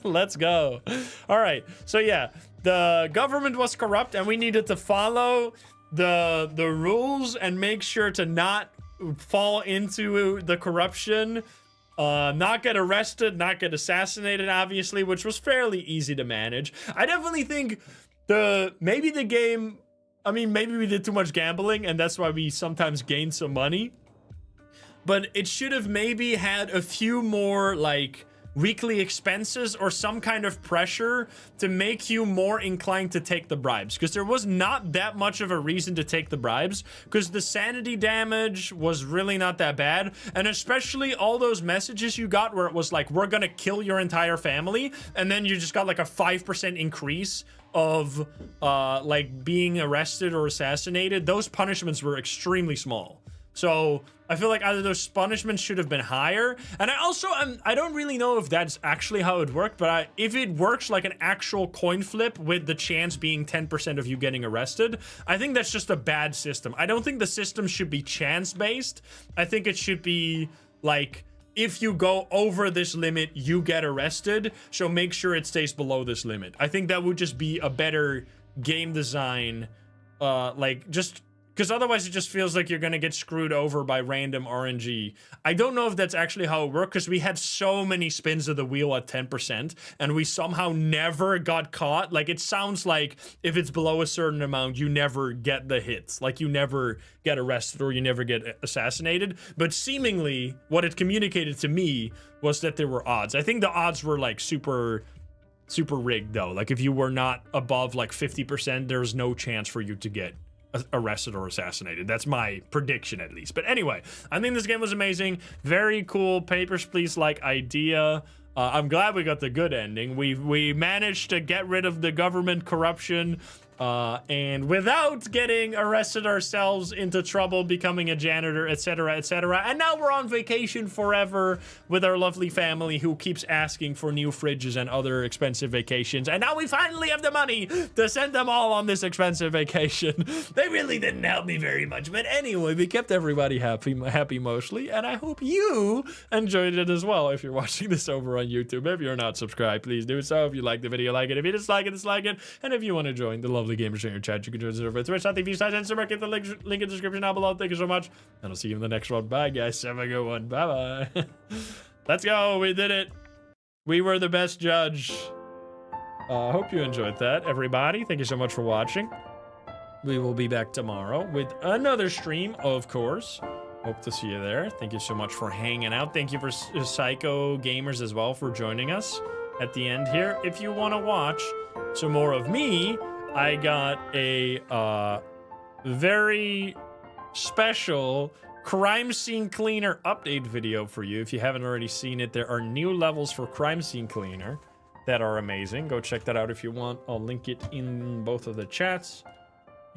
Let's go. All right. So yeah, the government was corrupt and we needed to follow the rules and make sure to not fall into the corruption, not get arrested, not get assassinated, obviously, which was fairly easy to manage. I definitely think maybe the game, I mean, maybe we did too much gambling and that's why we sometimes gained some money, but it should have maybe had a few more, like, weekly expenses or some kind of pressure to make you more inclined to take the bribes, because there was not that much of a reason to take the bribes, because the sanity damage was really not that bad, and especially all those messages you got where it was like, we're gonna kill your entire family, and then you just got like a 5% increase of like being arrested or assassinated. Those punishments were extremely small. So I feel like either those punishments should have been higher. And I also, I don't really know if that's actually how it worked, but if it works like an actual coin flip with the chance being 10% of you getting arrested, I think that's just a bad system. I don't think the system should be chance-based. I think it should be like, if you go over this limit, you get arrested. So make sure it stays below this limit. I think that would just be a better game design, like just... because otherwise it just feels like you're gonna get screwed over by random RNG. I don't know if that's actually how it worked, because we had so many spins of the wheel at 10%, and we somehow never got caught. Like, it sounds like if it's below a certain amount, you never get the hits. Like, you never get arrested or you never get assassinated. But seemingly, what it communicated to me was that there were odds. I think the odds were, like, super rigged, though. Like, if you were not above, like, 50%, there's no chance for you to get arrested or assassinated. That's my prediction, at least. But anyway, I think this game was amazing. Very cool Papers, Please-like idea. I'm glad we got the good ending. We managed to get rid of the government corruption, and without getting arrested ourselves, into trouble, becoming a janitor, etc., etc. And now we're on vacation forever with our lovely family who keeps asking for new fridges and other expensive vacations. And now we finally have the money to send them all on this expensive vacation. They really didn't help me very much. But anyway, we kept everybody happy mostly. And I hope you enjoyed it as well if you're watching this over on YouTube. If you're not subscribed, please do so. If you like the video, like it. If you dislike it, dislike it. And if you want to join the lovely gamers in your chat, you can join us over at twitch.tv/Instagram. Get the link in the description down below. Thank you so much. And I'll see you in the next one. Bye, guys. Have a good one. Bye-bye. Let's go. We did it. We were the best judge. Hope you enjoyed that, everybody. Thank you so much for watching. We will be back tomorrow with another stream, of course. Hope to see you there. Thank you so much for hanging out. Thank you for Psycho Gamers as well for joining us at the end here. If you want to watch some more of me, I got a very special crime scene cleaner update video for you. If you haven't already seen it, there are new levels for crime scene cleaner that are amazing. Go check that out if you want. I'll link it in both of the chats.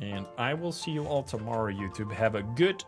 And I will see you all tomorrow, YouTube. Have a good